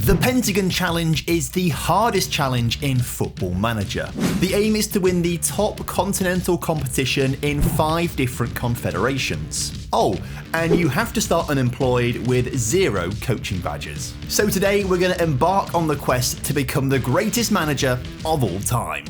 The Pentagon Challenge is the hardest challenge in Football Manager. The aim is to win the top continental competition in 5 different confederations. Oh, and you have to start unemployed with 0 coaching badges. So today we're going to embark on the quest to become the greatest manager of all time.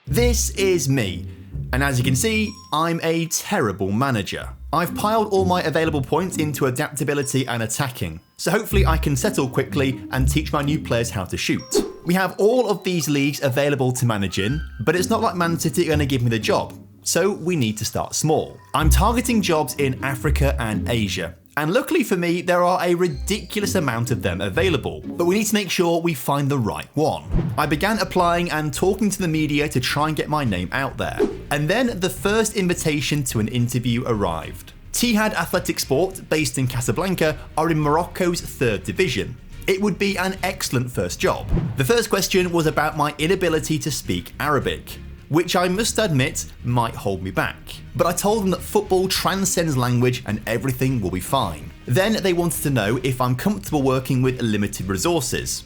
This is me, and as you can see, I'm a terrible manager. I've piled all my available points into adaptability and attacking, so hopefully I can settle quickly and teach my new players how to shoot. We have all of these leagues available to manage in, but it's not like Man City are going to give me the job, so we need to start small. I'm targeting jobs in Africa and Asia, and luckily for me, there are a ridiculous amount of them available, but we need to make sure we find the right one. I began applying and talking to the media to try and get my name out there, and then the first invitation to an interview arrived. Tihad Athletic Sport, based in Casablanca, are in Morocco's 3rd division. It would be an excellent first job. The first question was about my inability to speak Arabic, which I must admit might hold me back. But I told them that football transcends language and everything will be fine. Then they wanted to know if I'm comfortable working with limited resources.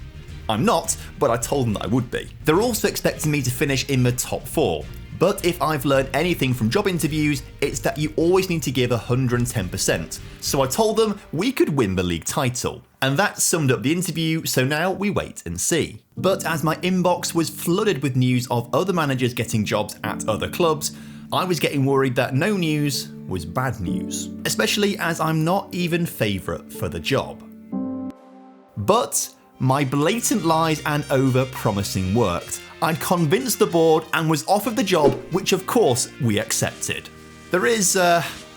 I'm not, but I told them that I would be. They're also expecting me to finish in the top 4. But if I've learned anything from job interviews, it's that you always need to give 110%. So I told them we could win the league title. And that summed up the interview, so now we wait and see. But as my inbox was flooded with news of other managers getting jobs at other clubs, I was getting worried that no news was bad news, especially as I'm not even favourite for the job. But my blatant lies and over-promising worked. I'd convinced the board and was offered the job, which of course we accepted. There is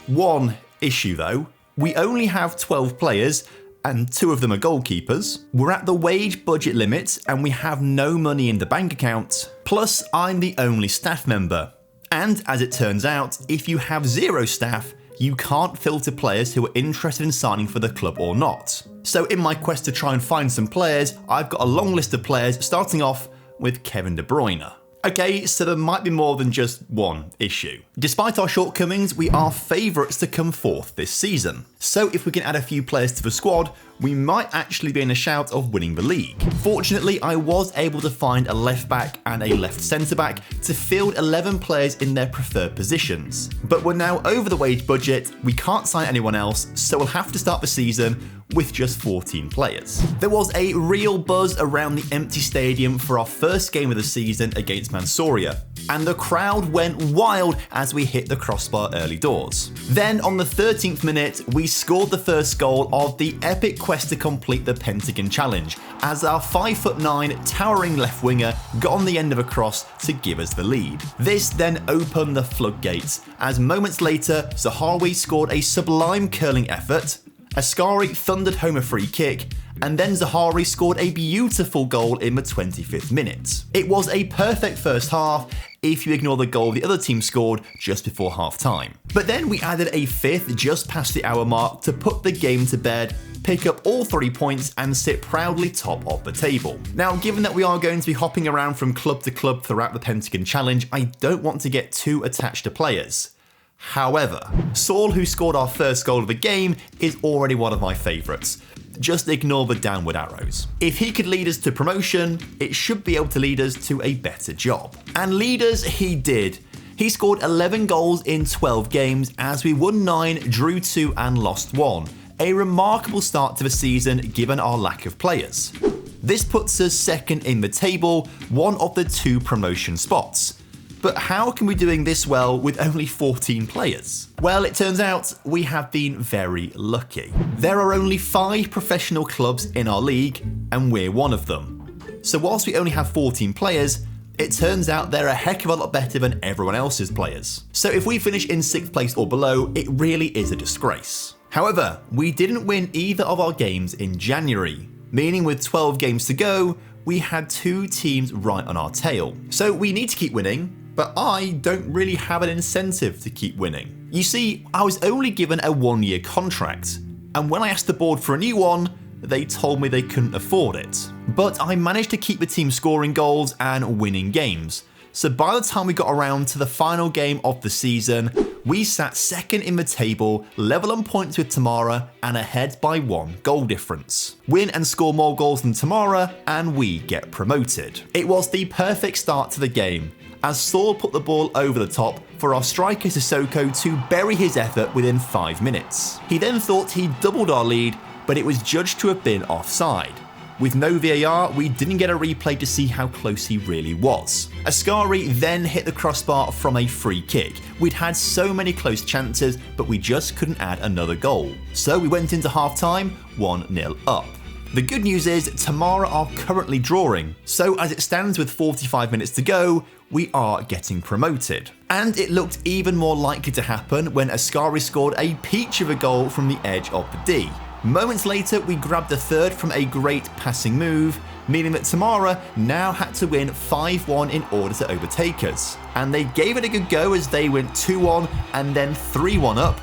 one issue though. We only have 12 players, and 2 of them are goalkeepers. We're at the wage budget limit and we have no money in the bank account. Plus, I'm the only staff member. And as it turns out, if you have 0 staff, you can't filter players who are interested in signing for the club or not. So in my quest to try and find some players, I've got a long list of players starting off with Kevin De Bruyne. Okay, so there might be more than just one issue. Despite our shortcomings, we are favourites to come 4th this season. So if we can add a few players to the squad, we might actually be in a shout of winning the league. Fortunately, I was able to find a left back and a left centre back to field 11 players in their preferred positions. But we're now over the wage budget, we can't sign anyone else, so we'll have to start the season with just 14 players. There was a real buzz around the empty stadium for our first game of the season against Mansoria, and the crowd went wild as we hit the crossbar early doors. Then on the 13th minute, we scored the first goal of the epic quest to complete the Pentagon Challenge, as our 5'9" towering left winger got on the end of a cross to give us the lead. This then opened the floodgates, as moments later, Zahawi scored a sublime curling effort, Ascari thundered home a free kick, and then Zahawi scored a beautiful goal in the 25th minute. It was a perfect first half if you ignore the goal the other team scored just before half time. But then we added a 5th just past the hour mark to put the game to bed, pick up all 3 points and sit proudly top of the table. Now, given that we are going to be hopping around from club to club throughout the Pentagon Challenge, I don't want to get too attached to players. However, Saul, who scored our first goal of the game, is already one of my favourites. Just ignore the downward arrows. If he could lead us to promotion, it should be able to lead us to a better job. And lead us he did. He scored 11 goals in 12 games as we won 9, drew 2 and lost 1. A remarkable start to the season given our lack of players. This puts us 2nd in the table, one of the 2 promotion spots. But how can we be doing this well with only 14 players? Well, it turns out we have been very lucky. There are only 5 professional clubs in our league, and we're one of them. So whilst we only have 14 players, it turns out they're a heck of a lot better than everyone else's players. So if we finish in 6th place or below, it really is a disgrace. However, we didn't win either of our games in January, meaning with 12 games to go, we had 2 teams right on our tail. So we need to keep winning, but I don't really have an incentive to keep winning. You see, I was only given a 1-year contract, and when I asked the board for a new one, they told me they couldn't afford it. But I managed to keep the team scoring goals and winning games. So by the time we got around to the final game of the season, We sat second in the table, level on points with Tamara, and ahead by 1 goal difference. Win and score more goals than Tamara, and we get promoted. It was the perfect start to the game, as Saul put the ball over the top for our striker Sissoko to bury his effort within 5 minutes. He then thought he'd doubled our lead, but it was judged to have been offside. With no VAR, we didn't get a replay to see how close he really was. Ascari then hit the crossbar from a free kick. We'd had so many close chances, but we just couldn't add another goal. So we went into half-time 1-0 up. The good news is Tamara are currently drawing, so as it stands with 45 minutes to go, we are getting promoted. And it looked even more likely to happen when Ascari scored a peach of a goal from the edge of the D. Moments later, we grabbed a third from a great passing move, meaning that Tamara now had to win 5-1 in order to overtake us. And they gave it a good go as they went 2-1 and then 3-1 up.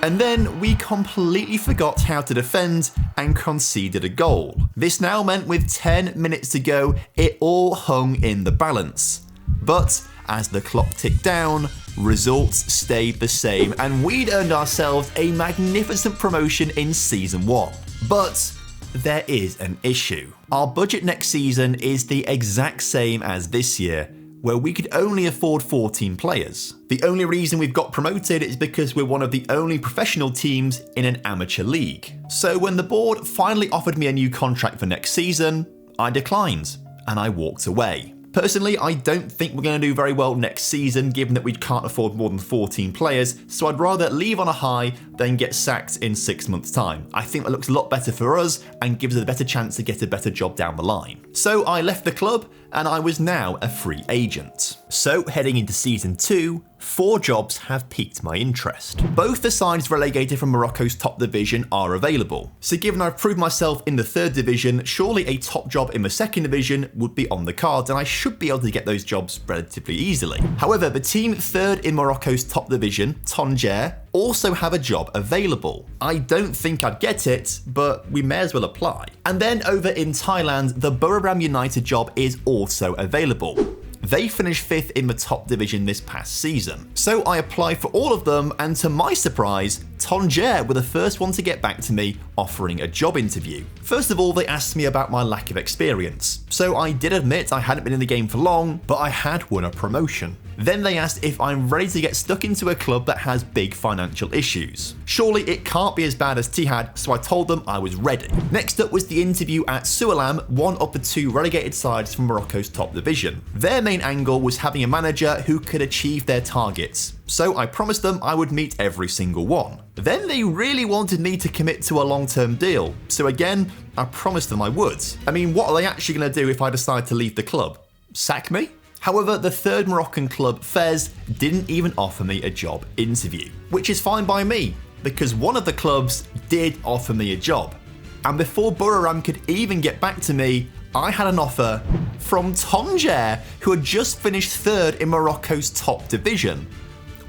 And then we completely forgot how to defend and conceded a goal. This now meant with 10 minutes to go, it all hung in the balance. But as the clock ticked down, results stayed the same, and we'd earned ourselves a magnificent promotion in Season 1. But there is an issue. Our budget next season is the exact same as this year, where we could only afford 14 players. The only reason we've got promoted is because we're one of the only professional teams in an amateur league. So when the board finally offered me a new contract for next season, I declined, and I walked away. Personally, I don't think we're going to do very well next season, given that we can't afford more than 14 players, so I'd rather leave on a high than get sacked in 6 months' time. I think that looks a lot better for us and gives us a better chance to get a better job down the line. So I left the club, and I was now a free agent. So heading into Season 2, 4 jobs have piqued my interest. Both the sides relegated from Morocco's top division are available. So given I've proved myself in the 3rd division, surely a top job in the 2nd division would be on the cards, and I should be able to get those jobs relatively easily. However, the team 3rd in Morocco's top division, Tanger, also have a job available. I don't think I'd get it, but we may as well apply. And then over in Thailand, the Buriram United job is also available. They finished 5th in the top division this past season. So I applied for all of them, and to my surprise, Tanger were the first one to get back to me offering a job interview. First of all, they asked me about my lack of experience. So I did admit I hadn't been in the game for long, but I had won a promotion. Then they asked if I'm ready to get stuck into a club that has big financial issues. Surely it can't be as bad as Tihad, so I told them I was ready. Next up was the interview at Sualam, one of the 2 relegated sides from Morocco's top division. Their main angle was having a manager who could achieve their targets. So I promised them I would meet every single one. Then they really wanted me to commit to a long-term deal. So again, I promised them I would. I mean, what are they actually going to do if I decide to leave the club? Sack me? However, the 3rd Moroccan club, Fez, didn't even offer me a job interview, which is fine by me, because one of the clubs did offer me a job. And before Buriram could even get back to me, I had an offer from Tanger, who had just finished 3rd in Morocco's top division.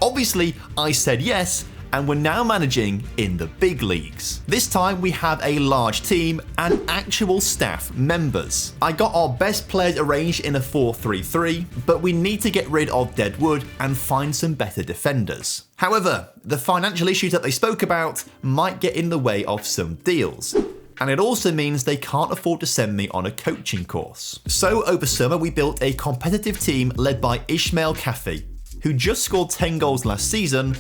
Obviously, I said yes, and we're now managing in the big leagues. This time we have a large team and actual staff members. I got our best players arranged in a 4-3-3, but we need to get rid of dead wood and find some better defenders. However, the financial issues that they spoke about might get in the way of some deals. And it also means they can't afford to send me on a coaching course. So over summer we built a competitive team led by Ismail Kafi, who just scored 10 goals last season,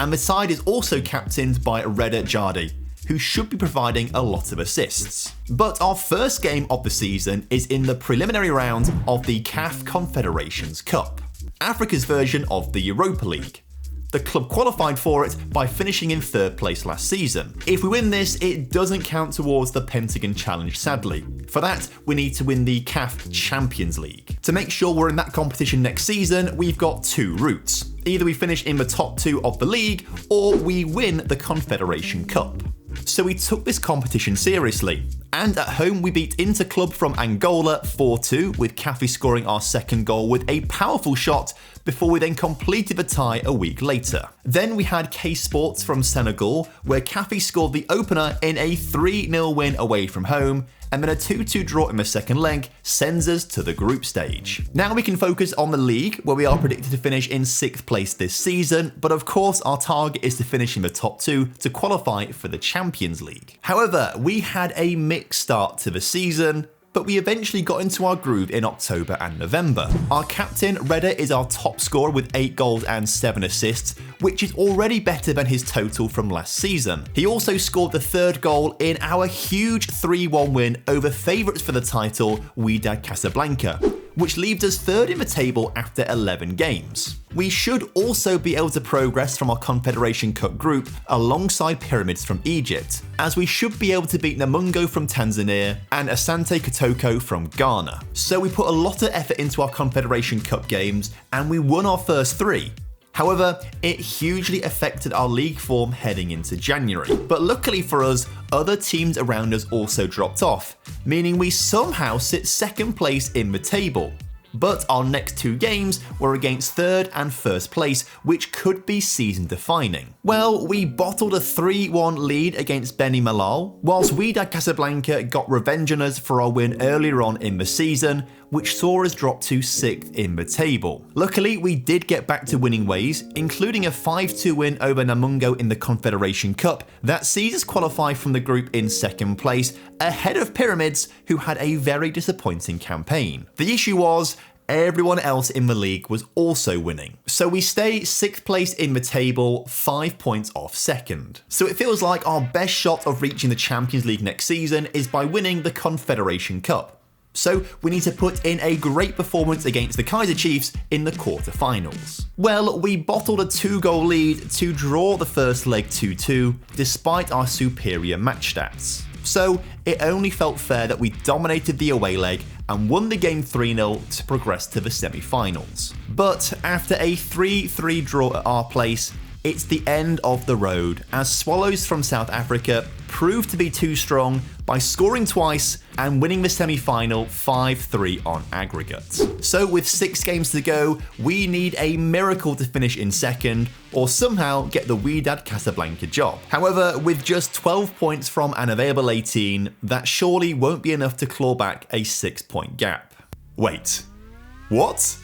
and the side is also captained by Reda Jardi, who should be providing a lot of assists. But our first game of the season is in the preliminary round of the CAF Confederations Cup, Africa's version of the Europa League. The club qualified for it by finishing in 3rd place last season. If we win this, it doesn't count towards the Pentagon Challenge, sadly. For that, we need to win the CAF Champions League. To make sure we're in that competition next season, we've got 2 routes. Either we finish in the top 2 of the league, or we win the Confederation Cup. So we took this competition seriously, and at home we beat Interclub from Angola 4-2, with Kafi scoring our 2nd goal with a powerful shot before we then completed the tie a week later. Then we had K Sports from Senegal, where Kafi scored the opener in a 3-0 win away from home, and then a 2-2 draw in the second leg sends us to the group stage. Now we can focus on the league, where we are predicted to finish in 6th place this season, but of course our target is to finish in the top 2 to qualify for the Champions League. However, we had a mixed start to the season, but we eventually got into our groove in October and November. Our captain, Redder, is our top scorer with 8 goals and 7 assists, which is already better than his total from last season. He also scored the 3rd goal in our huge 3-1 win over favourites for the title, Wydad Casablanca, which leaves us 3rd in the table after 11 games. We should also be able to progress from our Confederation Cup group alongside Pyramids from Egypt, as we should be able to beat Namungo from Tanzania and Asante Kotoko from Ghana. So we put a lot of effort into our Confederation Cup games and we won our first 3. However, it hugely affected our league form heading into January. But luckily for us, other teams around us also dropped off, meaning we somehow sit 2nd place in the table. But our next 2 games were against 3rd and 1st place, which could be season defining. Well, we bottled a 3-1 lead against Beni Mellal, whilst Wydad Casablanca got revenge on us for our win earlier on in the season, which saw us drop to 6th in the table. Luckily, we did get back to winning ways, including a 5-2 win over Namungo in the Confederation Cup that sees us qualify from the group in 2nd place, ahead of Pyramids, who had a very disappointing campaign. The issue was, everyone else in the league was also winning. So we stay 6th place in the table, 5 points off 2nd. So it feels like our best shot of reaching the Champions League next season is by winning the Confederation Cup. So we need to put in a great performance against the Kaiser Chiefs in the quarterfinals. Well, we bottled a 2-goal lead to draw the first leg 2-2, despite our superior match stats. So it only felt fair that we dominated the away leg and won the game 3-0 to progress to the semi-finals. But after a 3-3 draw at our place, it's the end of the road, as Swallows from South Africa proved to be too strong by scoring twice and winning the semi-final 5-3 on aggregate. So with 6 games to go, we need a miracle to finish in 2nd, or somehow get the Wydad Casablanca job. However, with just 12 points from an available 18, that surely won't be enough to claw back a 6-point gap. Wait, what?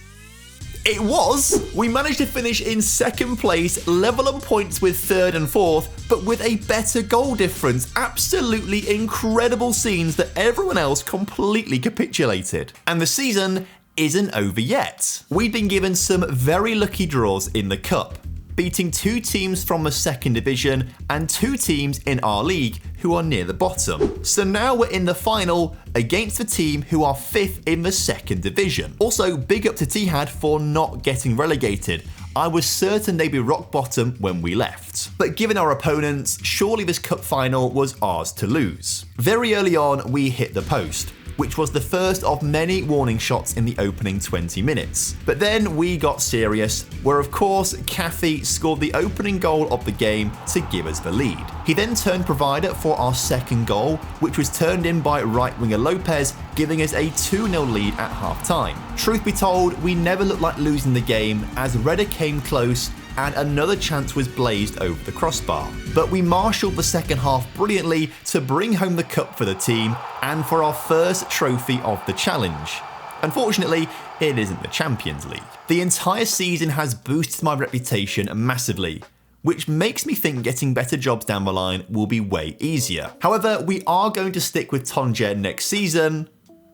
It was! We managed to finish in 2nd place, level on points with 3rd and 4th, but with a better goal difference. Absolutely incredible scenes that everyone else completely capitulated. And the season isn't over yet. We've been given some very lucky draws in the cup, beating 2 teams from the 2nd division and 2 teams in our league who are near the bottom. So now we're in the final against the team who are 5th in the 2nd division. Also, big up to Tihad for not getting relegated. I was certain they'd be rock bottom when we left. But given our opponents, surely this cup final was ours to lose. Very early on, we hit the post, which was the first of many warning shots in the opening 20 minutes. But then we got serious, where of course Caffey scored the opening goal of the game to give us the lead. He then turned provider for our 2nd goal, which was turned in by right winger Lopez, giving us a 2-0 lead at half time. Truth be told, we never looked like losing the game, as Redder came close and another chance was blazed over the crossbar. But we marshalled the second half brilliantly to bring home the cup for the team and for our first trophy of the challenge. Unfortunately, it isn't the Champions League. The entire season has boosted my reputation massively, which makes me think getting better jobs down the line will be way easier. However, we are going to stick with Tonje next season,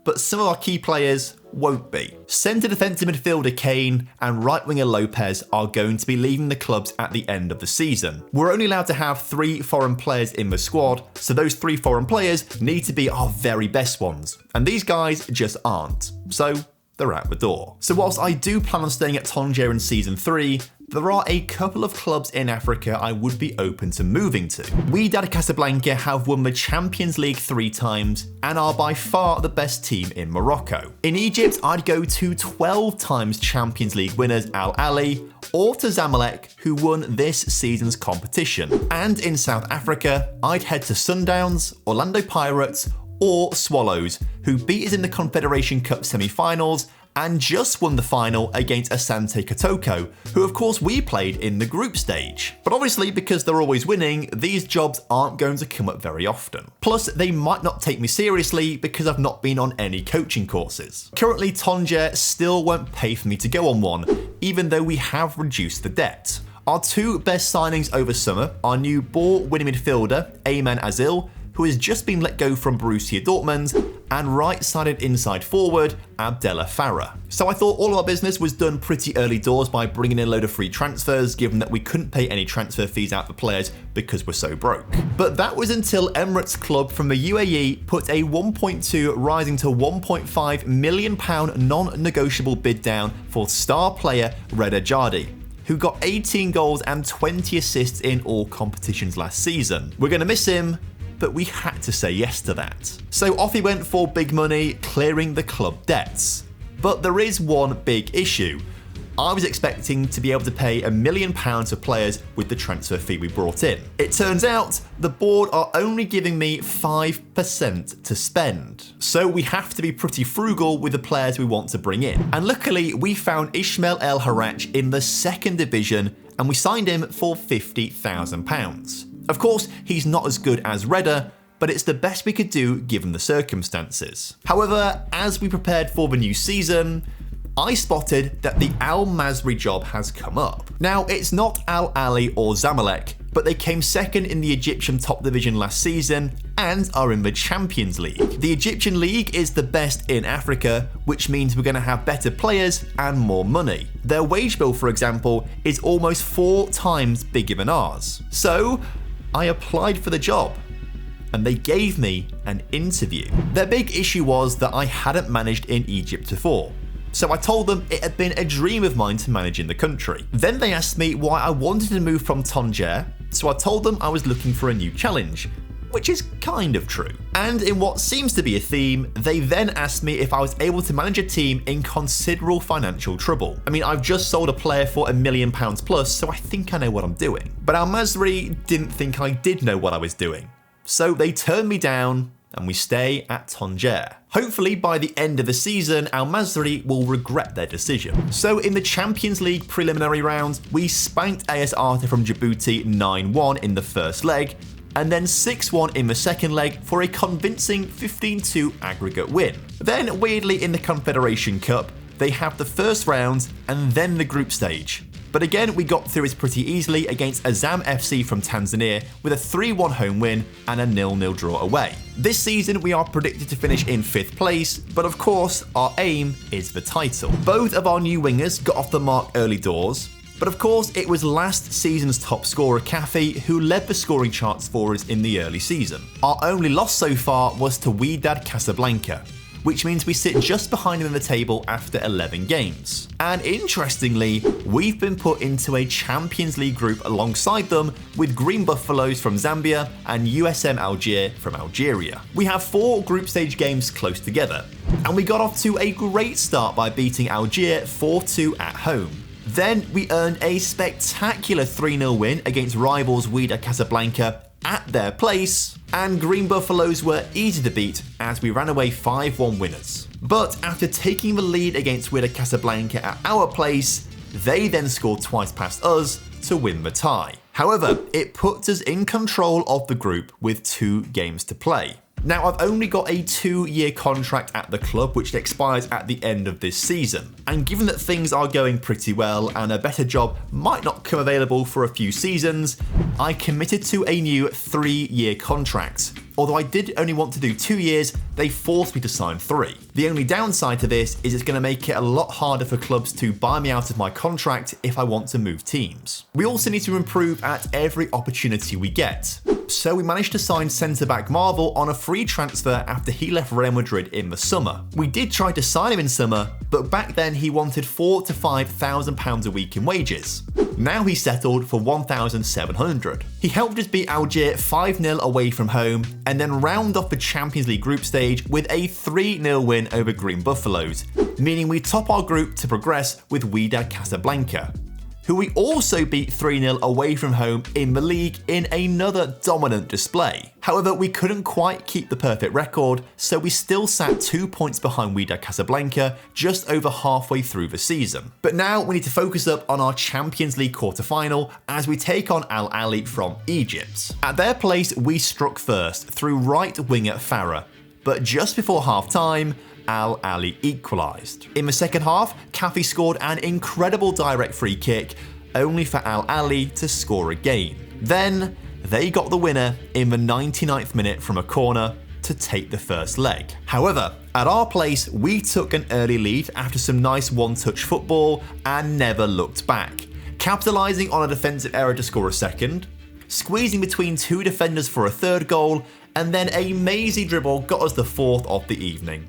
but some of our key players won't be. Centre defensive midfielder Kane and right winger Lopez are going to be leaving the clubs at the end of the season. We're only allowed to have 3 foreign players in the squad, so those 3 foreign players need to be our very best ones, and these guys just aren't. So they're out the door. So whilst I do plan on staying at Tonje in season 3, there are a couple of clubs in Africa I would be open to moving to. Wydad Casablanca have won the Champions League 3 times and are by far the best team in Morocco. In Egypt, I'd go to 12 times Champions League winners Al Ahly, or to Zamalek, who won this season's competition. And in South Africa, I'd head to Sundowns, Orlando Pirates, or Swallows, who beat us in the Confederation Cup semi-finals and just won the final against Asante Kotoko, who of course we played in the group stage. But obviously, because they're always winning, these jobs aren't going to come up very often. Plus, they might not take me seriously because I've not been on any coaching courses. Currently, Tonje still won't pay for me to go on one, even though we have reduced the debt. Our two best signings over summer are new ball-winning midfielder Ayman Azil, who has just been let go from Borussia Dortmund, and right-sided inside forward Abdella Farah. So I thought all of our business was done pretty early doors by bringing in a load of free transfers, given that we couldn't pay any transfer fees out for players because we're so broke. But that was until Emirates Club from the UAE put a 1.2 rising to £1.5 million non-negotiable bid down for star player Reda Jardi, who got 18 goals and 20 assists in all competitions last season. We're going to miss him, but we had to say yes to that. So off he went for big money, clearing the club debts. But there is one big issue. I was expecting to be able to pay £1 million for players with the transfer fee we brought in. It turns out the board are only giving me 5% to spend. So we have to be pretty frugal with the players we want to bring in. And luckily, we found Ismail El Harrach in the second division, and we signed him for £50,000. Of course, he's not as good as Reda, but it's the best we could do given the circumstances. However, as we prepared for the new season, I spotted that the Al Masri job has come up. Now, it's not Al Ali or Zamalek, but they came second in the Egyptian top division last season and are in the Champions League. The Egyptian League is the best in Africa, which means we're going to have better players and more money. Their wage bill, for example, is almost 4 times bigger than ours. So I applied for the job, and they gave me an interview. Their big issue was that I hadn't managed in Egypt before, so I told them it had been a dream of mine to manage in the country. Then they asked me why I wanted to move from Tanger, so I told them I was looking for a new challenge, which is kind of true. And in what seems to be a theme, they then asked me if I was able to manage a team in considerable financial trouble. I mean, I've just sold a player for £1 million plus, so I think I know what I'm doing. But Al Masri didn't think I did know what I was doing. So they turned me down, and we stay at Tanger. Hopefully by the end of the season, Al Masri will regret their decision. So in the Champions League preliminary round, we spanked AS Arta from Djibouti 9-1 in the first leg, and then 6-1 in the second leg for a convincing 15-2 aggregate win. Then, weirdly, in the Confederation Cup, they have the first round and then the group stage. But again, we got through it pretty easily against Azam FC from Tanzania with a 3-1 home win and a 0-0 draw away. This season, we are predicted to finish in 5th place, but of course, our aim is the title. Both of our new wingers got off the mark early doors, but of course, it was last season's top scorer, Kafi, who led the scoring charts for us in the early season. Our only loss so far was to Wydad Casablanca, which means we sit just behind him in the table after 11 games. And interestingly, we've been put into a Champions League group alongside them with Green Buffaloes from Zambia and USM Algier from Algeria. We have 4 group stage games close together, and we got off to a great start by beating Algier 4-2 at home. Then we earned a spectacular 3-0 win against rivals Wydad Casablanca at their place, and Green Buffaloes were easy to beat as we ran away 5-1 winners. But after taking the lead against Wydad Casablanca at our place, they then scored twice past us to win the tie. However, it puts us in control of the group with 2 games to play. Now, I've only got a 2-year contract at the club, which expires at the end of this season. And given that things are going pretty well and a better job might not come available for a few seasons, I committed to a new 3-year contract. Although I did only want to do 2 years, they forced me to sign 3. The only downside to this is it's going to make it a lot harder for clubs to buy me out of my contract if I want to move teams. We also need to improve at every opportunity we get. So we managed to sign centre-back Marvel on a free transfer after he left Real Madrid in the summer. We did try to sign him in summer, but back then he wanted £4,000 to £5,000 a week in wages. Now he's settled for £1,700. He helped us beat Algier 5-0 away from home, and then round off the Champions League group stage with a 3-0 win over Green Buffaloes, meaning we top our group to progress with Wydad Casablanca. who we also beat 3-0 away from home in the league in another dominant display. However, we couldn't quite keep the perfect record, so we still sat 2 points behind Wydad Casablanca just over halfway through the season. But now we need to focus up on our Champions League quarter-final as we take on Al Ahly from Egypt. At their place, we struck first through right winger Farah, but just before half-time, Al Ahly equalised. In the second half, Kafi scored an incredible direct free kick, only for Al Ahly to score again. Then, they got the winner in the 99th minute from a corner to take the first leg. However, at our place, we took an early lead after some nice one-touch football and never looked back, capitalising on a defensive error to score a second, squeezing between two defenders for a third goal, and then a mazy dribble got us the fourth of the evening.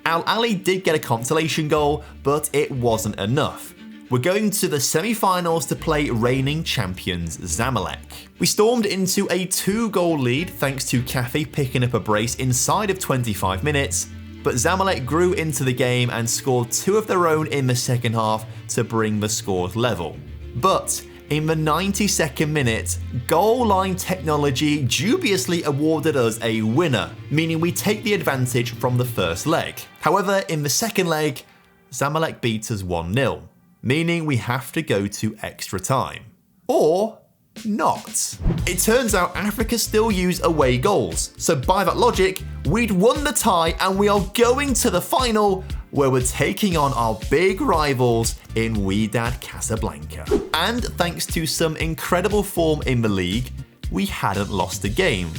Al Ahly did get a consolation goal, but it wasn't enough. We're going to the semi-finals to play reigning champions Zamalek. We stormed into a 2-goal lead thanks to Kafi picking up a brace inside of 25 minutes, but Zamalek grew into the game and scored 2 of their own in the second half to bring the scores level. But in the 92nd minute, goal line technology dubiously awarded us a winner, meaning we take the advantage from the first leg. However, in the second leg, Zamalek beat us 1-0, meaning we have to go to extra time. Or not. It turns out Africa still use away goals, so by that logic, we'd won the tie and we are going to the final where we're taking on our big rivals in Wydad Casablanca. And thanks to some incredible form in the league, we hadn't lost a game.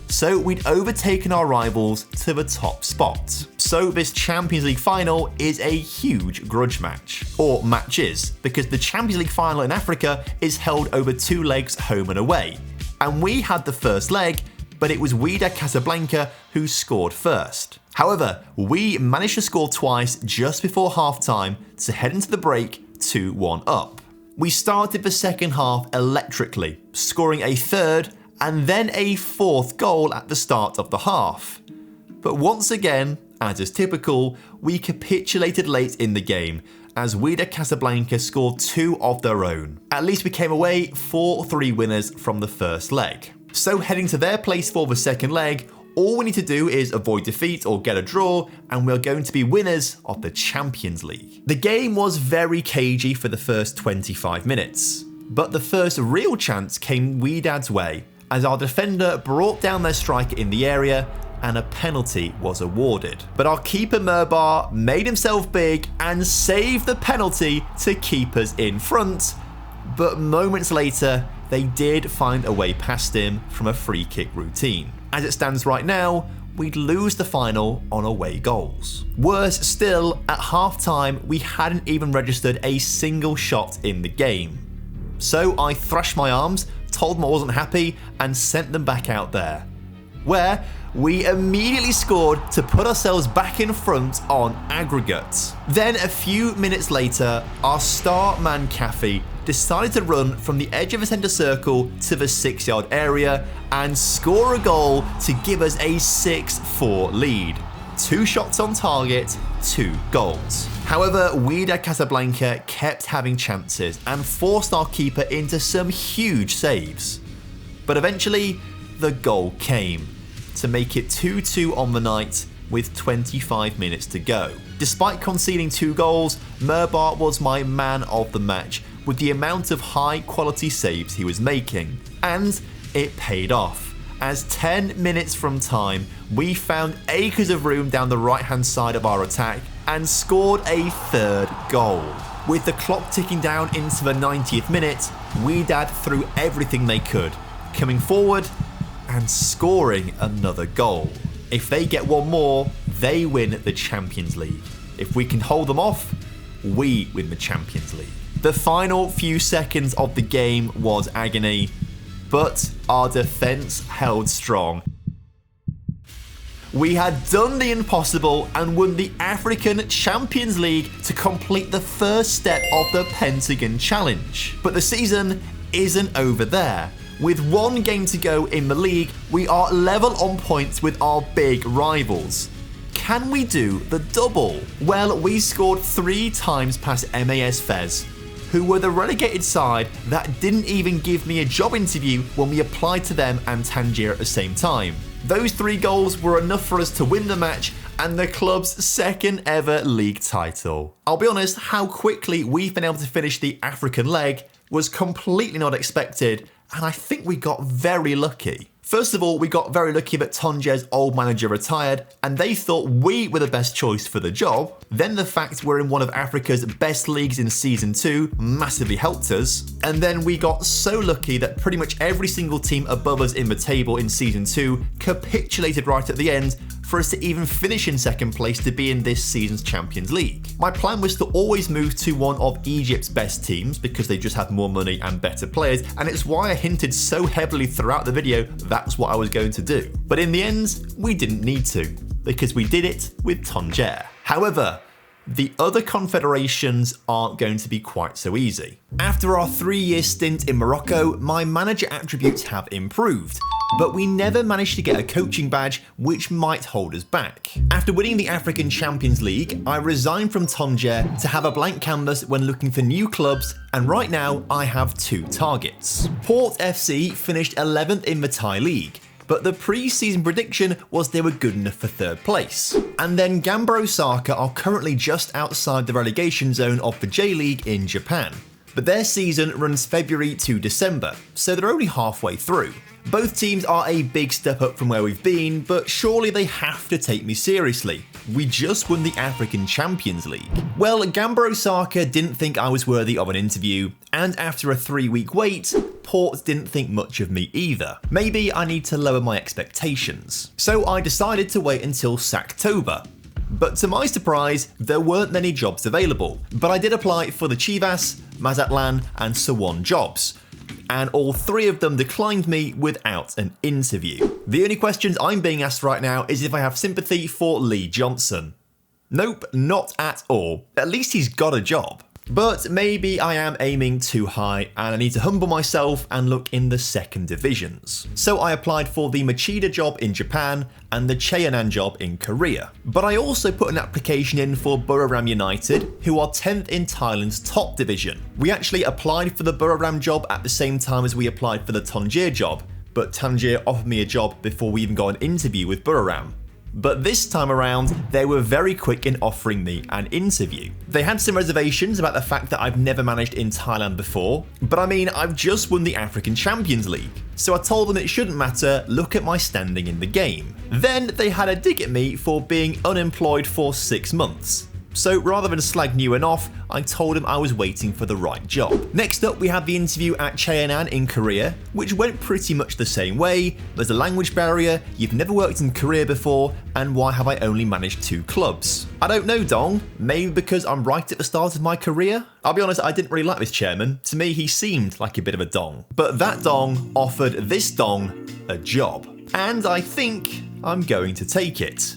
So we'd overtaken our rivals to the top spot. So this Champions League final is a huge grudge match. Or matches, because the Champions League final in Africa is held over 2 legs home and away. And we had the first leg, but it was Wydad Casablanca who scored first. However, we managed to score twice just before halftime to head into the break 2-1 up. We started the second half electrically, scoring a third and then a fourth goal at the start of the half. But once again, as is typical, we capitulated late in the game as Wydad Casablanca scored 2 of their own. At least we came away 4-3 winners from the first leg. So heading to their place for the second leg, all we need to do is avoid defeat or get a draw, and we're going to be winners of the Champions League. The game was very cagey for the first 25 minutes, but the first real chance came Wydad's way, as our defender brought down their striker in the area and a penalty was awarded. But our keeper Mirbar made himself big and saved the penalty to keep us in front, but moments later, they did find a way past him from a free kick routine. As it stands right now, we'd lose the final on away goals. Worse still, at half-time, we hadn't even registered a single shot in the game. So I thrashed my arms, told them I wasn't happy, and sent them back out there, where we immediately scored to put ourselves back in front on aggregate. Then a few minutes later, our star man Kafi decided to run from the edge of the centre circle to the 6-yard area and score a goal to give us a 6-4 lead. 2 shots on target, 2 goals. However, Wydad Casablanca kept having chances and forced our keeper into some huge saves. But eventually, the goal came to make it 2-2 on the night with 25 minutes to go. Despite conceding 2 goals, Mirbar was my man of the match with the amount of high-quality saves he was making. And it paid off, as 10 minutes from time, we found acres of room down the right-hand side of our attack and scored a 3rd goal. With the clock ticking down into the 90th minute, Wydad threw everything they could, coming forward and scoring another goal. If they get one more, they win the Champions League. If we can hold them off, we win the Champions League. The final few seconds of the game was agony, but our defense held strong. We had done the impossible and won the African Champions League to complete the first step of the Pentagon Challenge. But the season isn't over there. With 1 game to go in the league, we are level on points with our big rivals. Can we do the double? Well, we scored 3 times past MAS Fez, who were the relegated side that didn't even give me a job interview when we applied to them and Tangier at the same time. Those 3 goals were enough for us to win the match and the club's second ever league title. I'll be honest, how quickly we've been able to finish the African leg was completely not expected, and I think we got very lucky. First of all, we got very lucky that Tangier's old manager retired, and they thought we were the best choice for the job. Then the fact we're in one of Africa's best leagues in Season 2 massively helped us. And then we got so lucky that pretty much every single team above us in the table in Season 2 capitulated right at the end for us to even finish in second place to be in this season's Champions League. My plan was to always move to one of Egypt's best teams because they just have more money and better players, and it's why I hinted so heavily throughout the video that's what I was going to do. But in the end, we didn't need to, because we did it with Tangier. However, the other confederations aren't going to be quite so easy. After our 3-year stint in Morocco, my manager attributes have improved, but we never managed to get a coaching badge, which might hold us back. After winning the African Champions League, I resigned from Tangier to have a blank canvas when looking for new clubs, and right now I have 2 targets. Port FC finished 11th in the Thai League, but the pre-season prediction was they were good enough for 3rd place. And then Gambaro Osaka are currently just outside the relegation zone of the J-League in Japan. But their season runs February to December, so they're only halfway through. Both teams are a big step up from where we've been, but surely they have to take me seriously. We just won the African Champions League. Well, Gambaro Osaka didn't think I was worthy of an interview, and after a 3-week wait, Port didn't think much of me either. Maybe I need to lower my expectations. So I decided to wait until Sacktober. But to my surprise, there weren't many jobs available. But I did apply for the Chivas, Mazatlan, and Suwon jobs, and all 3 of them declined me without an interview. The only questions I'm being asked right now is if I have sympathy for Lee Johnson. Nope, not at all. At least he's got a job. But maybe I am aiming too high and I need to humble myself and look in the second divisions. So I applied for the Machida job in Japan and the Cheonan job in Korea. But I also put an application in for Buriram United, who are 10th in Thailand's top division. We actually applied for the Buriram job at the same time as we applied for the Tangier job, but Tangier offered me a job before we even got an interview with Buriram. But this time around, they were very quick in offering me an interview. They had some reservations about the fact that I've never managed in Thailand before, but I mean, I've just won the African Champions League. So I told them it shouldn't matter, look at my standing in the game. Then they had a dig at me for being unemployed for 6 months. So rather than slag anyone off, I told him I was waiting for the right job. Next up, we had the interview at Cheonan in Korea, which went pretty much the same way. There's a language barrier, you've never worked in Korea before, and why have I only managed 2 clubs? I don't know, Dong. Maybe because I'm right at the start of my career? I'll be honest, I didn't really like this chairman. To me, he seemed like a bit of a dong. But that dong offered this dong a job. And I think I'm going to take it.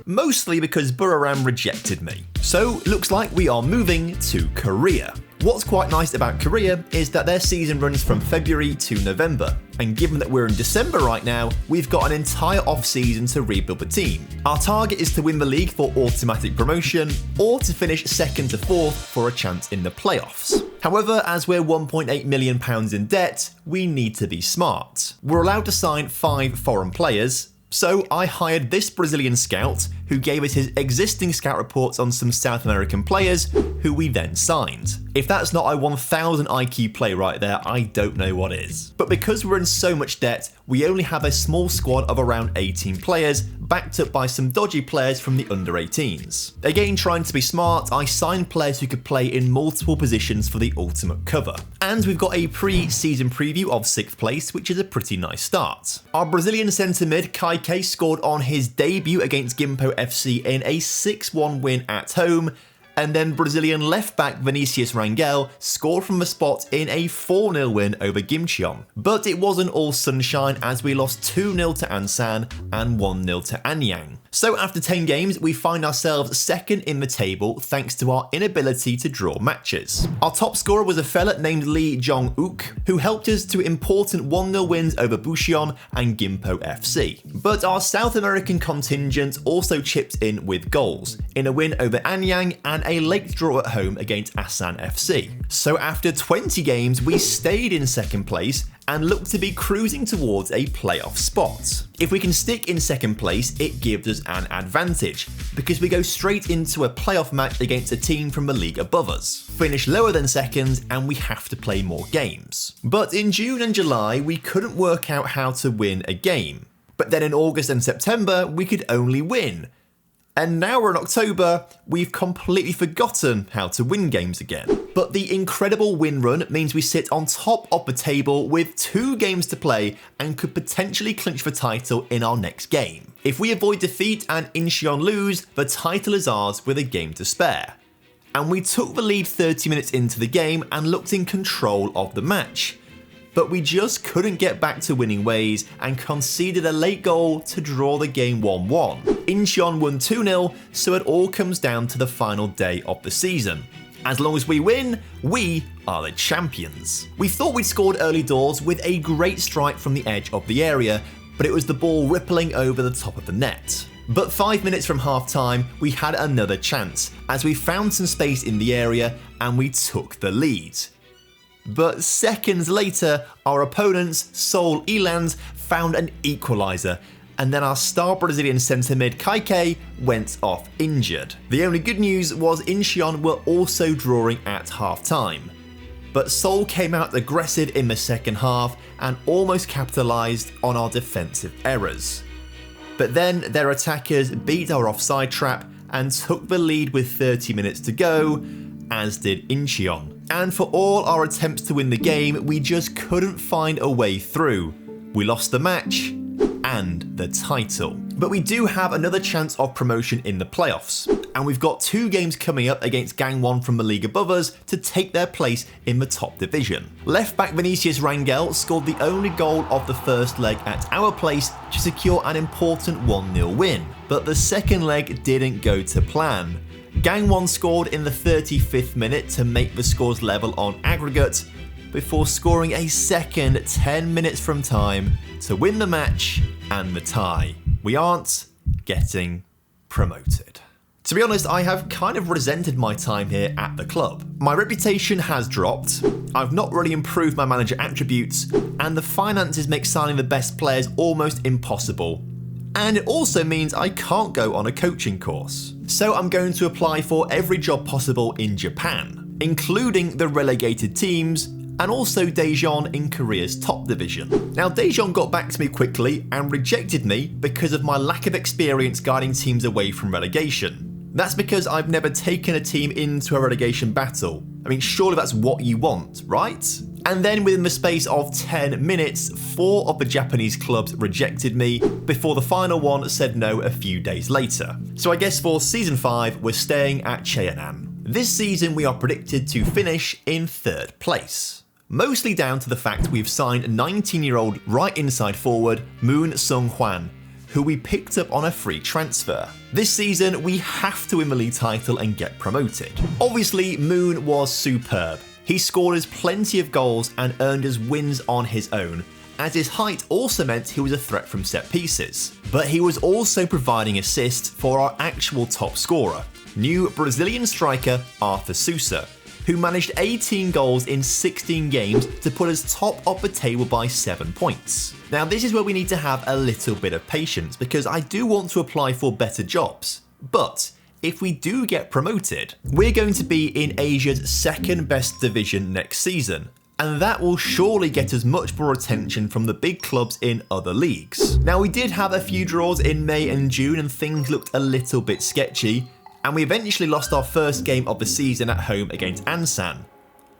Mostly because Buriram rejected me. So looks like we are moving to Korea. What's quite nice about Korea is that their season runs from February to November, and given that we're in December right now, we've got an entire off-season to rebuild the team. Our target is to win the league for automatic promotion, or to finish 2nd to 4th for a chance in the playoffs. However, as we're £1.8 million in debt, we need to be smart. We're allowed to sign 5 foreign players, so I hired this Brazilian scout who gave us his existing scout reports on some South American players who we then signed. If that's not a 1000 IQ play right there, I don't know what is. But because we're in so much debt, we only have a small squad of around 18 players, backed up by some dodgy players from the under-18s. Again, trying to be smart, I signed players who could play in multiple positions for the ultimate cover. And we've got a pre-season preview of 6th place, which is a pretty nice start. Our Brazilian centre mid, Kaike, scored on his debut against Gimpo FC in a 6-1 win at home, and then Brazilian left-back Vinicius Rangel scored from the spot in a 4-0 win over Gimcheon. But it wasn't all sunshine as we lost 2-0 to Ansan and 1-0 to Anyang. So after 10 games, we find ourselves second in the table thanks to our inability to draw matches. Our top scorer was a fella named Lee Jong-uk, who helped us to important 1-0 wins over Bucheon and Gimpo FC. But our South American contingent also chipped in with goals, in a win over Anyang and a late draw at home against Asan FC. So after 20 games, we stayed in second place and look to be cruising towards a playoff spot. If we can stick in second place, it gives us an advantage, because we go straight into a playoff match against a team from the league above us, finish lower than second, and we have to play more games. But in June and July, we couldn't work out how to win a game. But then in August and September, we could only win. And now we're in October, we've completely forgotten how to win games again. But the incredible win run means we sit on top of the table with 2 games to play and could potentially clinch the title in our next game. If we avoid defeat and Incheon lose, the title is ours with a game to spare. And we took the lead 30 minutes into the game and looked in control of the match. But we just couldn't get back to winning ways and conceded a late goal to draw the game 1-1. Incheon won 2-0, so it all comes down to the final day of the season. As long as we win, we are the champions. We thought we'd scored early doors with a great strike from the edge of the area, but it was the ball rippling over the top of the net. But 5 minutes from half time, we had another chance, as we found some space in the area and we took the lead. But seconds later, our opponents, Seoul Elands, found an equaliser, and then our star Brazilian centre mid Kaike went off injured. The only good news was Incheon were also drawing at half time. But Seoul came out aggressive in the second half and almost capitalised on our defensive errors. But then their attackers beat our offside trap and took the lead with 30 minutes to go, as did Incheon. And for all our attempts to win the game, we just couldn't find a way through. We lost the match and the title. But we do have another chance of promotion in the playoffs, and we've got 2 games coming up against Gangwon from the league above us to take their place in the top division. Left back Vinicius Rangel scored the only goal of the first leg at our place to secure an important 1-0 win, but the second leg didn't go to plan. Gangwon scored in the 35th minute to make the scores level on aggregate, before scoring a second 10 minutes from time to win the match and the tie. We aren't getting promoted. To be honest, I have kind of resented my time here at the club. My reputation has dropped, I've not really improved my manager attributes, and the finances make signing the best players almost impossible. And it also means I can't go on a coaching course. So I'm going to apply for every job possible in Japan, including the relegated teams, and also Daejeon in Korea's top division. Now, Daejeon got back to me quickly and rejected me because of my lack of experience guiding teams away from relegation. That's because I've never taken a team into a relegation battle. I mean, surely that's what you want, right? And then within the space of 10 minutes, 4 of the Japanese clubs rejected me, before the final one said no a few days later. So I guess for season 5, we're staying at Cheonan. This season we are predicted to finish in 3rd place. Mostly down to the fact we've signed 19-year-old right inside forward Moon Sung-hwan, who we picked up on a free transfer. This season, we have to win the league title and get promoted. Obviously, Moon was superb. He scored us plenty of goals and earned us wins on his own, as his height also meant he was a threat from set pieces. But he was also providing assists for our actual top scorer, new Brazilian striker Arthur Sousa, who managed 18 goals in 16 games to put us top of the table by 7 points. Now, this is where we need to have a little bit of patience, because I do want to apply for better jobs. But if we do get promoted, we're going to be in Asia's 2nd best division next season, and that will surely get us much more attention from the big clubs in other leagues. Now, we did have a few draws in May and June and things looked a little bit sketchy, and we eventually lost our first game of the season at home against Ansan.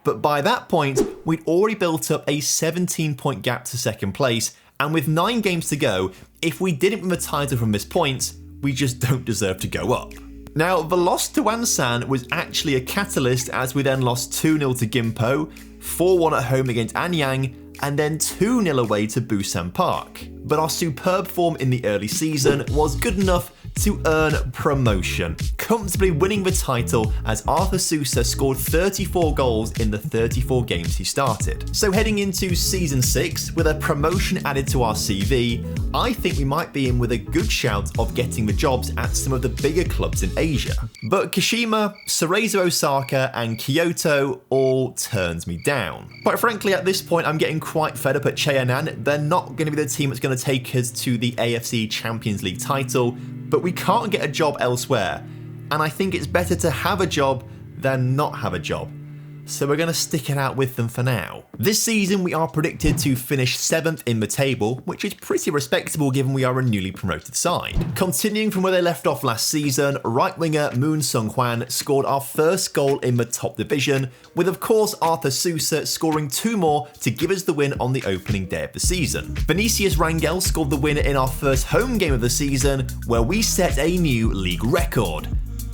But by that point, we'd already built up a 17-point gap to 2nd place, and with 9 games to go, if we didn't win the title from this point, we just don't deserve to go up. Now, the loss to Ansan was actually a catalyst, as we then lost 2-0 to Gimpo, 4-1 at home against Anyang, and then 2-0 away to Busan Park. But our superb form in the early season was good enough to earn promotion, comfortably winning the title as Arthur Sousa scored 34 goals in the 34 games he started. So heading into Season 6, with a promotion added to our CV, I think we might be in with a good shout of getting the jobs at some of the bigger clubs in Asia. But Kashima, Cerezo Osaka and Kyoto all turns me down. Quite frankly, at this point I'm getting quite fed up at Cheonan. They're not going to be the team that's going to take us to the AFC Champions League title, but we can't get a job elsewhere, and I think it's better to have a job than not have a job. So we're going to stick it out with them for now. This season we are predicted to finish 7th in the table, which is pretty respectable given we are a newly promoted side. Continuing from where they left off last season, right winger Moon Sung-hwan scored our first goal in the top division, with of course Arthur Sousa scoring 2 more to give us the win on the opening day of the season. Vinicius Rangel scored the winner in our first home game of the season, where we set a new league record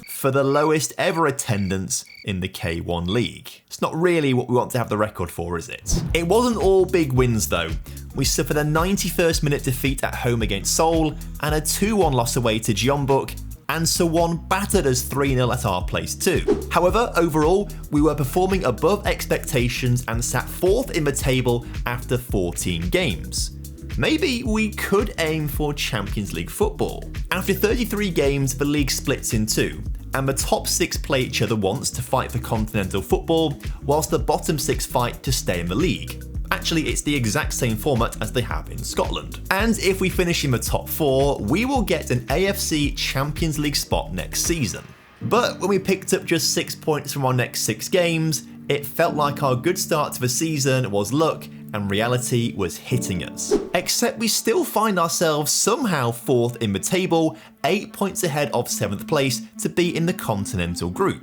for the lowest ever attendance in the K1 League. It's not really what we want to have the record for, is it? It wasn't all big wins though. We suffered a 91st minute defeat at home against Seoul and a 2-1 loss away to Jeonbuk, and Suwon battered us 3-0 at our place too. However, overall, we were performing above expectations and sat 4th in the table after 14 games. Maybe we could aim for Champions League football. After 33 games, the league splits in 2, and the top 6 play each other once to fight for continental football, whilst the bottom 6 fight to stay in the league. Actually, it's the exact same format as they have in Scotland. And if we finish in the top 4, we will get an AFC Champions League spot next season. But when we picked up just 6 points from our next 6 games, it felt like our good start to the season was luck and reality was hitting us. Except we still find ourselves somehow 4th in the table, 8 points ahead of 7th place to be in the continental group.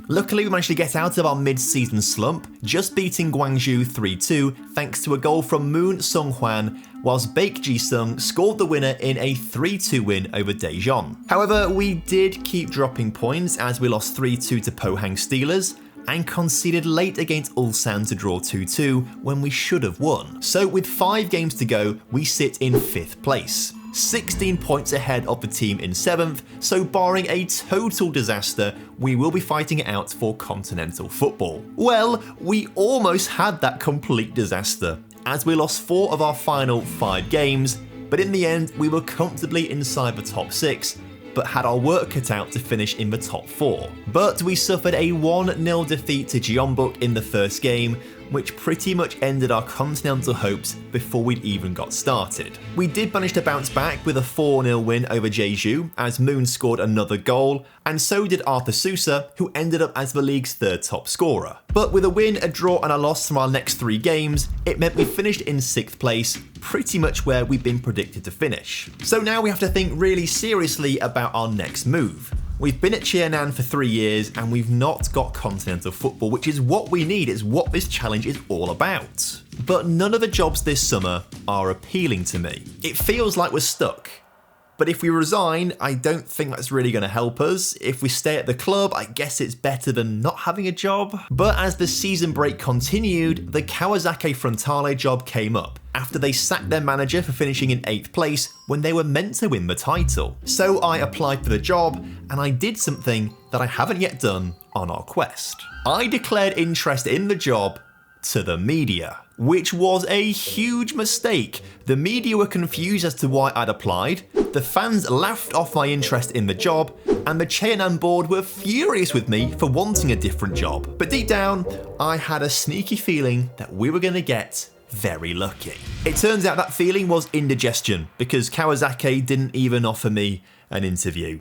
Luckily we managed to get out of our mid-season slump, just beating Gwangju 3-2 thanks to a goal from Moon Sung-hwan, whilst Baek Ji-sung scored the winner in a 3-2 win over Daejeon. However, we did keep dropping points as we lost 3-2 to Pohang Steelers, and conceded late against Ulsan to draw 2-2 when we should have won. So with 5 games to go, we sit in 5th place, 16 points ahead of the team in 7th, so barring a total disaster, we will be fighting it out for continental football. Well, we almost had that complete disaster, as we lost 4 of our final 5 games, but in the end we were comfortably inside the top 6, but had our work cut out to finish in the top 4. But we suffered a 1-0 defeat to Jeonbuk in the first game, which pretty much ended our continental hopes before we'd even got started. We did manage to bounce back with a 4-0 win over Jeju, as Moon scored another goal, and so did Arthur Sousa, who ended up as the league's 3rd top scorer. But with a win, a draw and a loss from our next 3 games, it meant we finished in 6th place, pretty much where we'd been predicted to finish. So now we have to think really seriously about our next move. We've been at Cheonan for 3 years and we've not got continental football, which is what we need, it's what this challenge is all about. But none of the jobs this summer are appealing to me. It feels like we're stuck. But if we resign, I don't think that's really going to help us. If we stay at the club, I guess it's better than not having a job. But as the season break continued, the Kawasaki Frontale job came up, after they sacked their manager for finishing in 8th place when they were meant to win the title. So I applied for the job, and I did something that I haven't yet done on our quest. I declared interest in the job to the media, which was a huge mistake. The media were confused as to why I'd applied, the fans laughed off my interest in the job, and the Cheonan board were furious with me for wanting a different job. But deep down, I had a sneaky feeling that we were going to get very lucky. It turns out that feeling was indigestion, because Kawasaki didn't even offer me an interview.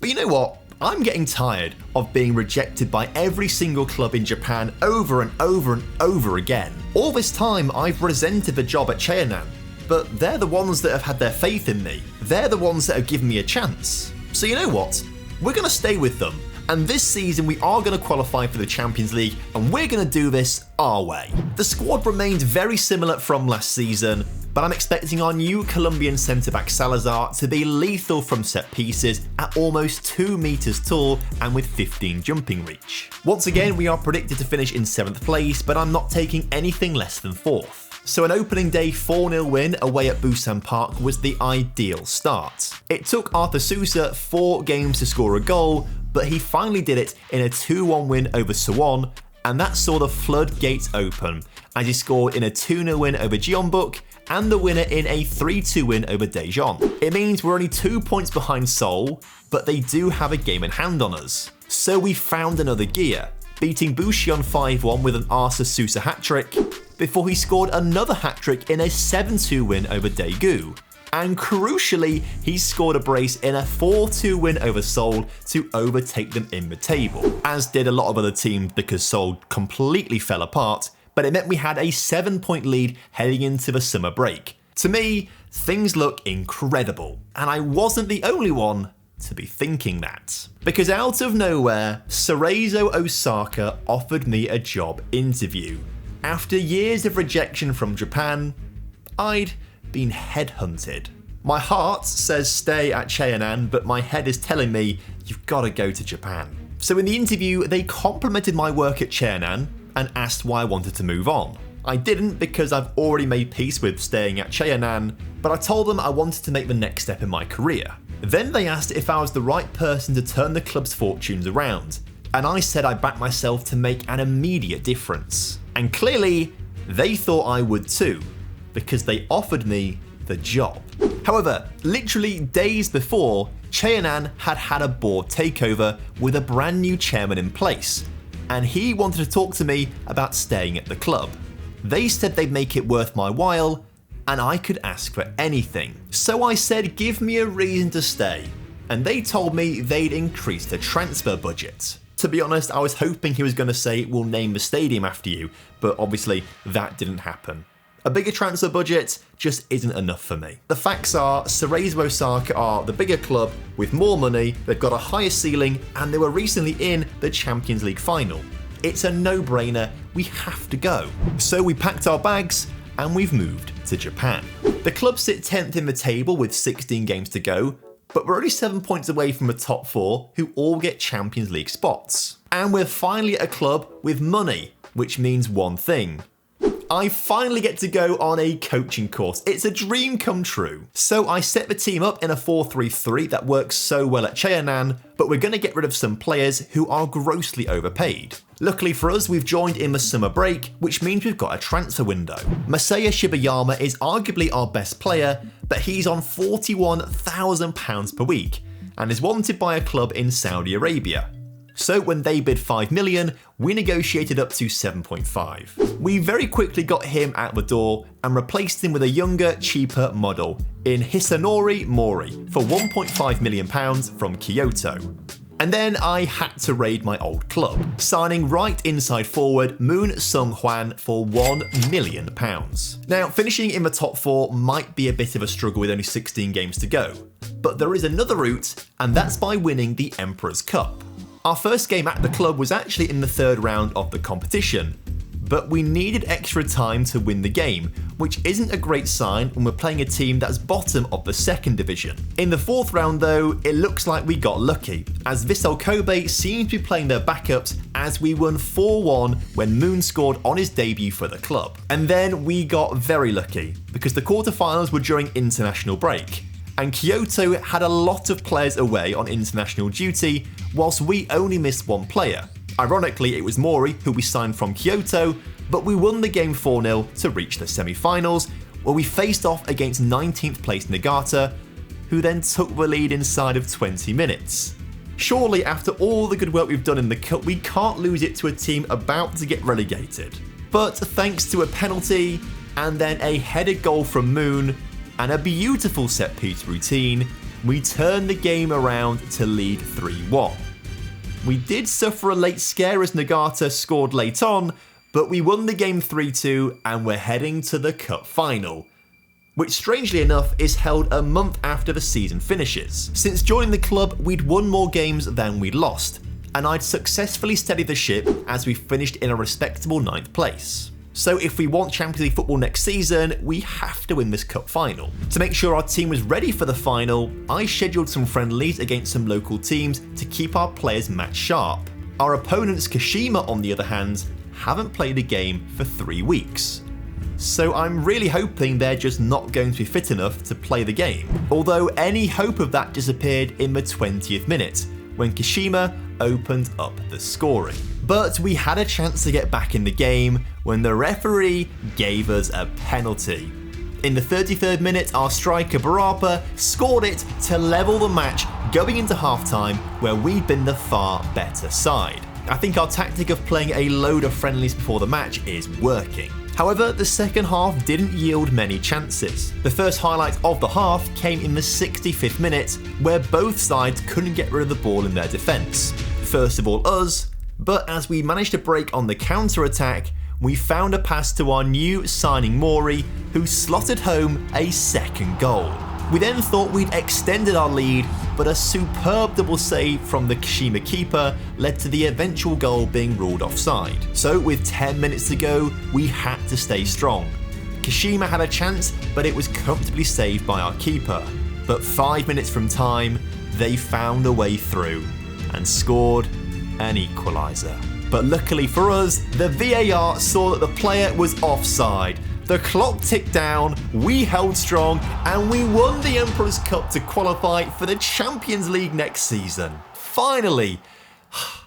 But you know what? I'm getting tired of being rejected by every single club in Japan over and over and over again. All this time I've resented the job at Cheonan, but they're the ones that have had their faith in me. They're the ones that have given me a chance. So you know what? We're going to stay with them. And this season we are going to qualify for the Champions League, and we're going to do this our way. The squad remained very similar from last season, but I'm expecting our new Colombian centre-back Salazar to be lethal from set pieces at almost 2 meters tall and with 15 jumping reach. Once again, we are predicted to finish in 7th place, but I'm not taking anything less than 4th. So an opening day 4-0 win away at Busan Park was the ideal start. It took Arthur Sousa 4 games to score a goal, but he finally did it in a 2-1 win over Suwon, and that saw the floodgates open as he scored in a 2-0 win over Jeonbuk and the winner in a 3-2 win over Daejeon. It means we're only 2 points behind Seoul, but they do have a game in hand on us. So we found another gear, beating Bucheon 5-1 with an Arthur Sousa hat-trick, before he scored another hat-trick in a 7-2 win over Daegu. And crucially, he scored a brace in a 4-2 win over Seoul to overtake them in the table, as did a lot of other teams because Seoul completely fell apart, but it meant we had a 7-point lead heading into the summer break. To me, things look incredible, and I wasn't the only one to be thinking that. Because out of nowhere, Cerezo Osaka offered me a job interview. After years of rejection from Japan, I'd been headhunted. My heart says stay at Cheonan, but my head is telling me you've got to go to Japan. So in the interview, they complimented my work at Cheonan and asked why I wanted to move on. I didn't because I've already made peace with staying at Cheonan, but I told them I wanted to make the next step in my career. Then they asked if I was the right person to turn the club's fortunes around, and I said I backed myself to make an immediate difference. And clearly, they thought I would too, because they offered me the job. However, literally days before, Cheonan had had a board takeover with a brand new chairman in place, and he wanted to talk to me about staying at the club. They said they'd make it worth my while, and I could ask for anything. So I said, give me a reason to stay, and they told me they'd increase the transfer budget. To be honest, I was hoping he was going to say, we'll name the stadium after you, but obviously that didn't happen. A bigger transfer budget just isn't enough for me. The facts are, Cerezo Osaka are the bigger club with more money, they've got a higher ceiling, and they were recently in the Champions League final. It's a no-brainer, we have to go. So we packed our bags and we've moved to Japan. The club sit 10th in the table with 16 games to go, but we're only 7 points away from the top 4 who all get Champions League spots. And we're finally a club with money, which means one thing. I finally get to go on a coaching course. It's a dream come true. So I set the team up in a 4-3-3 that works so well at Cheonan, but we're going to get rid of some players who are grossly overpaid. Luckily for us, we've joined in the summer break, which means we've got a transfer window. Masaya Shibayama is arguably our best player, but he's on £41,000 per week and is wanted by a club in Saudi Arabia. So when they bid 5 million, we negotiated up to 7.5. We very quickly got him out the door and replaced him with a younger, cheaper model in Hisanori Mori for £1.5 million from Kyoto. And then I had to raid my old club, signing right inside forward Moon Sung-hwan for £1 million. Now, finishing in the top 4 might be a bit of a struggle with only 16 games to go, but there is another route, and that's by winning the Emperor's Cup. Our first game at the club was actually in the 3rd round of the competition, but we needed extra time to win the game, which isn't a great sign when we're playing a team that's bottom of the 2nd division. In the 4th round though, it looks like we got lucky, as Vissel Kobe seemed to be playing their backups as we won 4-1 when Moon scored on his debut for the club. And then we got very lucky, because the quarterfinals were during international break, and Kyoto had a lot of players away on international duty, whilst we only missed one player. Ironically, it was Mori, who we signed from Kyoto, but we won the game 4-0 to reach the semi-finals, where we faced off against 19th place Nagata, who then took the lead inside of 20 minutes. Surely, after all the good work we've done in the cup, we can't lose it to a team about to get relegated. But thanks to a penalty, and then a headed goal from Moon, and a beautiful set-piece routine, we turned the game around to lead 3-1. We did suffer a late scare as Nagata scored late on, but we won the game 3-2 and we're heading to the cup final, which strangely enough is held a month after the season finishes. Since joining the club, we'd won more games than we'd lost, and I'd successfully steadied the ship as we finished in a respectable 9th place. So if we want Champions League football next season, we have to win this cup final. To make sure our team was ready for the final, I scheduled some friendlies against some local teams to keep our players match sharp. Our opponents, Kashima on the other hand, haven't played a game for 3 weeks. so I'm really hoping they're just not going to be fit enough to play the game. Although any hope of that disappeared in the 20th minute, when Kashima opened up the scoring. But we had a chance to get back in the game when the referee gave us a penalty. In the 33rd minute, our striker Barapa scored it to level the match going into halftime, where we'd been the far better side. I think our tactic of playing a load of friendlies before the match is working. However, the second half didn't yield many chances. The first highlight of the half came in the 65th minute, where both sides couldn't get rid of the ball in their defence. First of all us, but as we managed to break on the counter-attack, we found a pass to our new signing Mori, who slotted home a second goal. We then thought we'd extended our lead, but a superb double save from the Kashima keeper led to the eventual goal being ruled offside. So with 10 minutes to go, we had to stay strong. Kashima had a chance, but it was comfortably saved by our keeper. But 5 minutes from time, they found a way through and scored an equaliser. But luckily for us, the VAR saw that the player was offside. The clock ticked down, we held strong, and we won the Emperor's Cup to qualify for the Champions League next season. Finally!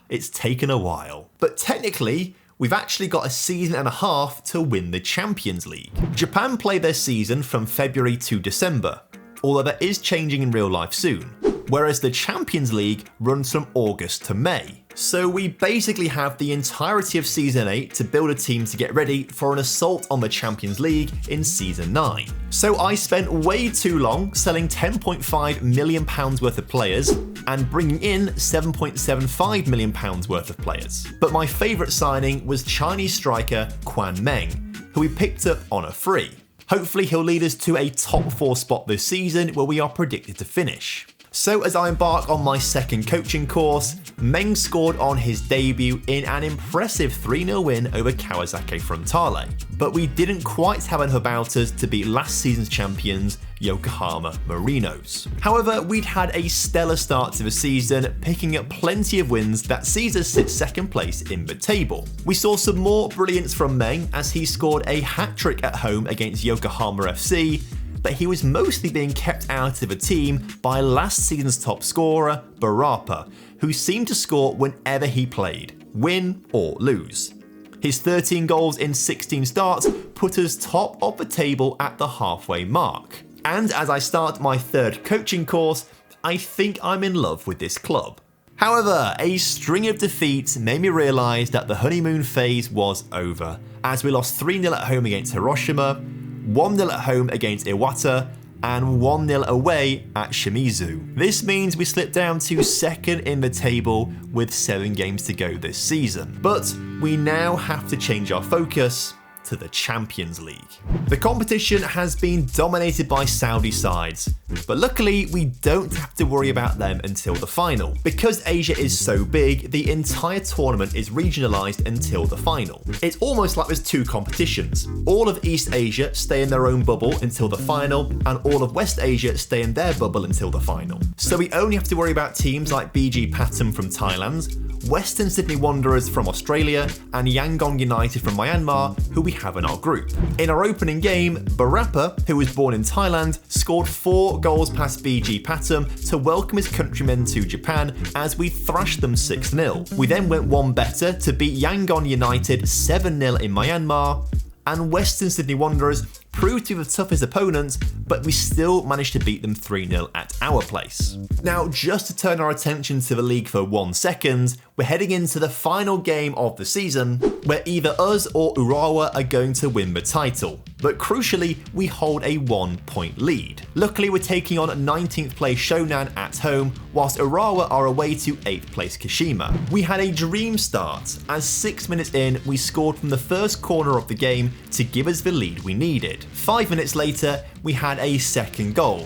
It's taken a while. But technically, we've actually got a season and a half to win the Champions League. Japan play their season from February to December, although that is changing in real life soon. Whereas the Champions League runs from August to May. So we basically have the entirety of Season 8 to build a team to get ready for an assault on the Champions League in Season 9. So I spent way too long selling £10.5 million worth of players and bringing in £7.75 million worth of players. But my favourite signing was Chinese striker Quan Meng, who we picked up on a free. Hopefully he'll lead us to a top 4 spot this season where we are predicted to finish. So as I embark on my second coaching course, Meng scored on his debut in an impressive 3-0 win over Kawasaki Frontale. But we didn't quite have enough about us to beat last season's champions, Yokohama Marinos. However, we'd had a stellar start to the season, picking up plenty of wins that sees us sit second place in the table. We saw some more brilliance from Meng as he scored a hat-trick at home against Yokohama FC, but he was mostly being kept out of the team by last season's top scorer, Barapa, who seemed to score whenever he played, win or lose. His 13 goals in 16 starts put us top of the table at the halfway mark. And as I start my third coaching course, I think I'm in love with this club. However, a string of defeats made me realise that the honeymoon phase was over, as we lost 3-0 at home against Hiroshima, 1-0 at home against Iwata, and 1-0 away at Shimizu. This means we slipped down to second in the table with 7 games to go this season. But we now have to change our focus to the Champions League. The competition has been dominated by Saudi sides, but luckily we don't have to worry about them until the final. Because Asia is so big, the entire tournament is regionalised until the final. It's almost like there's 2 competitions. All of East Asia stay in their own bubble until the final, and all of West Asia stay in their bubble until the final. So we only have to worry about teams like BG Pathum from Thailand, Western Sydney Wanderers from Australia, and Yangon United from Myanmar, who we have in our group. In our opening game, Barapa, who was born in Thailand, scored 4 goals past BG Pathum to welcome his countrymen to Japan as we thrashed them 6-0. We then went one better to beat Yangon United 7-0 in Myanmar, and Western Sydney Wanderers proved to be the toughest opponent, but we still managed to beat them 3-0 at our place. Now, just to turn our attention to the league for 1 second, we're heading into the final game of the season, where either us or Urawa are going to win the title. But crucially, we hold a 1-point lead. Luckily, we're taking on 19th place Shonan at home, whilst Urawa are away to 8th place Kashima. We had a dream start, as 6 minutes in, we scored from the first corner of the game to give us the lead we needed. 5 minutes later, we had a second goal.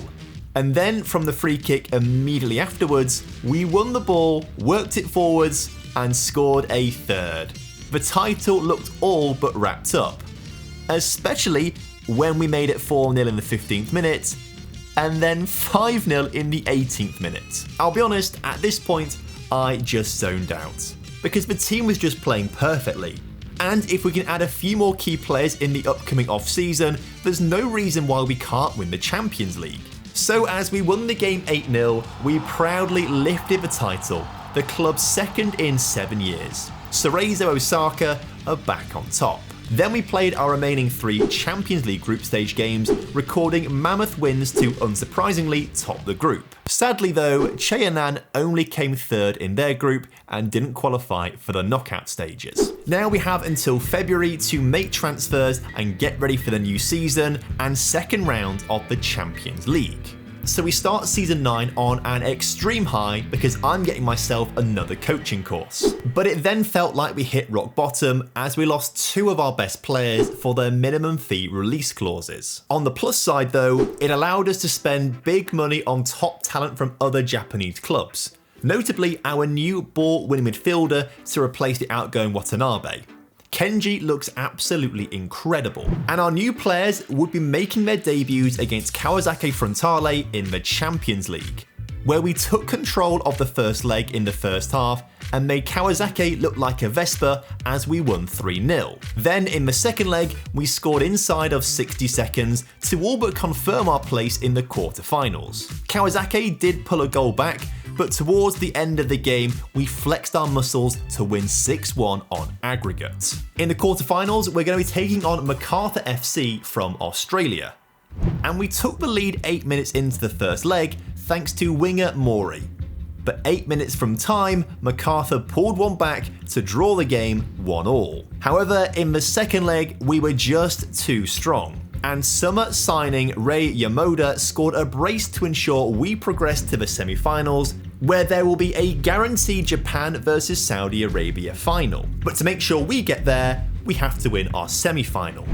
And then from the free kick immediately afterwards, we won the ball, worked it forwards, and scored a third. The title looked all but wrapped up, especially when we made it 4-0 in the 15th minute, and then 5-0 in the 18th minute. I'll be honest, at this point, I just zoned out, because the team was just playing perfectly. And if we can add a few more key players in the upcoming off-season, there's no reason why we can't win the Champions League. So as we won the game 8-0, we proudly lifted the title, the club's second in 7 years. Cerezo Osaka are back on top. Then we played our remaining 3 Champions League group stage games, recording mammoth wins to unsurprisingly top the group. Sadly though, Cheonan only came 3rd in their group and didn't qualify for the knockout stages. Now we have until February to make transfers and get ready for the new season and second round of the Champions League. So we start season 9 on an extreme high because I'm getting myself another coaching course. But it then felt like we hit rock bottom as we lost 2 of our best players for their minimum fee release clauses. On the plus side though, it allowed us to spend big money on top talent from other Japanese clubs. Notably our new ball-winning midfielder to replace the outgoing Watanabe. Kenji looks absolutely incredible, and our new players would be making their debuts against Kawasaki Frontale in the Champions League, where we took control of the first leg in the first half and made Kawasaki look like a Vespa as we won 3-0. Then in the second leg, we scored inside of 60 seconds to all but confirm our place in the quarterfinals. Kawasaki did pull a goal back, but towards the end of the game, we flexed our muscles to win 6-1 on aggregate. In the quarterfinals, we're going to be taking on MacArthur FC from Australia. And we took the lead 8 minutes into the first leg, thanks to winger Mori. But 8 minutes from time, MacArthur pulled one back to draw the game 1-1. However, in the second leg, we were just too strong. And summer signing Rei Yamoda scored a brace to ensure we progress to the semi-finals, where there will be a guaranteed Japan versus Saudi Arabia final. But to make sure we get there, we have to win our semi-final.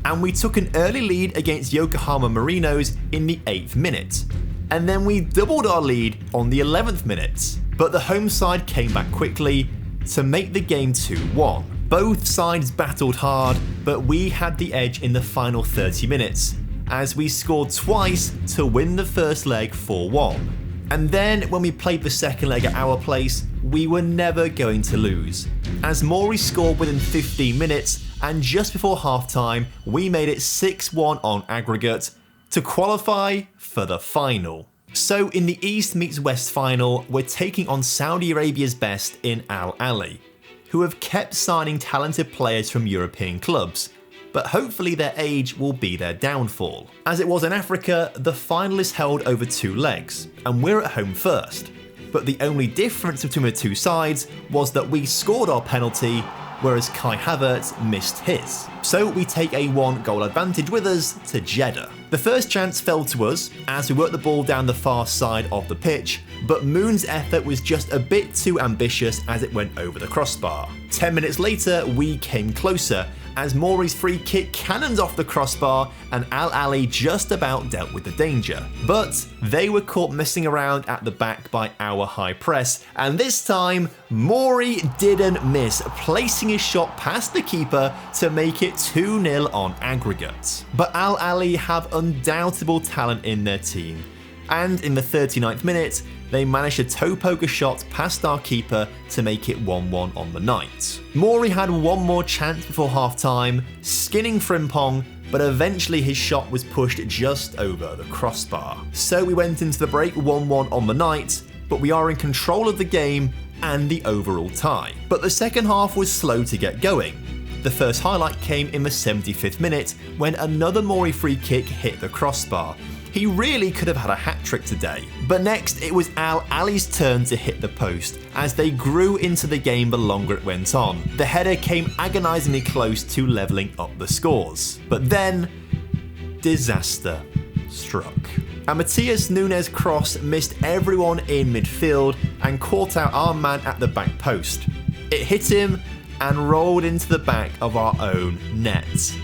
And we took an early lead against Yokohama Marinos in the 8th minute. And then we doubled our lead on the 11th minute. But the home side came back quickly to make the game 2-1. Both sides battled hard, but we had the edge in the final 30 minutes, as we scored twice to win the first leg 4-1. And then when we played the second leg at our place, we were never going to lose, as Mori scored within 15 minutes, and just before halftime, we made it 6-1 on aggregate to qualify for the final. So in the East meets West final, we're taking on Saudi Arabia's best in Al Ahly, who have kept signing talented players from European clubs, but hopefully their age will be their downfall. As it was in Africa, the final is held over 2 legs, and we're at home first. But the only difference between the 2 sides was that we scored our penalty, whereas Kai Havertz missed his. So we take a 1-goal advantage with us to Jeddah. The first chance fell to us as we worked the ball down the far side of the pitch, but Moon's effort was just a bit too ambitious as it went over the crossbar. 10 minutes later, we came closer as Mori's free kick cannoned off the crossbar and Al Ahly just about dealt with the danger. But they were caught messing around at the back by our high press, and this time, Mori didn't miss, placing his shot past the keeper to make it 2-0 on aggregate. But Al Ahly have undoubtable talent in their team, and in the 39th minute, they managed to toe poke a shot past our keeper to make it 1-1 on the night. Mori had one more chance before half-time, skinning Frimpong, but eventually his shot was pushed just over the crossbar. So we went into the break 1-1 on the night, but we are in control of the game and the overall tie. But the second half was slow to get going. The first highlight came in the 75th minute when another Mori free kick hit the crossbar. He really could have had a hat-trick today. But next, it was Al Ahly's turn to hit the post, as they grew into the game the longer it went on. The header came agonisingly close to levelling up the scores. But then, disaster struck. A Matias Nunes cross missed everyone in midfield and caught out our man at the back post. It hit him and rolled into the back of our own net.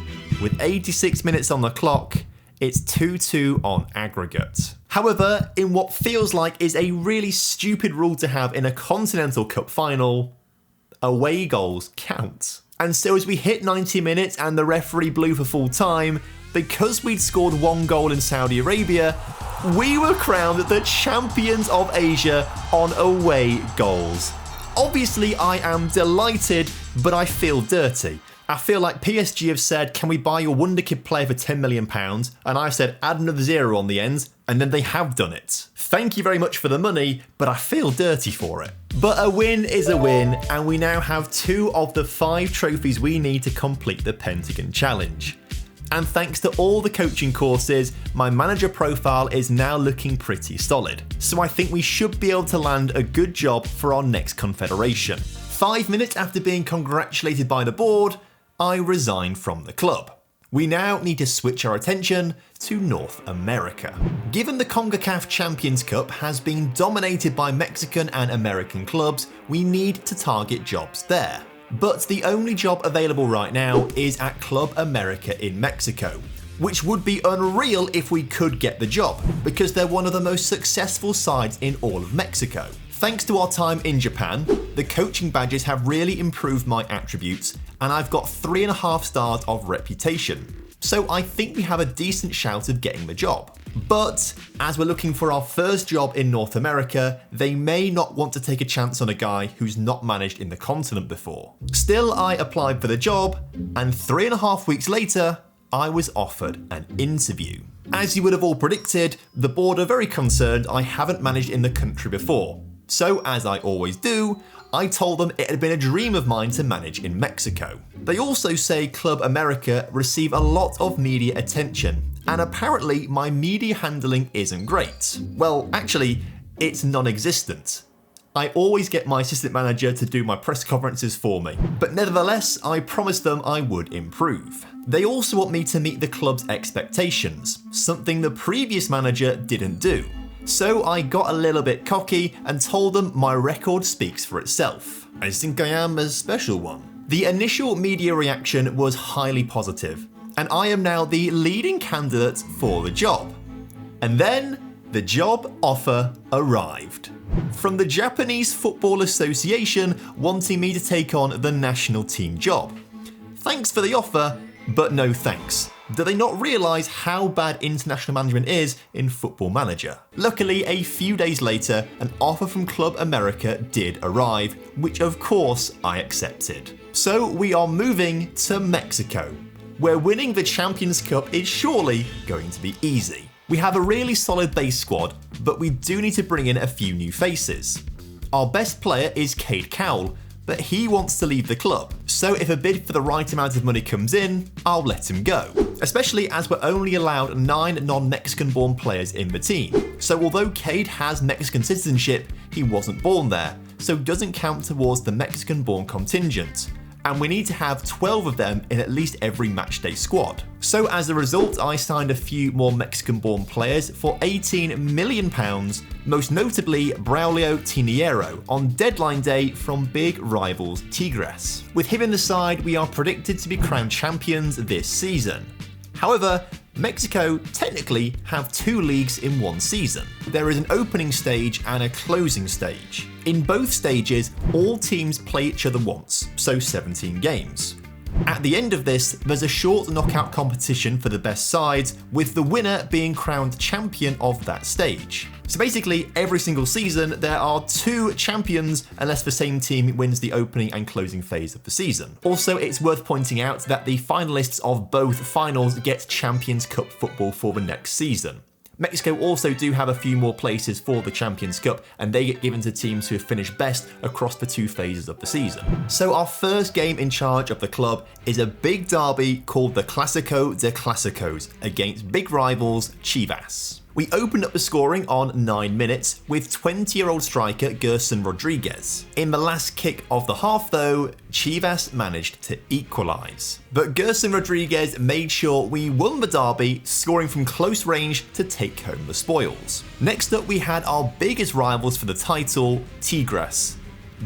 With 86 minutes on the clock, it's 2-2 on aggregate. However, in what feels like is a really stupid rule to have in a Continental Cup final, away goals count. And so as we hit 90 minutes and the referee blew for full time, because we'd scored 1 goal in Saudi Arabia, we were crowned the champions of Asia on away goals. Obviously, I am delighted, but I feel dirty. I feel like PSG have said, can we buy your wonderkid player for £10 million? And I've said, add another zero on the end, and then they have done it. Thank you very much for the money, but I feel dirty for it. But a win is a win, and we now have 2 of the 5 trophies we need to complete the Pentagon challenge. And thanks to all the coaching courses, my manager profile is now looking pretty solid. So I think we should be able to land a good job for our next confederation. 5 minutes after being congratulated by the board, I resigned from the club. We now need to switch our attention to North America. Given the CONCACAF Champions Cup has been dominated by Mexican and American clubs, we need to target jobs there. But the only job available right now is at Club America in Mexico, which would be unreal if we could get the job, because they're one of the most successful sides in all of Mexico. Thanks to our time in Japan, the coaching badges have really improved my attributes, and I've got 3.5 stars of reputation. So I think we have a decent shout of getting the job. But as we're looking for our first job in North America, they may not want to take a chance on a guy who's not managed in the continent before. Still, I applied for the job, and 3.5 weeks later, I was offered an interview. As you would have all predicted, the board are very concerned I haven't managed in the country before. So, as I always do, I told them it had been a dream of mine to manage in Mexico. They also say Club America receive a lot of media attention, and apparently my media handling isn't great. Well, actually, it's non-existent. I always get my assistant manager to do my press conferences for me, but nevertheless, I promised them I would improve. They also want me to meet the club's expectations, something the previous manager didn't do. So I got a little bit cocky and told them my record speaks for itself. I think I am a special one. The initial media reaction was highly positive, and I am now the leading candidate for the job. And then the job offer arrived. From the Japanese Football Association wanting me to take on the national team job. Thanks for the offer, but no thanks. Do they not realise how bad international management is in Football Manager? Luckily, a few days later, an offer from Club America did arrive, which of course I accepted. So we are moving to Mexico, where winning the Champions Cup is surely going to be easy. We have a really solid base squad, but we do need to bring in a few new faces. Our best player is Cade Cowell, but he wants to leave the club. So if a bid for the right amount of money comes in, I'll let him go. Especially as we're only allowed 9 non-Mexican born players in the team. So although Cade has Mexican citizenship, he wasn't born there, so doesn't count towards the Mexican born contingent. And we need to have 12 of them in at least every matchday squad. So as a result, I signed a few more Mexican-born players for £18 million, most notably Braulio Tiniero, on deadline day from big rivals Tigres. With him in the side, we are predicted to be crowned champions this season. However, Mexico technically have 2 leagues in one season. There is an opening stage and a closing stage. In both stages, all teams play each other once, so 17 games. At the end of this, there's a short knockout competition for the best sides, with the winner being crowned champion of that stage. So basically, every single season, there are 2 champions unless the same team wins the opening and closing phase of the season. Also, it's worth pointing out that the finalists of both finals get Champions Cup football for the next season. Mexico also do have a few more places for the Champions Cup, and they get given to teams who have finished best across the 2 phases of the season. So our first game in charge of the club is a big derby called the Clásico de Clásicos against big rivals Chivas. We opened up the scoring on 9 minutes with 20-year-old striker Gerson Rodriguez. In the last kick of the half though, Chivas managed to equalise. But Gerson Rodriguez made sure we won the derby, scoring from close range to take home the spoils. Next up we had our biggest rivals for the title, Tigres.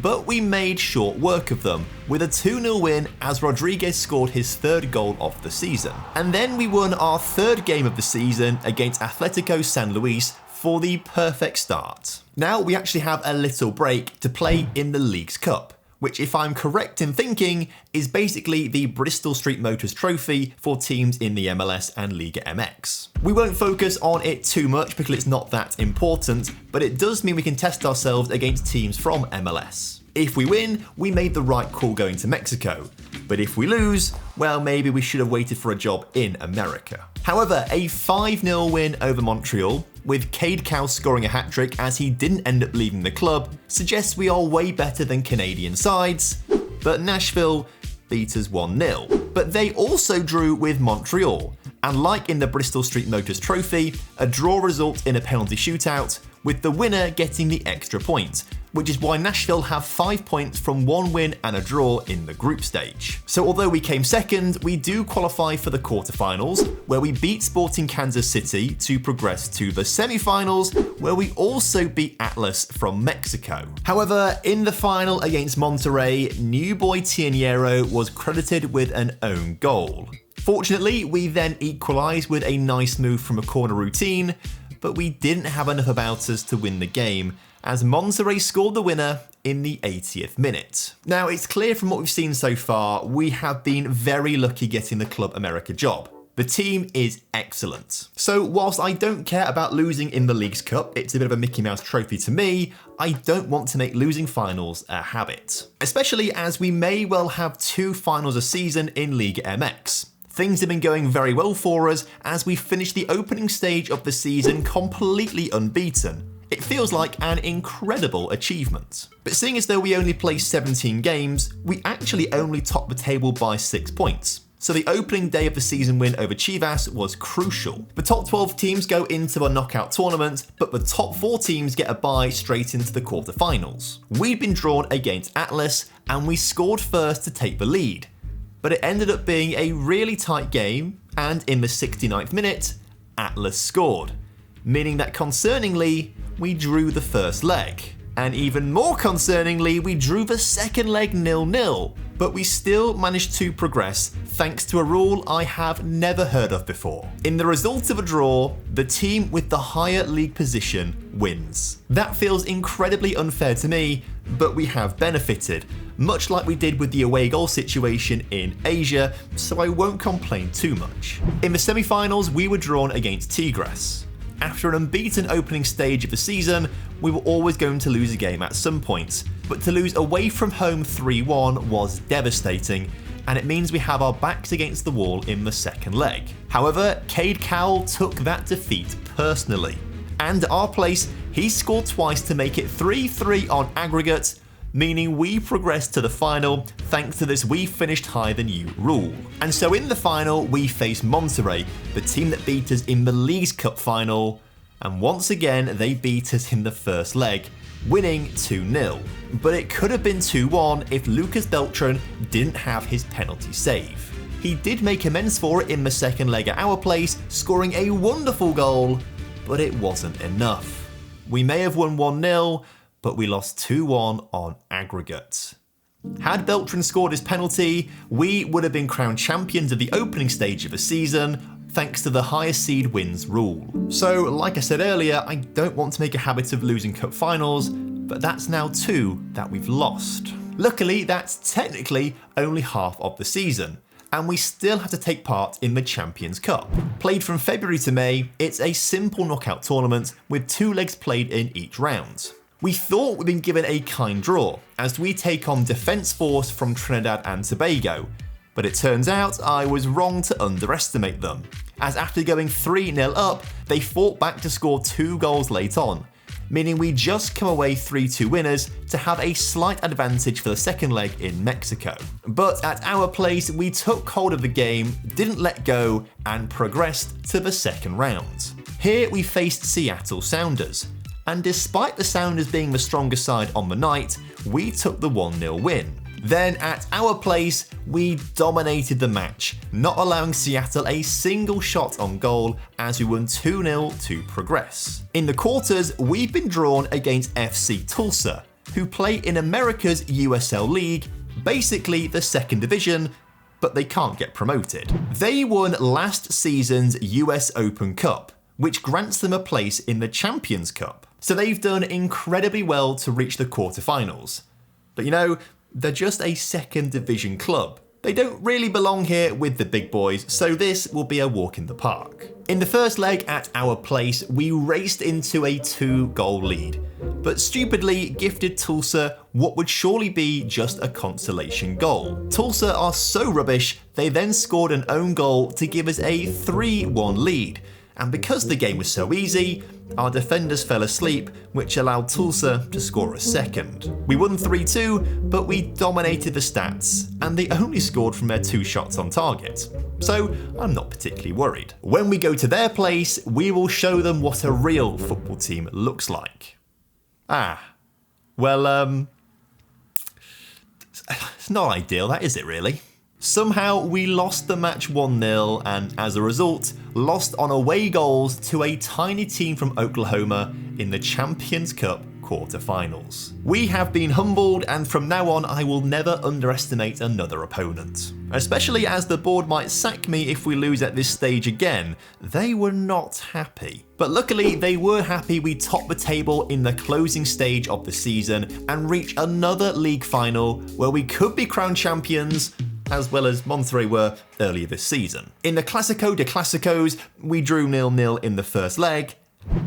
But we made short work of them, with a 2-0 win as Rodriguez scored his 3rd goal of the season. And then we won our 3rd game of the season against Atletico San Luis for the perfect start. Now we actually have a little break to play in the League's Cup, which, if I'm correct in thinking, is basically the Bristol Street Motors Trophy for teams in the MLS and Liga MX. We won't focus on it too much because it's not that important, but it does mean we can test ourselves against teams from MLS. If we win, we made the right call going to Mexico. But if we lose, well, maybe we should have waited for a job in America. However, a 5-0 win over Montreal, with Cade Cowell scoring a hat-trick as he didn't end up leaving the club, suggests we are way better than Canadian sides. But Nashville beat us 1-0. But they also drew with Montreal, and like in the Bristol Street Motors Trophy, a draw results in a penalty shootout, with the winner getting the extra point, which is why Nashville have 5 points from 1 win and a draw in the group stage. So although we came second, we do qualify for the quarterfinals, where we beat Sporting Kansas City to progress to the semi-finals, where we also beat Atlas from Mexico. However, in the final against Monterrey, new boy Tiernero was credited with an own goal. Fortunately, we then equalised with a nice move from a corner routine, but we didn't have enough about us to win the game, as Monterrey scored the winner in the 80th minute. Now, it's clear from what we've seen so far, we have been very lucky getting the Club America job. The team is excellent. So whilst I don't care about losing in the Leagues Cup, it's a bit of a Mickey Mouse trophy to me, I don't want to make losing finals a habit. Especially as we may well have 2 finals a season in League MX. Things have been going very well for us as we finished the opening stage of the season completely unbeaten. It feels like an incredible achievement. But seeing as though we only played 17 games, we actually only topped the table by 6 points. So the opening day of the season win over Chivas was crucial. The top 12 teams go into a knockout tournament, but the top 4 teams get a bye straight into the quarterfinals. We'd been drawn against Atlas, and we scored first to take the lead. But it ended up being a really tight game, and in the 69th minute, Atlas scored. Meaning that concerningly, we drew the first leg. And even more concerningly, we drew the second leg 0-0. But we still managed to progress thanks to a rule I have never heard of before. In the result of a draw, the team with the higher league position wins. That feels incredibly unfair to me, but we have benefited, much like we did with the away goal situation in Asia, so I won't complain too much. In the semi-finals, we were drawn against Tigres. After an unbeaten opening stage of the season, we were always going to lose a game at some point, but to lose away from home 3-1 was devastating, and it means we have our backs against the wall in the second leg. However, Cade Cowell took that defeat personally, and at our place, he scored twice to make it 3-3 on aggregate, meaning we progressed to the final thanks to this "we finished higher than you" rule. And so in the final, we faced Monterrey, the team that beat us in the Leagues Cup final, and once again they beat us in the first leg, winning 2-0. But it could have been 2-1 if Lucas Beltran didn't have his penalty save. He did make amends for it in the second leg at our place, scoring a wonderful goal, but it wasn't enough. We may have won 1-0, but we lost 2-1 on aggregate. Had Beltran scored his penalty, we would have been crowned champions of the opening stage of the season, thanks to the highest seed wins rule. So, like I said earlier, I don't want to make a habit of losing cup finals, but that's now 2 that we've lost. Luckily, that's technically only half of the season, and we still have to take part in the Champions Cup. Played from February to May, it's a simple knockout tournament with 2 legs played in each round. We thought we'd been given a kind draw, as we take on Defence Force from Trinidad and Tobago, but it turns out I was wrong to underestimate them, as after going 3-0 up, they fought back to score 2 goals late on, meaning we just come away 3-2 winners to have a slight advantage for the second leg in Mexico. But at our place, we took hold of the game, didn't let go, and progressed to the second round. Here we faced Seattle Sounders, and despite the Sounders being the stronger side on the night, we took the 1-0 win. Then at our place, we dominated the match, not allowing Seattle a single shot on goal as we won 2-0 to progress. In the quarters, we've been drawn against FC Tulsa, who play in America's USL League, basically the second division, but they can't get promoted. They won last season's US Open Cup, which grants them a place in the Champions Cup. So they've done incredibly well to reach the quarterfinals. But you know, they're just a second division club, They don't really belong here with the big boys, so this will be a walk in the park. In the first leg at our place, we raced into a 2-goal lead, but stupidly gifted Tulsa what would surely be just a consolation goal. Tulsa are so rubbish, they then scored an own goal to give us a 3-1 lead, and because the game was so easy, our defenders fell asleep, which allowed Tulsa to score a second. We won 3-2, but we dominated the stats, and they only scored from their 2 shots on target. So I'm not particularly worried. When we go to their place, we will show them what a real football team looks like. Well, it's not ideal, that is it really? Somehow we lost the match 1-0 and as a result, lost on away goals to a tiny team from Oklahoma in the Champions Cup quarterfinals. We have been humbled, and from now on I will never underestimate another opponent. Especially as the board might sack me if we lose at this stage again. They were not happy. But luckily they were happy we topped the table in the closing stage of the season and reached another league final where we could be crowned champions, as well as Monterrey were earlier this season. In the Clasico de Clasicos, we drew 0-0 in the first leg,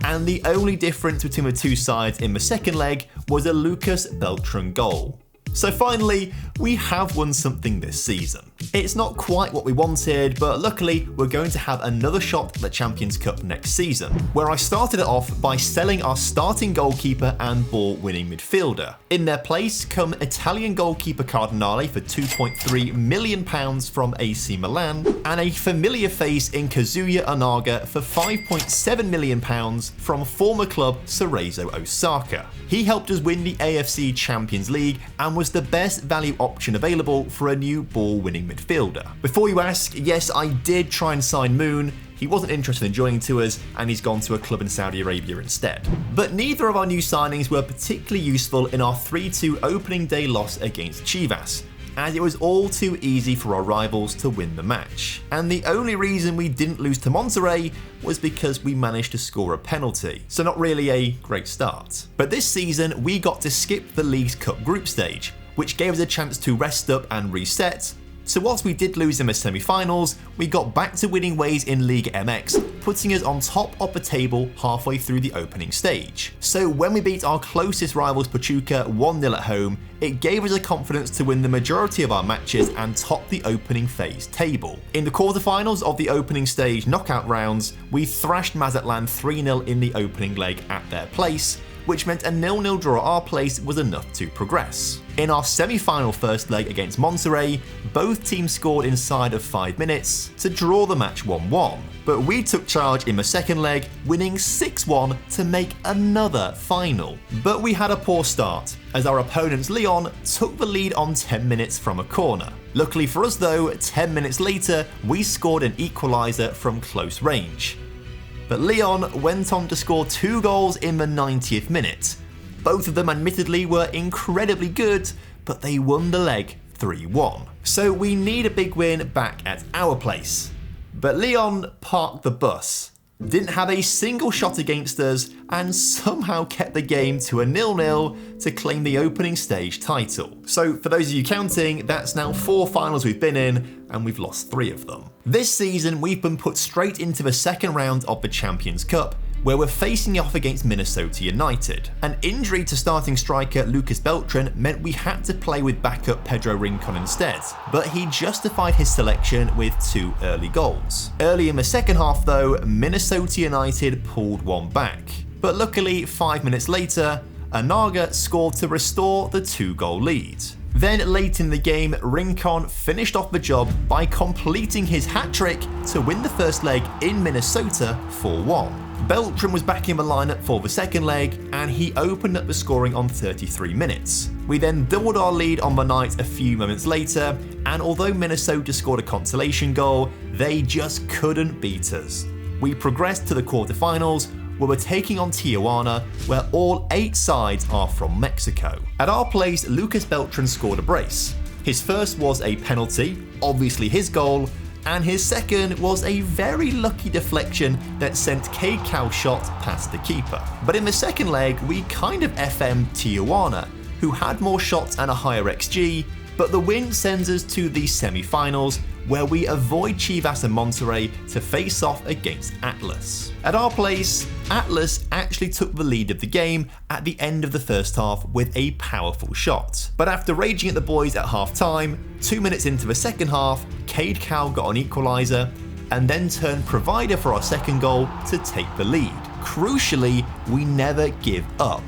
and the only difference between the two sides in the second leg was a Lucas Beltran goal. So finally, we have won something this season. It's not quite what we wanted, but luckily we're going to have another shot at the Champions Cup next season, where I started it off by selling our starting goalkeeper and ball-winning midfielder. In their place come Italian goalkeeper Cardinale for £2.3 million from AC Milan, and a familiar face in Kazuya Onaga for £5.7 million from former club Cerezo Osaka. He helped us win the AFC Champions League and was the best value option available for a new ball-winning midfielder. Before you ask, yes, I did try and sign Moon. He wasn't interested in joining to us, and he's gone to a club in Saudi Arabia instead. But neither of our new signings were particularly useful in our 3-2 opening day loss against Chivas, as it was all too easy for our rivals to win the match. And the only reason we didn't lose to Monterrey was because we managed to score a penalty, so not really a great start. But this season, we got to skip the League's Cup group stage, which gave us a chance to rest up and reset. So whilst we did lose in the semi-finals, we got back to winning ways in Liga MX, putting us on top of the table halfway through the opening stage. So when we beat our closest rivals Pachuca 1-0 at home, it gave us the confidence to win the majority of our matches and top the opening phase table. In the quarterfinals of the opening stage knockout rounds, we thrashed Mazatlan 3-0 in the opening leg at their place, which meant a 0-0 draw at our place was enough to progress. In our semi-final first leg against Monterrey, both teams scored inside of 5 minutes to draw the match 1-1. But we took charge in the second leg, winning 6-1 to make another final. But we had a poor start, as our opponents Lyon took the lead on 10 minutes from a corner. Luckily for us though, 10 minutes later, we scored an equaliser from close range. But Lyon went on to score 2 goals in the 90th minute. Both of them admittedly were incredibly good, but they won the leg 3-1. So we need a big win back at our place. But Lyon parked the bus, didn't have a single shot against us, and somehow kept the game to a 0-0 to claim the opening stage title. So for those of you counting, that's now 4 finals we've been in, and we've lost 3 of them. This season, we've been put straight into the second round of the Champions Cup, where we're facing off against Minnesota United. An injury to starting striker Lucas Beltran meant we had to play with backup Pedro Rincon instead, but he justified his selection with 2 early goals. Early in the second half though, Minnesota United pulled one back. But luckily, 5 minutes later, Onaga scored to restore the 2-goal lead. Then late in the game, Rincon finished off the job by completing his hat-trick to win the first leg in Minnesota 4-1. Beltran was back in the lineup for the second leg, and he opened up the scoring on 33 minutes. We then doubled our lead on the night a few moments later, and although Minnesota scored a consolation goal, they just couldn't beat us. We progressed to the quarterfinals, where we're taking on Tijuana, where all 8 sides are from Mexico. At our place, Lucas Beltran scored a brace. His first was a penalty, obviously his goal, and his second was a very lucky deflection that sent Cade Cow's shot past the keeper. But in the second leg, we kind of FM'd Tijuana, who had more shots and a higher XG, But the win sends us to the semi-finals, where we avoid Chivas and Monterrey to face off against Atlas. At our place, Atlas actually took the lead of the game at the end of the first half with a powerful shot. But after raging at the boys at half-time, 2 minutes into the second half, Cade Cowell got an equaliser and then turned provider for our second goal to take the lead. Crucially, we never give up,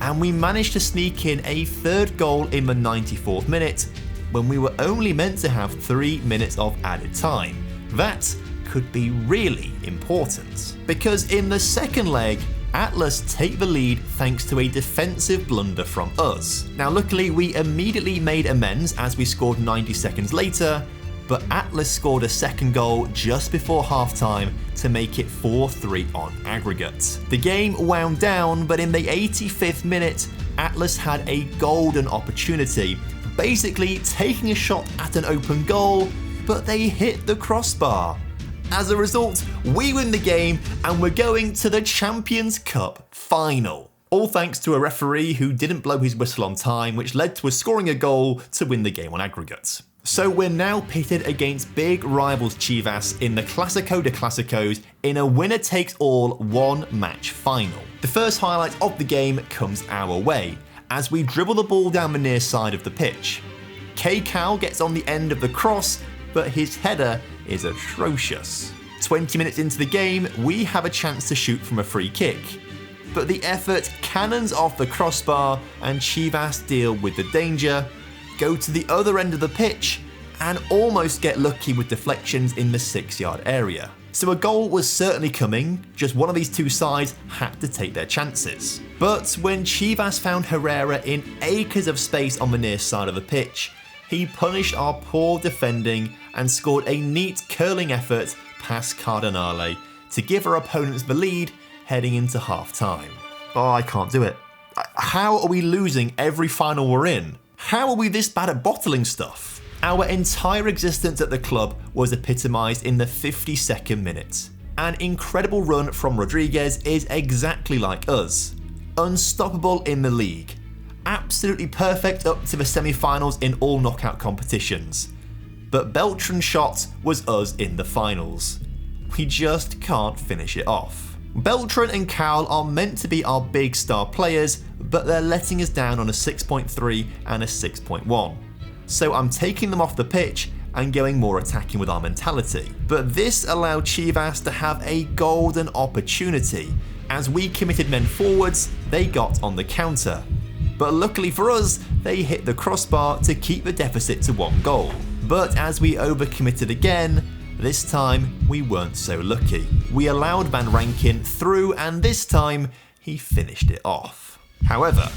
and we managed to sneak in a third goal in the 94th minute when we were only meant to have 3 minutes of added time. That could be really important, because in the second leg, Atlas take the lead thanks to a defensive blunder from us. Now luckily we immediately made amends as we scored 90 seconds later, but Atlas scored a second goal just before halftime to make it 4-3 on aggregate. The game wound down, but in the 85th minute, Atlas had a golden opportunity, basically taking a shot at an open goal, but they hit the crossbar. As a result, we win the game and we're going to the Champions Cup final. All thanks to a referee who didn't blow his whistle on time, which led to us scoring a goal to win the game on aggregate. So we're now pitted against big rivals Chivas in the Clásico de Clásicos in a winner-takes-all one-match final. The first highlight of the game comes our way, as we dribble the ball down the near side of the pitch. Cade Cowell gets on the end of the cross, but his header is atrocious. 20 minutes into the game, we have a chance to shoot from a free kick, but the effort cannons off the crossbar and Chivas deal with the danger, go to the other end of the pitch, and almost get lucky with deflections in the 6-yard area. So a goal was certainly coming, just one of these two sides had to take their chances. But when Chivas found Herrera in acres of space on the near side of the pitch, he punished our poor defending and scored a neat curling effort past Cardinale to give our opponents the lead heading into half-time. Oh, I can't do it. How are we losing every final we're in? How are we this bad at bottling stuff? Our entire existence at the club was epitomised in the 52nd minute. An incredible run from Rodriguez is exactly like us. Unstoppable in the league. Absolutely perfect up to the semi-finals in all knockout competitions. But Beltran's shot was us in the finals. We just can't finish it off. Beltran and Cowell are meant to be our big star players, but they're letting us down on a 6.3 and a 6.1. So I'm taking them off the pitch and going more attacking with our mentality. But this allowed Chivas to have a golden opportunity. As we committed men forwards, they got on the counter. But luckily for us, they hit the crossbar to keep the deficit to 1 goal. But as we overcommitted again, this time we weren't so lucky. We allowed Van Rankin through, and this time he finished it off. However,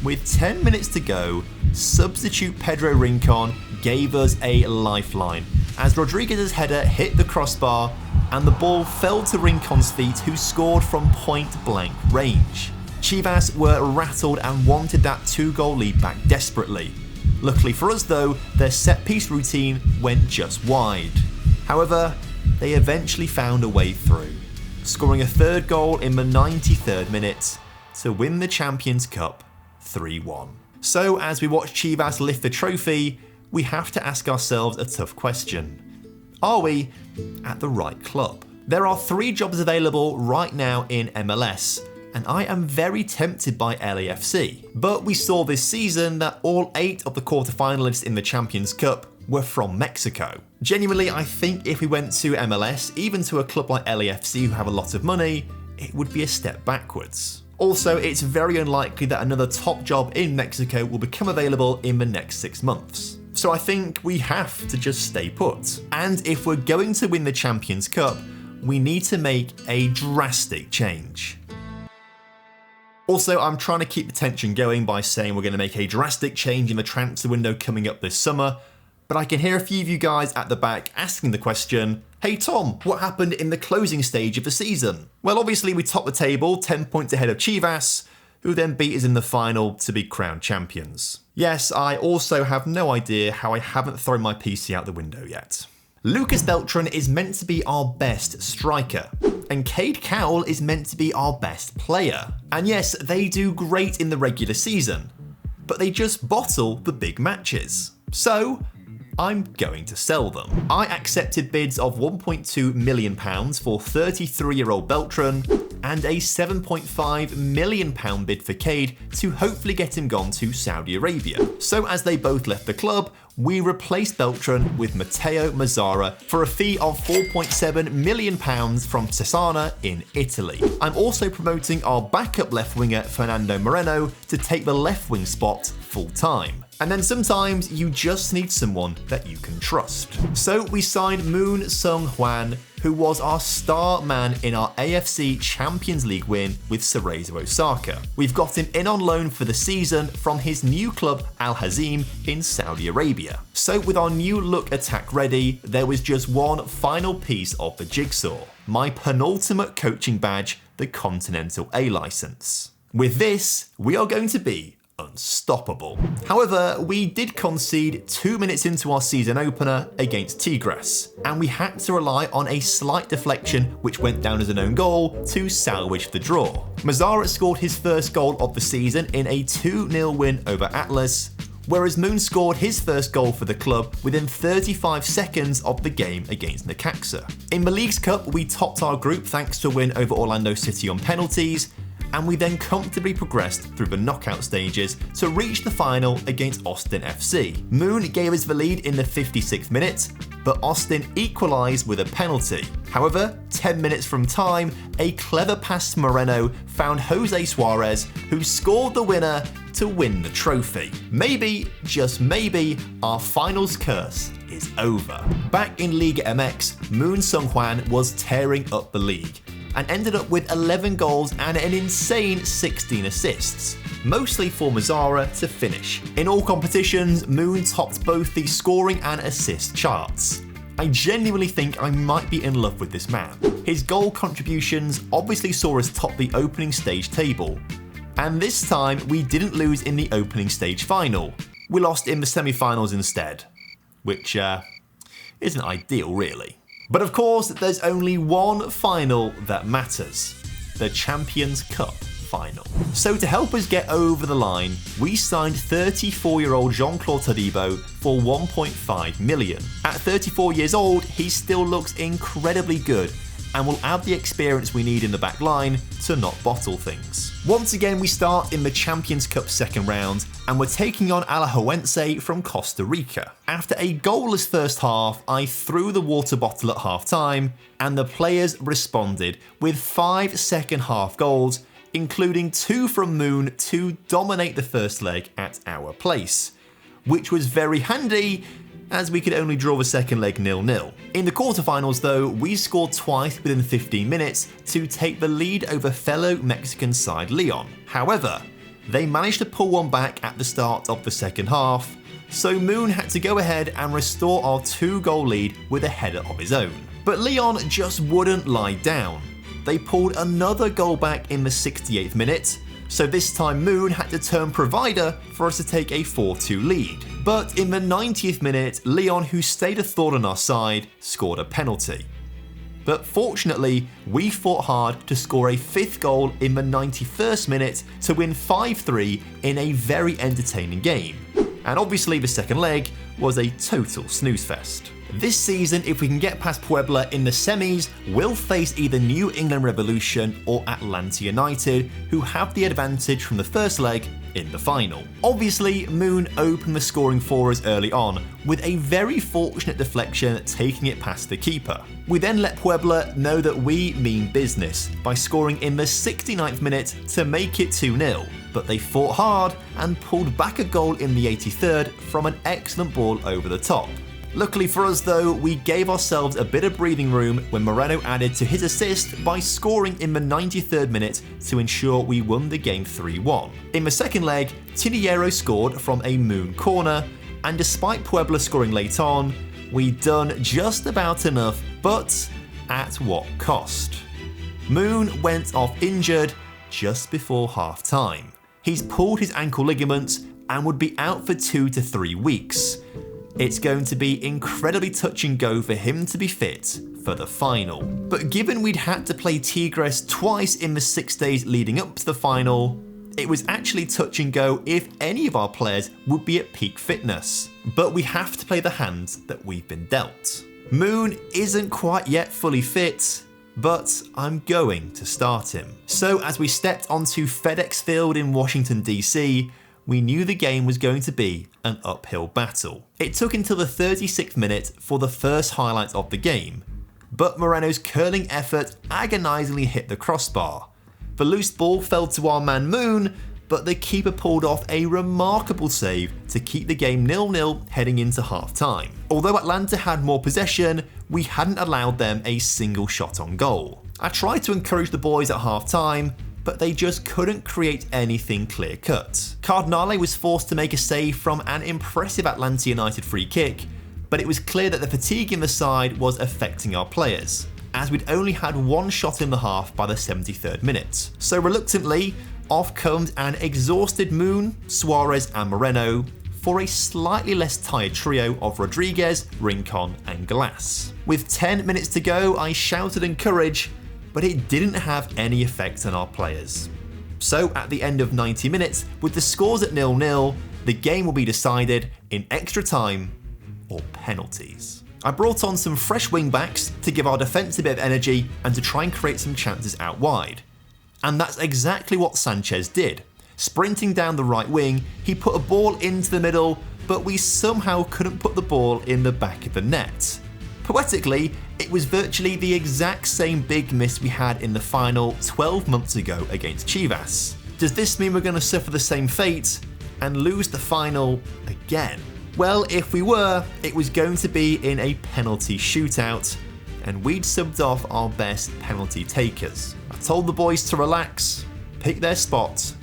with 10 minutes to go, substitute Pedro Rincon gave us a lifeline as Rodriguez's header hit the crossbar and the ball fell to Rincon's feet, who scored from point-blank range. Chivas were rattled and wanted that 2-goal lead back desperately. Luckily for us though, their set-piece routine went just wide. However, they eventually found a way through, scoring a third goal in the 93rd minute to win the Champions Cup 3-1. So as we watch Chivas lift the trophy, we have to ask ourselves a tough question. Are we at the right club? There are 3 jobs available right now in MLS, and I am very tempted by LAFC. But we saw this season that all 8 of the quarterfinalists in the Champions Cup were from Mexico. Genuinely, I think if we went to MLS, even to a club like LAFC who have a lot of money, it would be a step backwards. Also, it's very unlikely that another top job in Mexico will become available in the next 6 months. So I think we have to just stay put. And if we're going to win the Champions Cup, we need to make a drastic change. Also, I'm trying to keep the tension going by saying we're going to make a drastic change in the transfer window coming up this summer, but I can hear a few of you guys at the back asking the question, hey Tom, what happened in the closing stage of the season? Well, obviously we topped the table 10 points ahead of Chivas, who then beat us in the final to be crowned champions. Yes, I also have no idea how I haven't thrown my PC out the window yet. Lucas Beltran is meant to be our best striker, and Cade Cowell is meant to be our best player. And yes, they do great in the regular season, but they just bottle the big matches. So I'm going to sell them. I accepted bids of £1.2 million for 33-year-old Beltran and a £7.5 million bid for Cade to hopefully get him gone to Saudi Arabia. So as they both left the club, we replaced Beltran with Matteo Mazzara for a fee of £4.7 million from Cesana in Italy. I'm also promoting our backup left winger Fernando Moreno to take the left wing spot full time. And then sometimes you just need someone that you can trust. So we signed Moon Sung-hwan, who was our star man in our AFC Champions League win with Cerezo Osaka. We've got him in on loan for the season from his new club Al Hazim in Saudi Arabia. So with our new look attack ready, there was just one final piece of the jigsaw: my penultimate coaching badge, the Continental A license. With this, we are going to be unstoppable. However, we did concede 2 minutes into our season opener against Tigres, and we had to rely on a slight deflection which went down as an own goal to salvage the draw. Mazzara scored his first goal of the season in a 2-0 win over Atlas, whereas Moon scored his first goal for the club within 35 seconds of the game against Necaxa. In the Leagues Cup, we topped our group thanks to a win over Orlando City on penalties, and we then comfortably progressed through the knockout stages to reach the final against Austin FC. Moon gave us the lead in the 56th minute, but Austin equalised with a penalty. However, 10 minutes from time, a clever pass to Moreno found Jose Suarez, who scored the winner to win the trophy. Maybe, just maybe, our finals curse is over. Back in Liga MX, Moon Sung-hwan was tearing up the league and ended up with 11 goals and an insane 16 assists, mostly for Mazzara to finish. In all competitions, Moon topped both the scoring and assist charts. I genuinely think I might be in love with this man. His goal contributions obviously saw us top the opening stage table, and this time we didn't lose in the opening stage final. We lost in the semi-finals instead, which isn't ideal really. But of course, there's only one final that matters: the Champions Cup final. So to help us get over the line, we signed 34-year-old Jean-Claude Todibo for $1.5 million. At 34 years old, he still looks incredibly good and will add the experience we need in the back line to not bottle things. Once again, we start in the Champions Cup second round, and we're taking on Alajuelense from Costa Rica. After a goalless first half, I threw the water bottle at half time, and the players responded with 5 second half goals, including 2 from Moon to dominate the first leg at our place, which was very handy as we could only draw the second leg 0-0. In the quarterfinals though, we scored twice within 15 minutes to take the lead over fellow Mexican side Leon. However, they managed to pull one back at the start of the second half, so Moon had to go ahead and restore our 2-goal lead with a header of his own. But Leon just wouldn't lie down. They pulled another goal back in the 68th minute, so this time Moon had to turn provider for us to take a 4-2 lead. But in the 90th minute, Leon, who stayed a thorn on our side, scored a penalty. But fortunately, we fought hard to score a 5th goal in the 91st minute to win 5-3 in a very entertaining game. And obviously the second leg was a total snooze fest. This season, if we can get past Puebla in the semis, we'll face either New England Revolution or Atlanta United, who have the advantage from the first leg in the final. Obviously, Moon opened the scoring for us early on, with a very fortunate deflection taking it past the keeper. We then let Puebla know that we mean business by scoring in the 69th minute to make it 2-0, but they fought hard and pulled back a goal in the 83rd from an excellent ball over the top. Luckily for us though, we gave ourselves a bit of breathing room when Moreno added to his assist by scoring in the 93rd minute to ensure we won the game 3-1. In the second leg, Tiniero scored from a Moon corner, and despite Puebla scoring late on, we'd done just about enough, but at what cost? Moon went off injured just before half time. He's pulled his ankle ligaments and would be out for 2 to 3 weeks. It's going to be incredibly touch and go for him to be fit for the final. But given we'd had to play Tigres twice in the 6 days leading up to the final, It was actually touch and go if any of our players would be at peak fitness. But we have to play the hand that we've been dealt. Moon isn't quite yet fully fit, but I'm going to start him. So as we stepped onto FedEx Field in Washington DC, we knew the game was going to be an uphill battle. It took until the 36th minute for the first highlight of the game, but Moreno's curling effort agonisingly hit the crossbar. The loose ball fell to our man Moon, but the keeper pulled off a remarkable save to keep the game 0-0 heading into half-time. Although Atlanta had more possession, we hadn't allowed them a single shot on goal. I tried to encourage the boys at half-time, but they just couldn't create anything clear-cut. Cardinale was forced to make a save from an impressive Atlanta United free kick, but it was clear that the fatigue in the side was affecting our players, as we'd only had one shot in the half by the 73rd minute. So reluctantly, off comes an exhausted Moon, Suarez and Moreno for a slightly less tired trio of Rodriguez, Rincon and Glass. With 10 minutes to go, I shouted encourage, but it didn't have any effect on our players. So at the end of 90 minutes, with the scores at 0-0, the game will be decided in extra time or penalties. I brought on some fresh wing backs to give our defence a bit of energy and to try and create some chances out wide. And that's exactly what Sanchez did. Sprinting down the right wing, he put a ball into the middle, but we somehow couldn't put the ball in the back of the net. Poetically, it was virtually the exact same big miss we had in the final 12 months ago against Chivas. Does this mean we're going to suffer the same fate and lose the final again? Well, if we were, it was going to be in a penalty shootout, and we'd subbed off our best penalty takers. I told the boys to relax, pick their spot,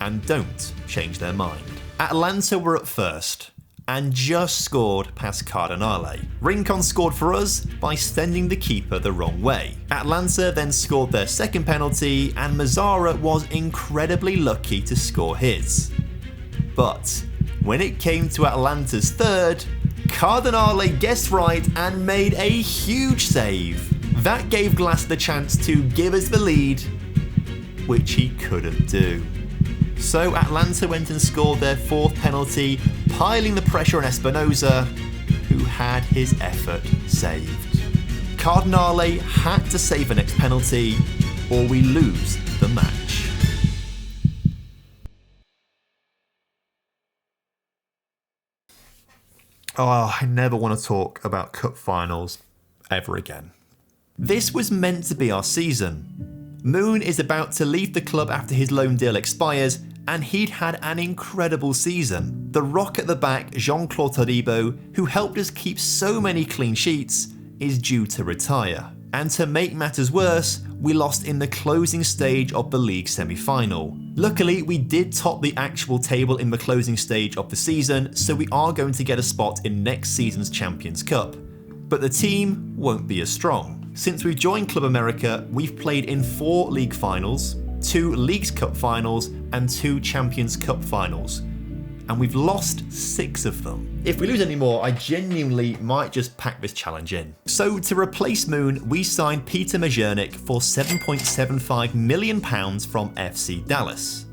and don't change their mind. Atlanta were at first, and just scored past Cardinale. Rincon scored for us by sending the keeper the wrong way. Atlanta then scored their second penalty, and Mazzara was incredibly lucky to score his. But when it came to Atlanta's third, Cardinale guessed right and made a huge save. That gave Glass the chance to give us the lead, which he couldn't do. So Atlanta went and scored their fourth penalty, piling the pressure on Espinosa, who had his effort saved. Cardinale had to save the next penalty, or we lose the match. Oh, I never want to talk about cup finals ever again. This was meant to be our season. Moon is about to leave the club after his loan deal expires, and he'd had an incredible season. The rock at the back, Jean-Claude Todibo, who helped us keep so many clean sheets, is due to retire. And to make matters worse, we lost in the closing stage of the league semi-final. Luckily, we did top the actual table in the closing stage of the season, so we are going to get a spot in next season's Champions Cup. But the team won't be as strong. Since we've joined Club America, we've played in 4 league finals, 2 Leagues Cup finals, and 2 Champions Cup finals. And we've lost 6 of them. If we lose any more, I genuinely might just pack this challenge in. So to replace Moon, we signed Peter Majernik for £7.75 million from FC Dallas.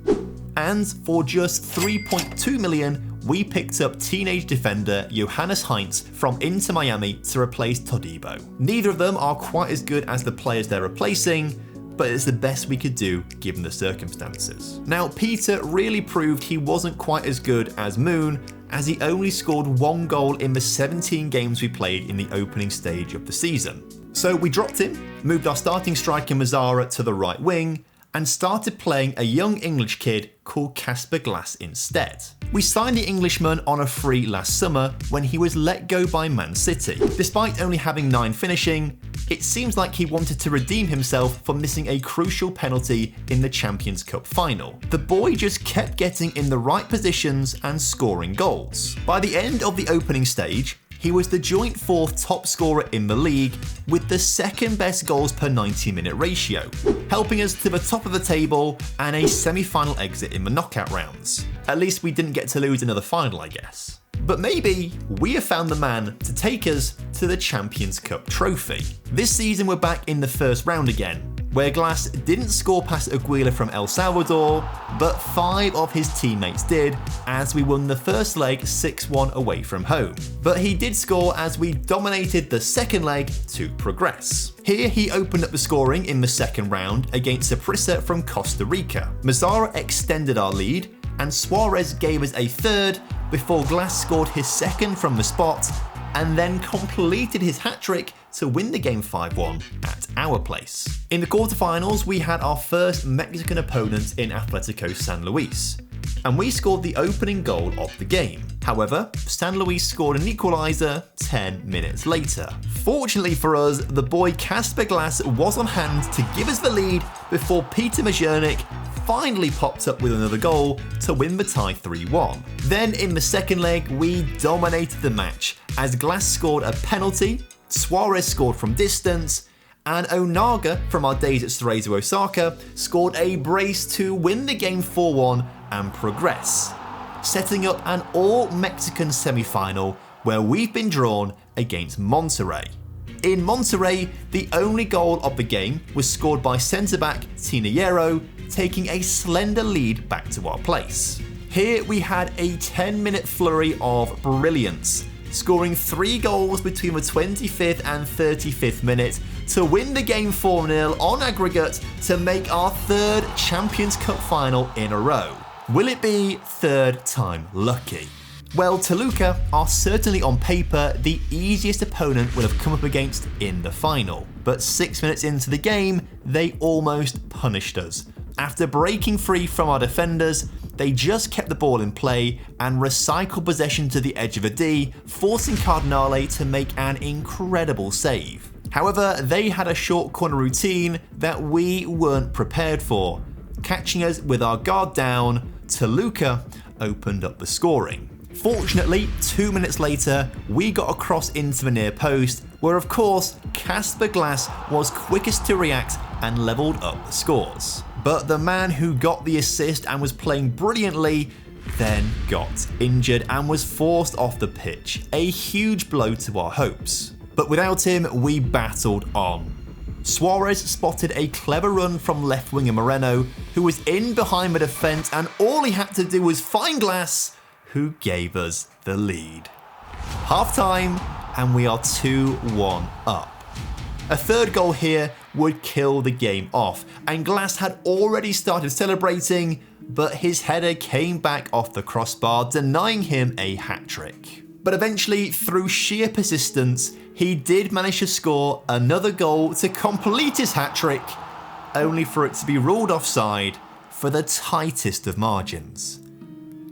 And for just £3.2 million, we picked up teenage defender Johannes Heinz from Inter Miami to replace Todibo. Neither of them are quite as good as the players they're replacing, but it's the best we could do given the circumstances. Now, Peter really proved he wasn't quite as good as Moon, as he only scored 1 goal in the 17 games we played in the opening stage of the season. So we dropped him, moved our starting striker Mazzara to the right wing, and started playing a young English kid called Casper Glass instead. We signed the Englishman on a free last summer when he was let go by Man City. Despite only having 9 finishing, it seems like he wanted to redeem himself for missing a crucial penalty in the Champions Cup final. The boy just kept getting in the right positions and scoring goals. By the end of the opening stage, he was the joint 4th top scorer in the league with the 2nd best goals per 90-minute ratio, helping us to the top of the table and a semi-final exit in the knockout rounds. At least we didn't get to lose another final, I guess. But maybe we have found the man to take us to the Champions Cup trophy. This season we're back in the first round again, where Glass didn't score past Aguila from El Salvador, but 5 of his teammates did, as we won the first leg 6-1 away from home. But he did score as we dominated the second leg to progress. Here he opened up the scoring in the second round against Saprissa from Costa Rica. Mazzara extended our lead, and Suarez gave us a third before Glass scored his second from the spot, and then completed his hat-trick to win the game 5-1 at our place. In the quarterfinals, we had our first Mexican opponent in Atletico San Luis, and we scored the opening goal of the game. However, San Luis scored an equaliser 10 minutes later. Fortunately for us, the boy Kasper Glass was on hand to give us the lead before Peter Majernik finally popped up with another goal to win the tie 3-1. Then in the second leg, we dominated the match as Glass scored a penalty, Suarez scored from distance, and Onaga from our days at Cerezo Osaka scored a brace to win the game 4-1 and progress, setting up an all-Mexican semi-final where we've been drawn against Monterrey. In Monterrey, the only goal of the game was scored by centre-back Tinajero, taking a slender lead back to our place. Here we had a 10-minute flurry of brilliance, scoring 3 goals between the 25th and 35th minute to win the game 4-0 on aggregate to make our 3rd Champions Cup final in a row. Will it be 3rd time lucky? Well, Toluca are certainly on paper the easiest opponent we'll have come up against in the final, but 6 minutes into the game, they almost punished us. After breaking free from our defenders, they just kept the ball in play and recycled possession to the edge of a D, forcing Cardinale to make an incredible save. However, they had a short corner routine that we weren't prepared for. Catching us with our guard down, Toluca opened up the scoring. Fortunately, 2 minutes later, we got a cross into the near post, where of course, Kasper Glass was quickest to react and levelled up the scores. But the man who got the assist and was playing brilliantly then got injured and was forced off the pitch, a huge blow to our hopes. But without him, we battled on. Suarez spotted a clever run from left winger Moreno, who was in behind the defence, and all he had to do was find Glass, who gave us the lead. Half time, and we are 2-1 up. A third goal here would kill the game off, and Glass had already started celebrating, but his header came back off the crossbar, denying him a hat-trick. But eventually, through sheer persistence, he did manage to score another goal to complete his hat-trick, only for it to be ruled offside for the tightest of margins.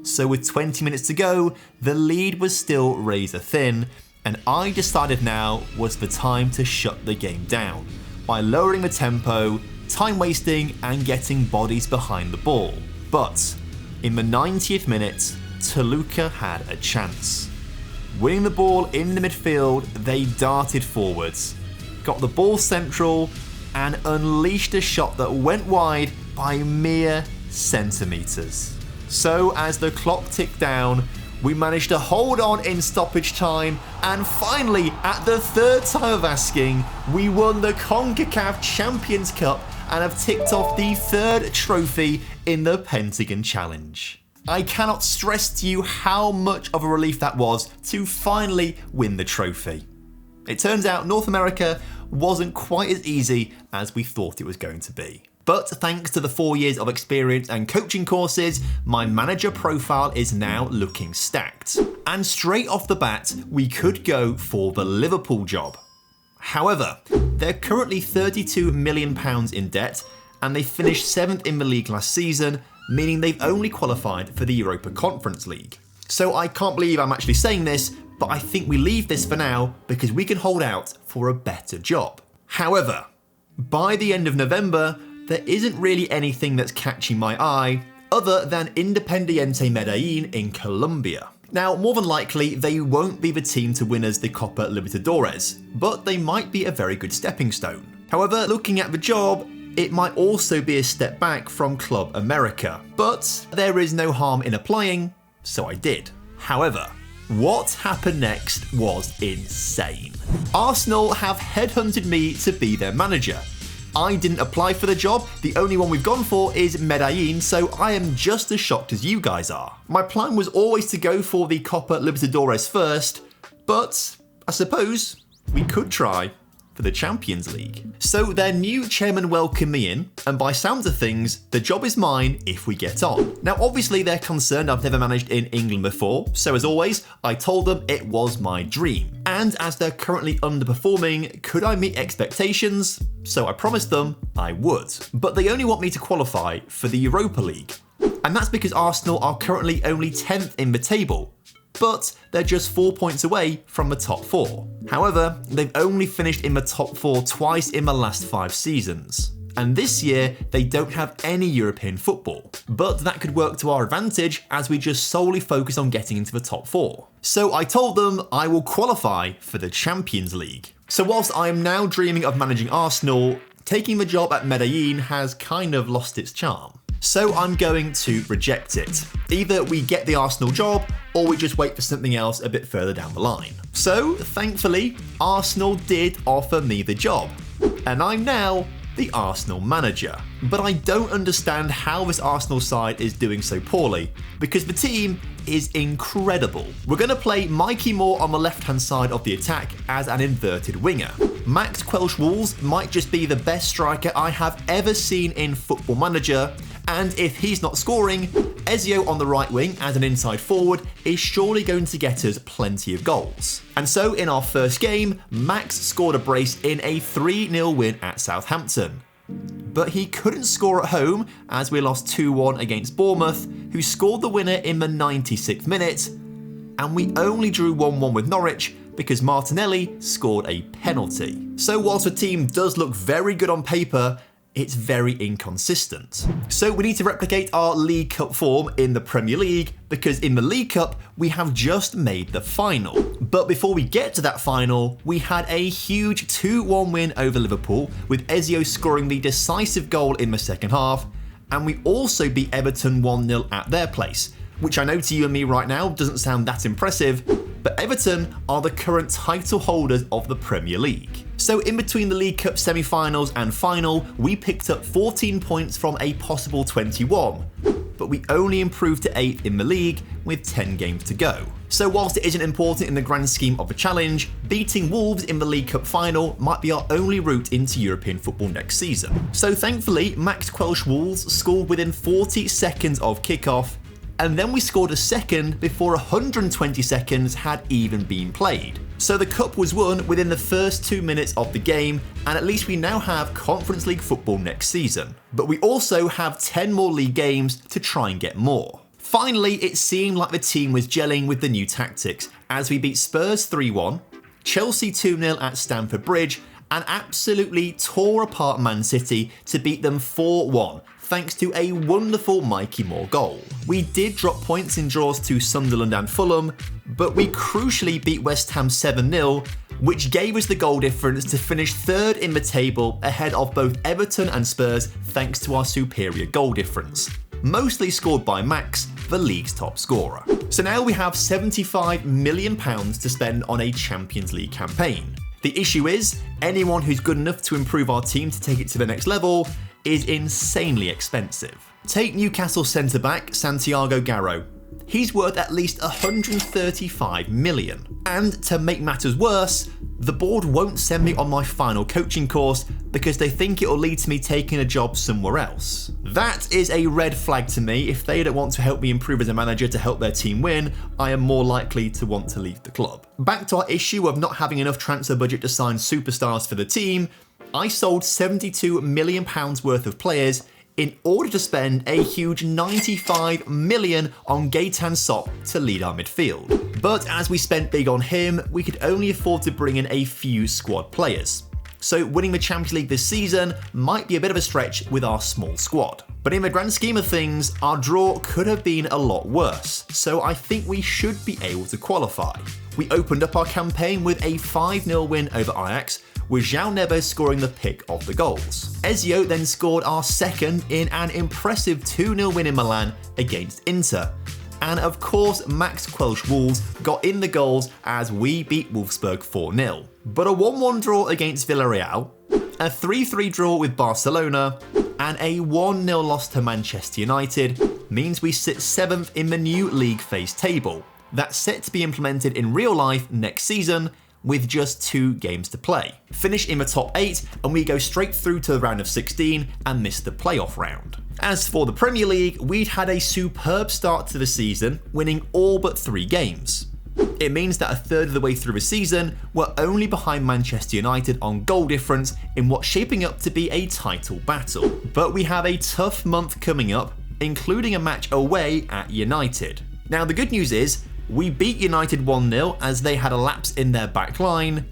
So with 20 minutes to go, the lead was still razor thin, and I decided now was the time to shut the game down by lowering the tempo, time wasting, and getting bodies behind the ball. But in the 90th minute, Toluca had a chance. Winning the ball in the midfield, they darted forwards, got the ball central, and unleashed a shot that went wide by mere centimetres. So as the clock ticked down, we managed to hold on in stoppage time, and finally, at the 3rd time of asking, we won the CONCACAF Champions Cup and have ticked off the 3rd trophy in the Pentagon Challenge. I cannot stress to you how much of a relief that was to finally win the trophy. It turns out North America wasn't quite as easy as we thought it was going to be. But thanks to the 4 years of experience and coaching courses, my manager profile is now looking stacked. And straight off the bat, we could go for the Liverpool job. However, they're currently £32 million in debt, and they finished 7th in the league last season, meaning they've only qualified for the Europa Conference League. So I can't believe I'm actually saying this, but I think we leave this for now because we can hold out for a better job. However, by the end of November, there isn't really anything that's catching my eye other than Independiente Medellin in Colombia. Now, more than likely, they won't be the team to win us the Copa Libertadores, but they might be a very good stepping stone. However, looking at the job, it might also be a step back from Club America, but there is no harm in applying, so I did. However, what happened next was insane. Arsenal have headhunted me to be their manager. I didn't apply for the job, the only one we've gone for is Medellin, so I am just as shocked as you guys are. My plan was always to go for the Copa Libertadores first, but I suppose we could try for the Champions League. So their new chairman welcomed me in, and by sounds of things, the job is mine if we get on. Now obviously they're concerned I've never managed in England before, so as always, I told them it was my dream. And as they're currently underperforming, could I meet expectations? So I promised them I would. But they only want me to qualify for the Europa League. And that's because Arsenal are currently only 10th in the table, but they're just 4 points away from the top 4. However, they've only finished in the top 4 twice in the last 5 seasons. And this year, they don't have any European football. But that could work to our advantage as we just solely focus on getting into the top 4. So I told them I will qualify for the Champions League. So whilst I am now dreaming of managing Arsenal, taking the job at Medellin has kind of lost its charm. So I'm going to reject it. Either we get the Arsenal job, or we just wait for something else a bit further down the line. So, thankfully, Arsenal did offer me the job, and I'm now the Arsenal manager. But I don't understand how this Arsenal side is doing so poorly, because the team is incredible. We're going to play Mikey Moore on the left-hand side of the attack as an inverted winger. Max Welsh-Wolves might just be the best striker I have ever seen in Football Manager, and if he's not scoring, Ezio on the right wing as an inside forward is surely going to get us plenty of goals. And so in our first game, Max scored a brace in a 3-0 win at Southampton. But he couldn't score at home as we lost 2-1 against Bournemouth, who scored the winner in the 96th minute, and we only drew 1-1 with Norwich because Martinelli scored a penalty. So whilst the team does look very good on paper, it's very inconsistent. So we need to replicate our League Cup form in the Premier League, because in the League Cup, we have just made the final. But before we get to that final, we had a huge 2-1 win over Liverpool, with Ezio scoring the decisive goal in the second half, and we also beat Everton 1-0 at their place, which I know to you and me right now doesn't sound that impressive, but Everton are the current title holders of the Premier League. So in between the League Cup semi-finals and final, we picked up 14 points from a possible 21, but we only improved to 8th in the league with 10 games to go. So whilst it isn't important in the grand scheme of the challenge, beating Wolves in the League Cup final might be our only route into European football next season. So thankfully, Max Welsh-Wolves scored within 40 seconds of kickoff, and then we scored a second before 120 seconds had even been played. So the cup was won within the first 2 minutes of the game, and at least we now have Conference League football next season. But we also have 10 more league games to try and get more. Finally, it seemed like the team was gelling with the new tactics, as we beat Spurs 3-1, Chelsea 2-0 at Stamford Bridge, and absolutely tore apart Man City to beat them 4-1. Thanks to a wonderful Mikey Moore goal. We did drop points in draws to Sunderland and Fulham, but we crucially beat West Ham 7-0, which gave us the goal difference to finish 3rd in the table ahead of both Everton and Spurs thanks to our superior goal difference, mostly scored by Max, the league's top scorer. So now we have £75 million to spend on a Champions League campaign. The issue is, anyone who's good enough to improve our team to take it to the next level is insanely expensive. Take Newcastle centre-back Santiago Garro. He's worth at least 135 million. And to make matters worse, the board won't send me on my final coaching course because they think it'll lead to me taking a job somewhere else. That is a red flag to me. If they don't want to help me improve as a manager to help their team win, I am more likely to want to leave the club. Back to our issue of not having enough transfer budget to sign superstars for the team, I sold £72 million worth of players in order to spend a huge £95 million on Gaetan Sop to lead our midfield. But as we spent big on him, we could only afford to bring in a few squad players. So winning the Champions League this season might be a bit of a stretch with our small squad. But in the grand scheme of things, our draw could have been a lot worse, so I think we should be able to qualify. We opened up our campaign with a 5-0 win over Ajax, with João Neves scoring the pick of the goals. Ezio then scored our second in an impressive 2-0 win in Milan against Inter. And of course, Max Quelch Wolves got in the goals as we beat Wolfsburg 4-0. But a 1-1 draw against Villarreal, a 3-3 draw with Barcelona, and a 1-0 loss to Manchester United means we sit 7th in the new league phase table. That's set to be implemented in real life next season with just 2 games to play. Finish in the top 8 and we go straight through to the round of 16 and miss the playoff round. As for the Premier League, we'd had a superb start to the season, winning all but 3 games. It means that a third of the way through the season, we're only behind Manchester United on goal difference in what's shaping up to be a title battle. But we have a tough month coming up, including a match away at United. Now the good news is, we beat United 1-0 as they had a lapse in their back line,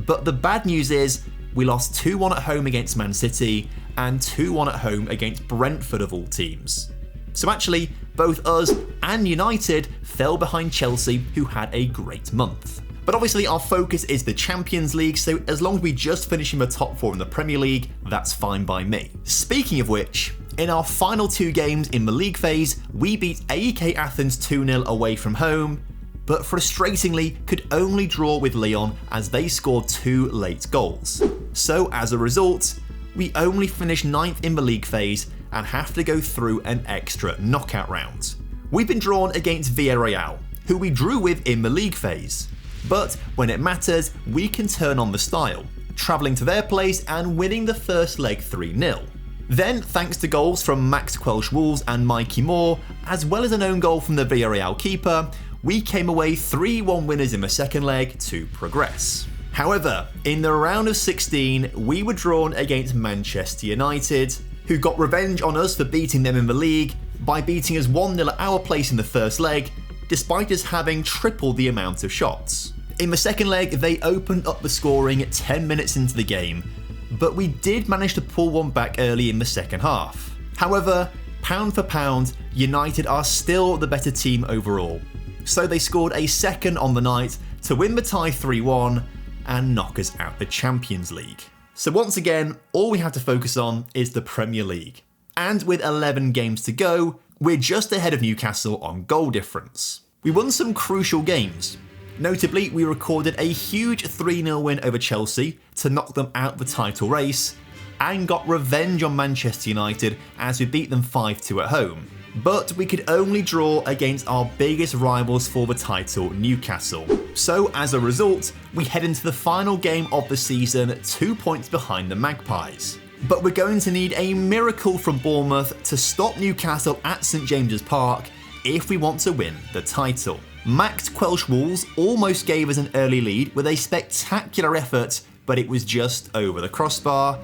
but the bad news is, we lost 2-1 at home against Man City and 2-1 at home against Brentford of all teams. So actually, both us and United fell behind Chelsea, who had a great month. But obviously our focus is the Champions League, so as long as we just finish in the top 4 in the Premier League, that's fine by me. Speaking of which, in our final 2 games in the league phase, we beat AEK Athens 2-0 away from home, but frustratingly could only draw with Lyon as they scored 2 late goals. So as a result, we only finished 9th in the league phase and have to go through an extra knockout round. We've been drawn against Villarreal, who we drew with in the league phase. But when it matters, we can turn on the style, travelling to their place and winning the first leg 3-0. Then, thanks to goals from Max Quelch Wolves and Mikey Moore, as well as an own goal from the Villarreal keeper, we came away 3-1 winners in the second leg to progress. However, in the round of 16, we were drawn against Manchester United, who got revenge on us for beating them in the league by beating us 1-0 at our place in the first leg, despite us having triple the amount of shots. In the second leg, they opened up the scoring 10 minutes into the game, but we did manage to pull one back early in the second half. However, pound for pound, United are still the better team overall, so they scored a second on the night to win the tie 3-1 and knock us out the Champions League. So once again, all we have to focus on is the Premier League. And with 11 games to go, we're just ahead of Newcastle on goal difference. We won some crucial games. Notably, we recorded a huge 3-0 win over Chelsea to knock them out the title race, and got revenge on Manchester United as we beat them 5-2 at home. But we could only draw against our biggest rivals for the title, Newcastle. So as a result, we head into the final game of the season 2 points behind the Magpies. But we're going to need a miracle from Bournemouth to stop Newcastle at St James's Park if we want to win the title. Max Quelch Wolves almost gave us an early lead with a spectacular effort, but it was just over the crossbar.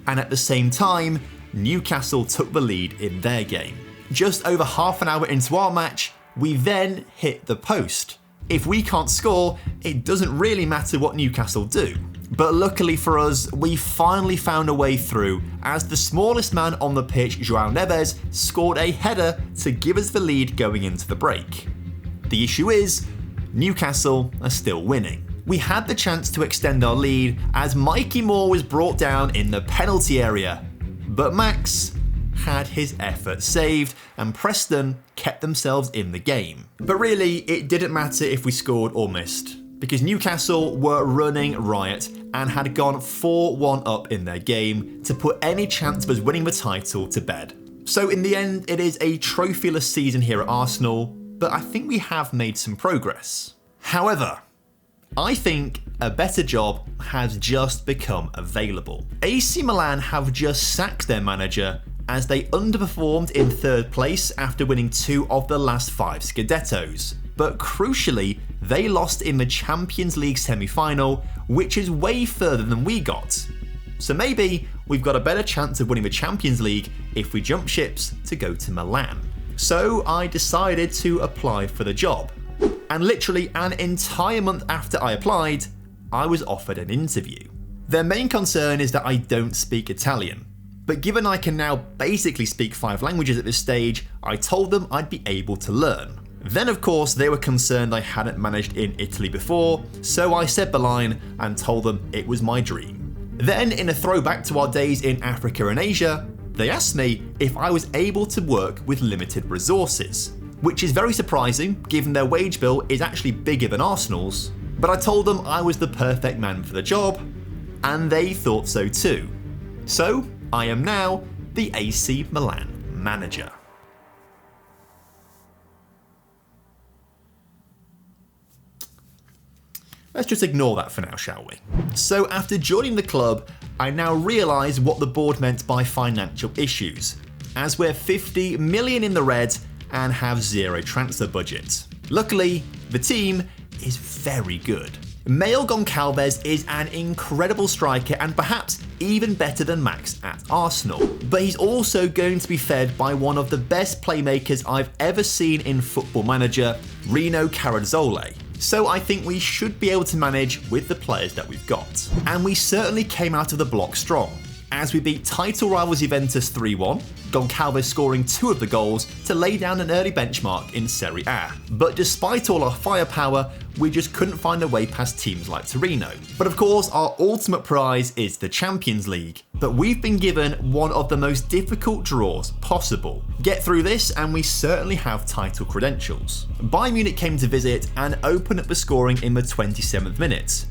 And at the same time, Newcastle took the lead in their game. Just over half an hour into our match, we then hit the post. If we can't score, it doesn't really matter what Newcastle do. But luckily for us, we finally found a way through as the smallest man on the pitch, João Neves, scored a header to give us the lead going into the break. The issue is, Newcastle are still winning. We had the chance to extend our lead as Mikey Moore was brought down in the penalty area, but Max had his effort saved and Preston kept themselves in the game. But really, it didn't matter if we scored or missed, because Newcastle were running riot and had gone 4-1 up in their game to put any chance of us winning the title to bed. So in the end, it is a trophyless season here at Arsenal, but I think we have made some progress. However, I think a better job has just become available. AC Milan have just sacked their manager as they underperformed in third place after winning 2 of the last 5 Scudettos. But crucially, they lost in the Champions League semi-final, which is way further than we got. So maybe we've got a better chance of winning the Champions League if we jump ships to go to Milan. So I decided to apply for the job. And literally an entire month after I applied, I was offered an interview. Their main concern is that I don't speak Italian. But given I can now basically speak 5 languages at this stage, I told them I'd be able to learn. Then of course they were concerned I hadn't managed in Italy before, so I said the line and told them it was my dream. Then in a throwback to our days in Africa and Asia, they asked me if I was able to work with limited resources. which is very surprising given their wage bill is actually bigger than Arsenal's, but I told them I was the perfect man for the job, and they thought so too. So I am now the AC Milan manager. Let's just ignore that for now, shall we? So after joining the club, I now realise what the board meant by financial issues, as we're 50 million in the red and have zero transfer budget. Luckily, the team is very good. Mail Goncalves is an incredible striker and perhaps even better than Max at Arsenal, but he's also going to be fed by one of the best playmakers I've ever seen in Football Manager, Rino Carazzole. So I think we should be able to manage with the players that we've got. And we certainly came out of the block strong, as we beat title rivals Juventus 3-1, Goncalves scoring 2 of the goals to lay down an early benchmark in Serie A. But despite all our firepower, we just couldn't find a way past teams like Torino. But of course, our ultimate prize is the Champions League. But we've been given one of the most difficult draws possible. Get through this and we certainly have title credentials. Bayern Munich came to visit and opened up the scoring in the 27th minute.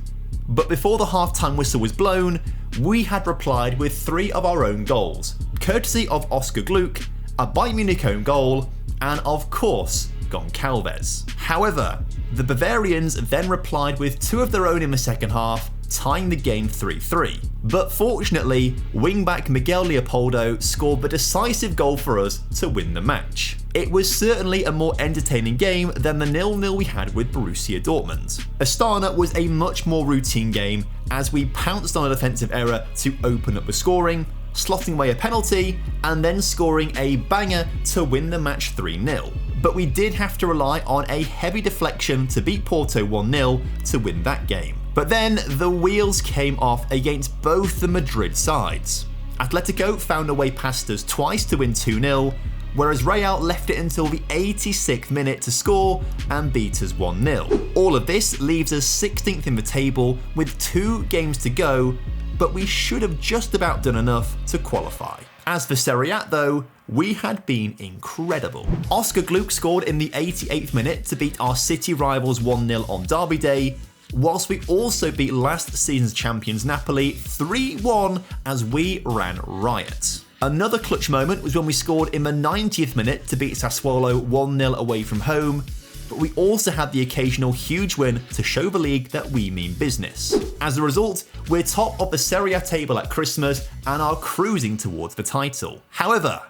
But before the half-time whistle was blown, we had replied with 3 of our own goals, courtesy of Oscar Gluck, a Bayern Munich own goal, and of course, Goncalves. However, the Bavarians then replied with 2 of their own in the second half, tying the game 3-3. But fortunately, wingback Miguel Leopoldo scored the decisive goal for us to win the match. It was certainly a more entertaining game than the 0-0 we had with Borussia Dortmund. Astana was a much more routine game as we pounced on a defensive error to open up the scoring, slotting away a penalty, and then scoring a banger to win the match 3-0. But we did have to rely on a heavy deflection to beat Porto 1-0 to win that game. But then the wheels came off against both the Madrid sides. Atletico found a way past us twice to win 2-0, whereas Real left it until the 86th minute to score and beat us 1-0. All of this leaves us 16th in the table with 2 games to go, but we should have just about done enough to qualify. As for Serie A though, we had been incredible. Oscar Gluck scored in the 88th minute to beat our city rivals 1-0 on Derby Day, whilst we also beat last season's champions Napoli 3-1 as we ran riot. Another clutch moment was when we scored in the 90th minute to beat Sassuolo 1-0 away from home, but we also had the occasional huge win to show the league that we mean business. As a result, we're top of the Serie A table at Christmas and are cruising towards the title. However,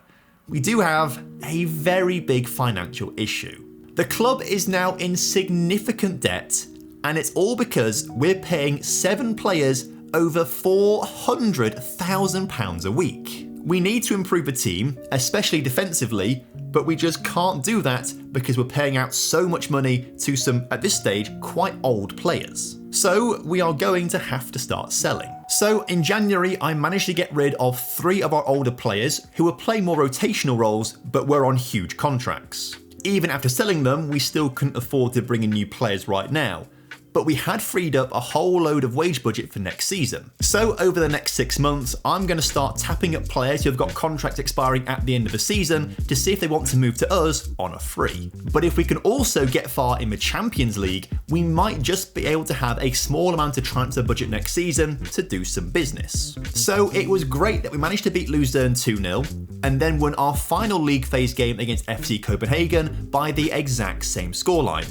we do have a very big financial issue. The club is now in significant debt, and it's all because we're paying 7 players over £400,000 a week. We need to improve the team, especially defensively, but we just can't do that because we're paying out so much money to some, at this stage, quite old players. So we are going to have to start selling. So in January, I managed to get rid of 3 of our older players who were playing more rotational roles but were on huge contracts. Even after selling them, we still couldn't afford to bring in new players right now, but we had freed up a whole load of wage budget for next season. So over the next 6 months, I'm going to start tapping up players who have got contracts expiring at the end of the season to see if they want to move to us on a free. But if we can also get far in the Champions League, we might just be able to have a small amount of transfer budget next season to do some business. So it was great that we managed to beat Luzern 2-0 and then won our final league phase game against FC Copenhagen by the exact same scoreline,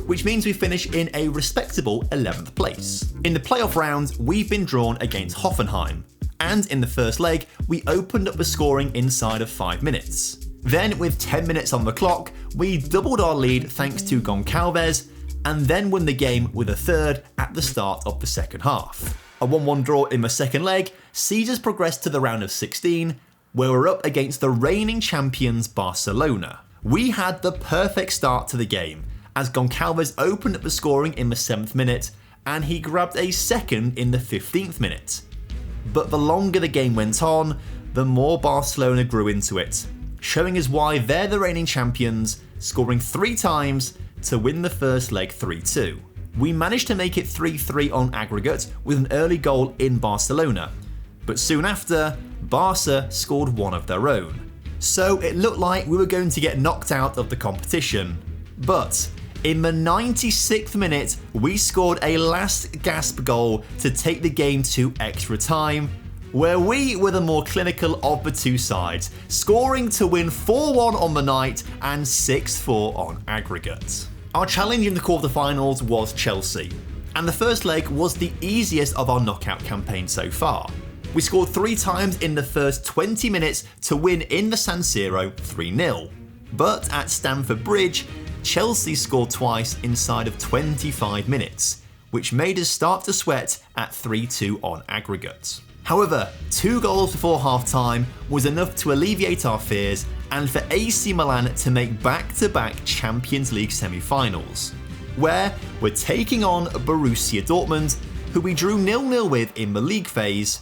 which means we finish in a respectable 11th place. In the playoff round, we've been drawn against Hoffenheim, and in the first leg, we opened up the scoring inside of 5 minutes. Then, with 10 minutes on the clock, we doubled our lead thanks to Goncalves, and then won the game with a third at the start of the second half. A 1-1 draw in the second leg sees us progress to the round of 16, where we're up against the reigning champions Barcelona. We had the perfect start to the game, as Goncalves opened up the scoring in the 7th minute, and he grabbed a second in the 15th minute. But the longer the game went on, the more Barcelona grew into it, showing us why they're the reigning champions, scoring 3 times to win the first leg 3-2. We managed to make it 3-3 on aggregate with an early goal in Barcelona, but soon after, Barca scored one of their own. so it looked like we were going to get knocked out of the competition. But in the 96th minute, we scored a last gasp goal to take the game to extra time, where we were the more clinical of the two sides, scoring to win 4-1 on the night and 6-4 on aggregate. Our challenge in the quarterfinals was Chelsea, and the first leg was the easiest of our knockout campaign so far. We scored 3 times in the first 20 minutes to win in the San Siro 3-0. But at Stamford Bridge, Chelsea scored twice inside of 25 minutes, which made us start to sweat at 3-2 on aggregate. However, 2 goals before half-time was enough to alleviate our fears and for AC Milan to make back-to-back Champions League semi-finals, where we're taking on Borussia Dortmund, who we drew 0-0 with in the league phase,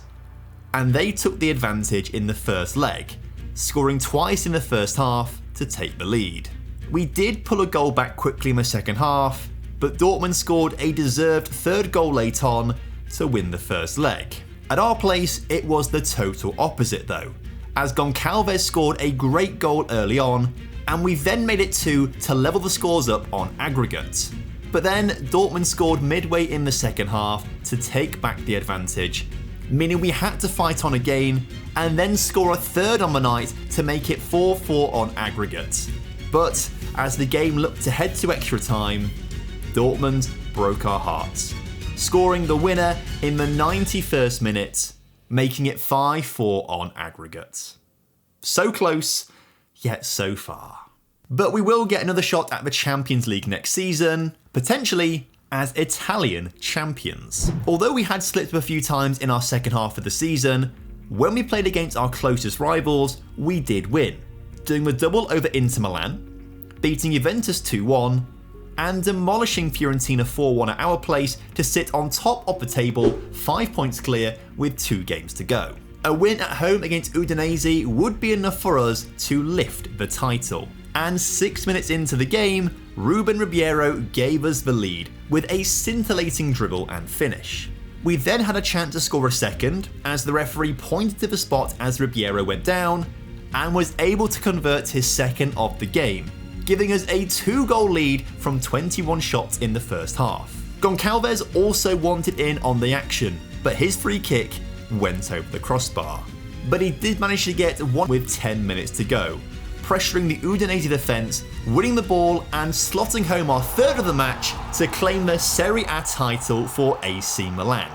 and they took the advantage in the first leg, scoring twice in the first half to take the lead. We did pull a goal back quickly in the second half, but Dortmund scored a deserved third goal late on to win the first leg. At our place, it was the total opposite though, as Goncalves scored a great goal early on, and we then made it 2 to level the scores up on aggregate. But then Dortmund scored midway in the second half to take back the advantage, meaning we had to fight on again and then score a third on the night to make it 4-4 on aggregate. But as the game looked to head to extra time, Dortmund broke our hearts, scoring the winner in the 91st minute, making it 5-4 on aggregate. So close, yet so far. But we will get another shot at the Champions League next season, potentially as Italian champions. Although we had slipped a few times in our second half of the season, when we played against our closest rivals, we did win, doing the double over Inter Milan, beating Juventus 2-1, and demolishing Fiorentina 4-1 at our place to sit on top of the table, 5 points clear with 2 games to go. A win at home against Udinese would be enough for us to lift the title. And 6 minutes into the game, Ruben Ribeiro gave us the lead with a scintillating dribble and finish. We then had a chance to score a second as the referee pointed to the spot as Ribeiro went down and was able to convert his second of the game, giving us a 2-goal lead from 21 shots in the first half. Goncalves also wanted in on the action, but his free kick went over the crossbar. But he did manage to get one with 10 minutes to go, pressuring the Udinese defence, winning the ball and slotting home our third of the match to claim the Serie A title for AC Milan.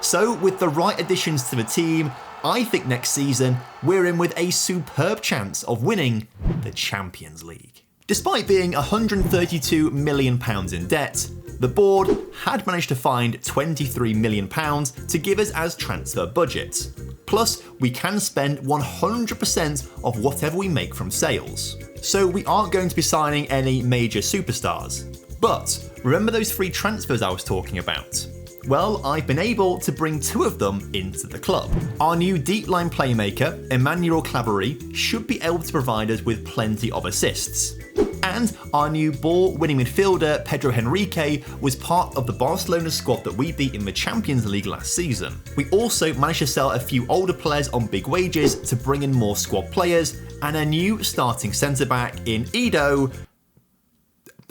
So with the right additions to the team, I think next season we're in with a superb chance of winning the Champions League. Despite being £132 million in debt, the board had managed to find £23 million to give us as transfer budget. Plus, we can spend 100% of whatever we make from sales. So we aren't going to be signing any major superstars. But remember those free transfers I was talking about? Well, I've been able to bring 2 of them into the club. Our new deep line playmaker, Emmanuel Claverie, should be able to provide us with plenty of assists. And our new ball-winning midfielder, Pedro Henrique, was part of the Barcelona squad that we beat in the Champions League last season. We also managed to sell a few older players on big wages to bring in more squad players, and a new starting centre-back in Ido.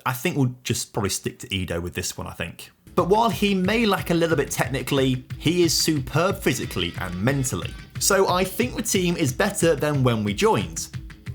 I think we'll just probably stick to Ido with this one, I think. But while he may lack a little bit technically, he is superb physically and mentally. So I think the team is better than when we joined.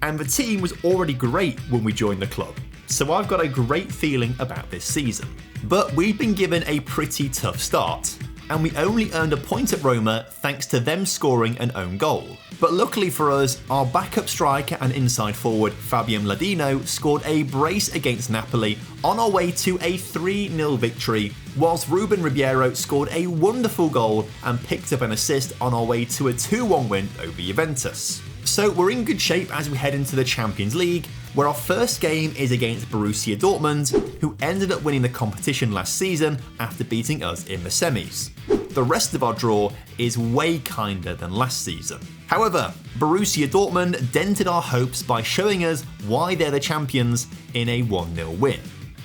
And the team was already great when we joined the club, so I've got a great feeling about this season. But we've been given a pretty tough start, and we only earned a point at Roma thanks to them scoring an own goal. But luckily for us, our backup striker and inside forward Fabian Ladino scored a brace against Napoli on our way to a 3-0 victory, whilst Ruben Ribeiro scored a wonderful goal and picked up an assist on our way to a 2-1 win over Juventus. So we're in good shape as we head into the Champions League, where our first game is against Borussia Dortmund, who ended up winning the competition last season after beating us in the semis. The rest of our draw is way kinder than last season. However, Borussia Dortmund dented our hopes by showing us why they're the champions in a 1-0 win.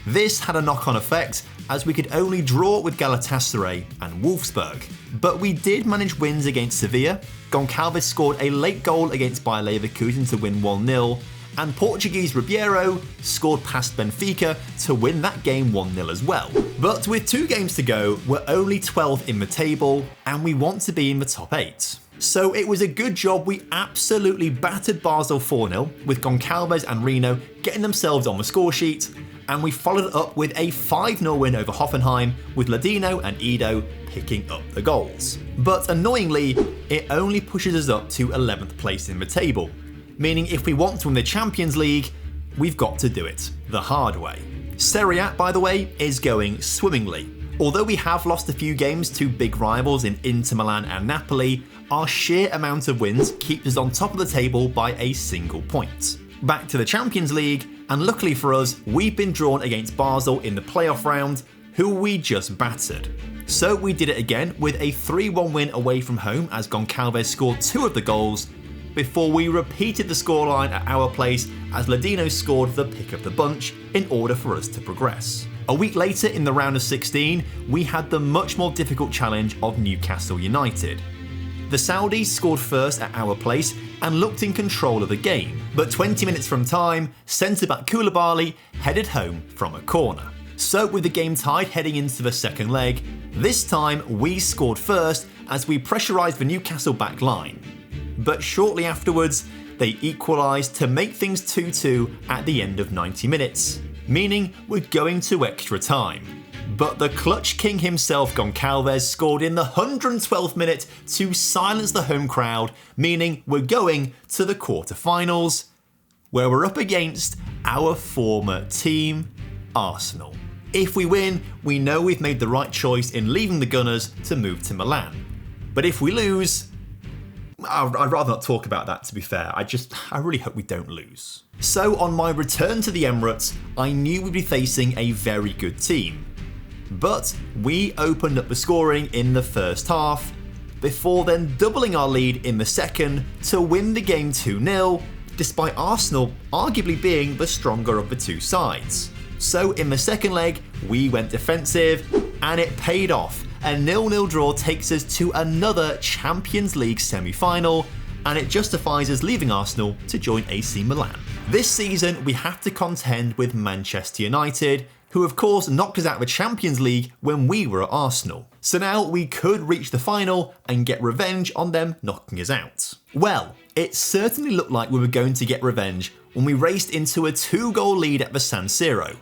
This had a knock-on effect as we could only draw with Galatasaray and Wolfsburg. But we did manage wins against Sevilla. Goncalves scored a late goal against Bayer Leverkusen to win 1-0, and Portuguese Ribeiro scored past Benfica to win that game 1-0 as well. But with 2 games to go, we're only 12th in the table, and we want to be in the top 8. So it was a good job we absolutely battered Basel 4-0, with Goncalves and Reno getting themselves on the score sheet, and we followed it up with a 5-0 win over Hoffenheim, with Ladino and Edo picking up the goals. But annoyingly, it only pushes us up to 11th place in the table, meaning if we want to win the Champions League, we've got to do it the hard way. Serie A, by the way, is going swimmingly. Although we have lost a few games to big rivals in Inter Milan and Napoli, our sheer amount of wins keeps us on top of the table by a single point. Back to the Champions League, and luckily for us, we've been drawn against Basel in the playoff round, who we just battered. So we did it again with a 3-1 win away from home as Goncalves scored 2 of the goals, before we repeated the scoreline at our place as Ladino scored the pick of the bunch in order for us to progress. A week later in the round of 16, we had the much more difficult challenge of Newcastle United. The Saudis scored first at our place and looked in control of the game, but 20 minutes from time, centre-back Koulibaly headed home from a corner. So with the game tied heading into the second leg, this time we scored first as we pressurised the Newcastle back line. But shortly afterwards, they equalised to make things 2-2 at the end of 90 minutes, meaning we're going to extra time. But the clutch king himself, Goncalves, scored in the 112th minute to silence the home crowd, meaning we're going to the quarter-finals, where we're up against our former team, Arsenal. If we win, we know we've made the right choice in leaving the Gunners to move to Milan. But if we lose, I'd rather not talk about that, to be fair. I really hope we don't lose. So on my return to the Emirates, I knew we'd be facing a very good team. But we opened up the scoring in the first half, before then doubling our lead in the second to win the game 2-0, despite Arsenal arguably being the stronger of the two sides. So in the second leg, we went defensive, and it paid off. A 0-0 draw takes us to another Champions League semi-final, and it justifies us leaving Arsenal to join AC Milan. This season, we have to contend with Manchester United, who of course knocked us out of the Champions League when we were at Arsenal. So now we could reach the final and get revenge on them knocking us out. Well, it certainly looked like we were going to get revenge when we raced into a 2-goal lead at the San Siro.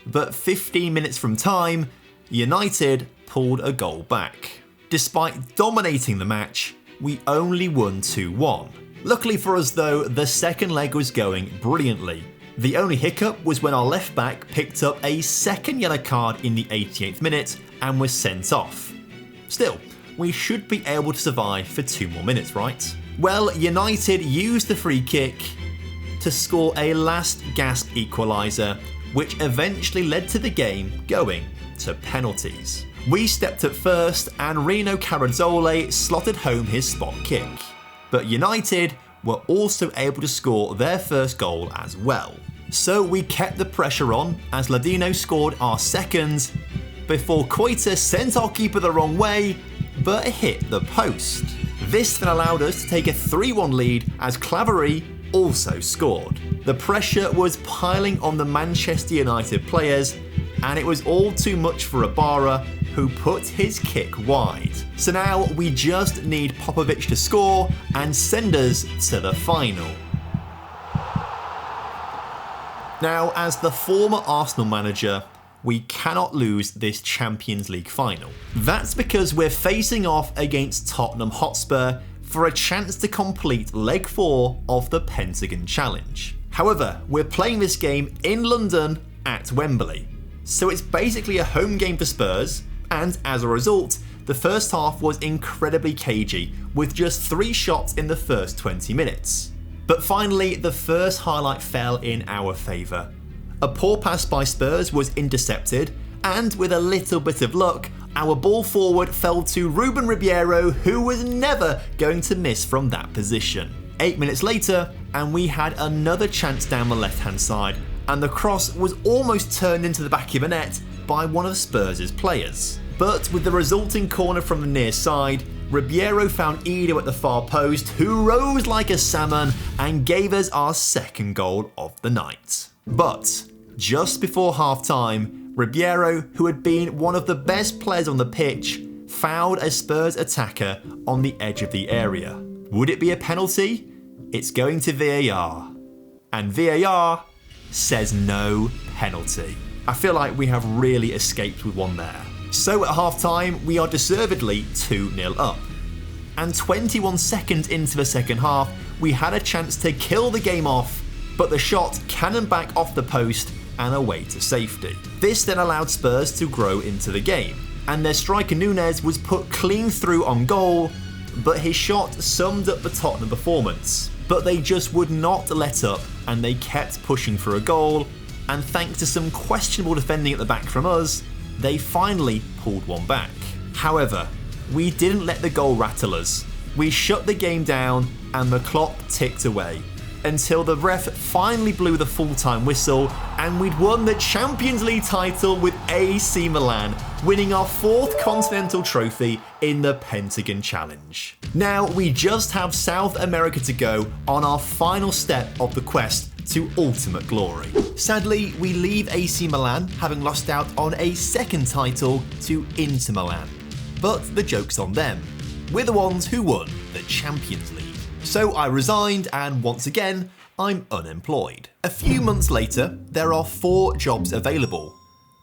But 15 minutes from time, United pulled a goal back. Despite dominating the match, we only won 2-1. Luckily for us though, the second leg was going brilliantly. The only hiccup was when our left back picked up a second yellow card in the 88th minute and was sent off. Still, we should be able to survive for 2 more minutes, right? Well, United used the free kick to score a last gasp equaliser, which eventually led to the game going to penalties. We stepped up first and Rino Carazzole slotted home his spot kick. But United were also able to score their first goal as well. So we kept the pressure on as Ladino scored our second, before Koita sent our keeper the wrong way, but hit the post. This then allowed us to take a 3-1 lead as Claverie also scored. The pressure was piling on the Manchester United players, and it was all too much for Ibarra, who put his kick wide. So now we just need Popovic to score and send us to the final. Now, as the former Arsenal manager, we cannot lose this Champions League final. That's because we're facing off against Tottenham Hotspur for a chance to complete leg 4 of the Pentagon Challenge. However, we're playing this game in London at Wembley, so it's basically a home game for Spurs, and as a result, the first half was incredibly cagey, with just 3 shots in the first 20 minutes. But finally, the first highlight fell in our favour. A poor pass by Spurs was intercepted, and with a little bit of luck, our ball forward fell to Ruben Ribeiro, who was never going to miss from that position. 8 minutes later, and we had another chance down the left-hand side, and the cross was almost turned into the back of the net, by one of Spurs' players. But with the resulting corner from the near side, Ribeiro found Edo at the far post, who rose like a salmon and gave us our second goal of the night. But just before half-time, Ribeiro, who had been one of the best players on the pitch, fouled a Spurs attacker on the edge of the area. Would it be a penalty? It's going to VAR. And VAR says no penalty. I feel like we have really escaped with one there. So at half-time, we are deservedly 2-0 up. And 21 seconds into the second half, we had a chance to kill the game off, but the shot cannoned back off the post and away to safety. This then allowed Spurs to grow into the game, and their striker Núñez was put clean through on goal, but his shot summed up the Tottenham performance. But they just would not let up, and they kept pushing for a goal, and thanks to some questionable defending at the back from us, they finally pulled one back. However, we didn't let the goal rattle us. We shut the game down and the clock ticked away until the ref finally blew the full-time whistle and we'd won the Champions League title with AC Milan, winning our 4th continental trophy in the Pentagon Challenge. Now we just have South America to go on our final step of the quest to ultimate glory. Sadly, we leave AC Milan having lost out on a second title to Inter Milan. But the joke's on them. We're the ones who won the Champions League. So I resigned and once again, I'm unemployed. A few months later, there are 4 jobs available.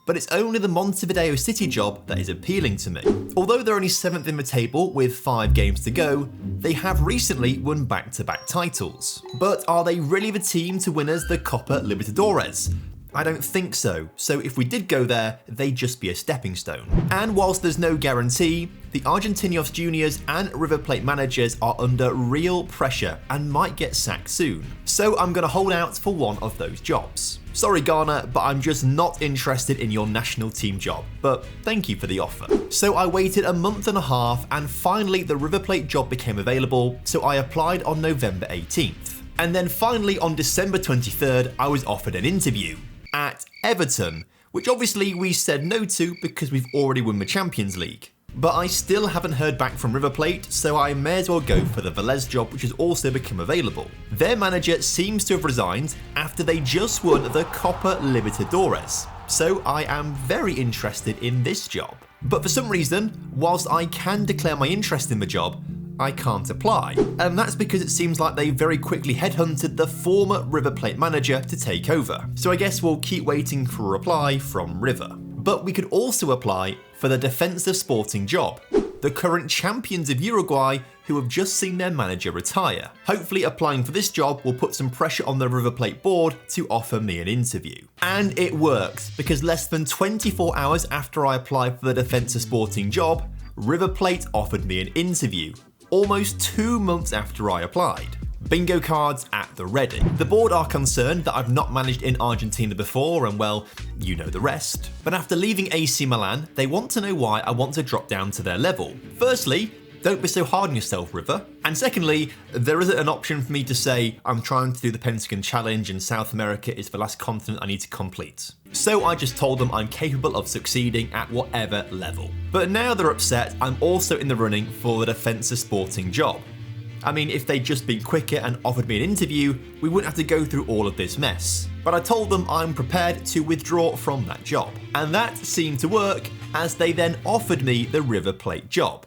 But it's only the Montevideo City job that is appealing to me. Although they're only 7th in the table with 5 games to go, they have recently won back-to-back titles. But are they really the team to win us the Copa Libertadores? I don't think so, so if we did go there, they'd just be a stepping stone. And whilst there's no guarantee, the Argentinos juniors and River Plate managers are under real pressure and might get sacked soon. So I'm going to hold out for one of those jobs. Sorry Ghana, but I'm just not interested in your national team job, but thank you for the offer. So I waited a month and a half and finally the River Plate job became available, so I applied on November 18th. And then finally on December 23rd, I was offered an interview at Everton, which obviously we said no to because we've already won the Champions League. But I still haven't heard back from River Plate, so I may as well go for the Velez job, which has also become available. Their manager seems to have resigned after they just won the Copa Libertadores, so I am very interested in this job. But for some reason, whilst I can declare my interest in the job, I can't apply. And that's because it seems like they very quickly headhunted the former River Plate manager to take over. So I guess we'll keep waiting for a reply from River. But we could also apply for the Defensa Sporting job, the current champions of Uruguay who have just seen their manager retire. Hopefully applying for this job will put some pressure on the River Plate board to offer me an interview. And it worked, because less than 24 hours after I applied for the Defensa Sporting job, River Plate offered me an interview. Almost 2 months after I applied. Bingo cards at the ready. The board are concerned that I've not managed in Argentina before and well, you know the rest. But after leaving AC Milan, they want to know why I want to drop down to their level. Firstly, don't be so hard on yourself, River. And secondly, there isn't an option for me to say I'm trying to do the Pentagon Challenge and South America is the last continent I need to complete. So I just told them I'm capable of succeeding at whatever level. But now they're upset, I'm also in the running for the Defensa Sporting job. I mean, if they'd just been quicker and offered me an interview, we wouldn't have to go through all of this mess. But I told them I'm prepared to withdraw from that job. And that seemed to work, as they then offered me the River Plate job.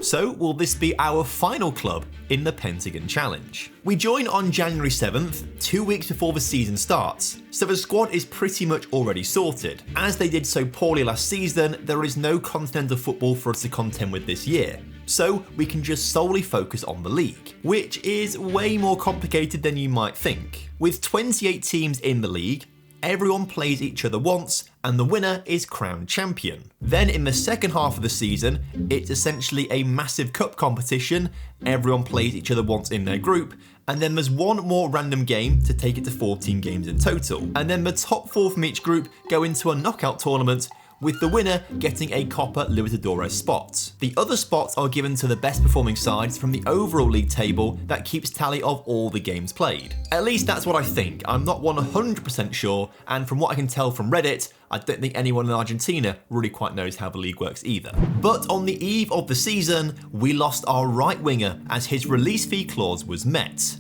So will this be our final club in the Pentagon Challenge? We join on January 7th, 2 weeks before the season starts, so the squad is pretty much already sorted. As they did so poorly last season, there is no continental football for us to contend with this year. So we can just solely focus on the league, which is way more complicated than you might think. With 28 teams in the league, everyone plays each other once, and the winner is crowned champion. Then in the second half of the season, it's essentially a massive cup competition, everyone plays each other once in their group, and then there's one more random game to take it to 14 games in total. And then the top 4 from each group go into a knockout tournament with the winner getting a Copa Libertadores spot. The other spots are given to the best performing sides from the overall league table that keeps tally of all the games played. At least that's what I think. I'm not 100% sure, and from what I can tell from Reddit, I don't think anyone in Argentina really quite knows how the league works either. But on the eve of the season, we lost our right winger as his release fee clause was met.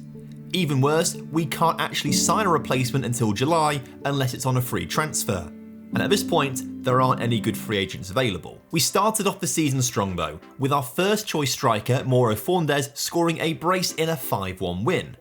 Even worse, we can't actually sign a replacement until July unless it's on a free transfer. And at this point, there aren't any good free agents available. We started off the season strong though, with our first choice striker, Mauro Fernandes, scoring a brace in a 5-1 win.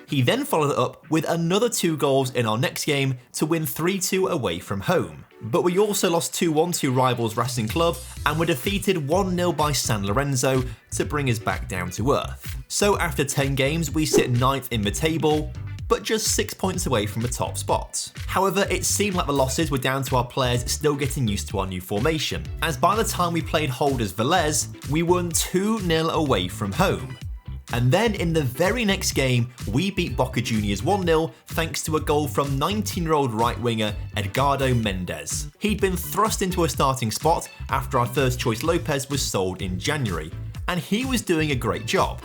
He then followed it up with another 2 goals in our next game to win 3-2 away from home. But we also lost 2-1 to rivals Racing Club and were defeated 1-0 by San Lorenzo to bring us back down to earth. So after 10 games, we sit 9th in the table, but just 6 points away from the top spot. However, it seemed like the losses were down to our players still getting used to our new formation, as by the time we played holders Velez, we won 2-0 away from home. And then in the very next game, we beat Boca Juniors 1-0 thanks to a goal from 19-year-old right winger Edgardo Mendes. He'd been thrust into a starting spot after our first choice Lopez was sold in January, and he was doing a great job.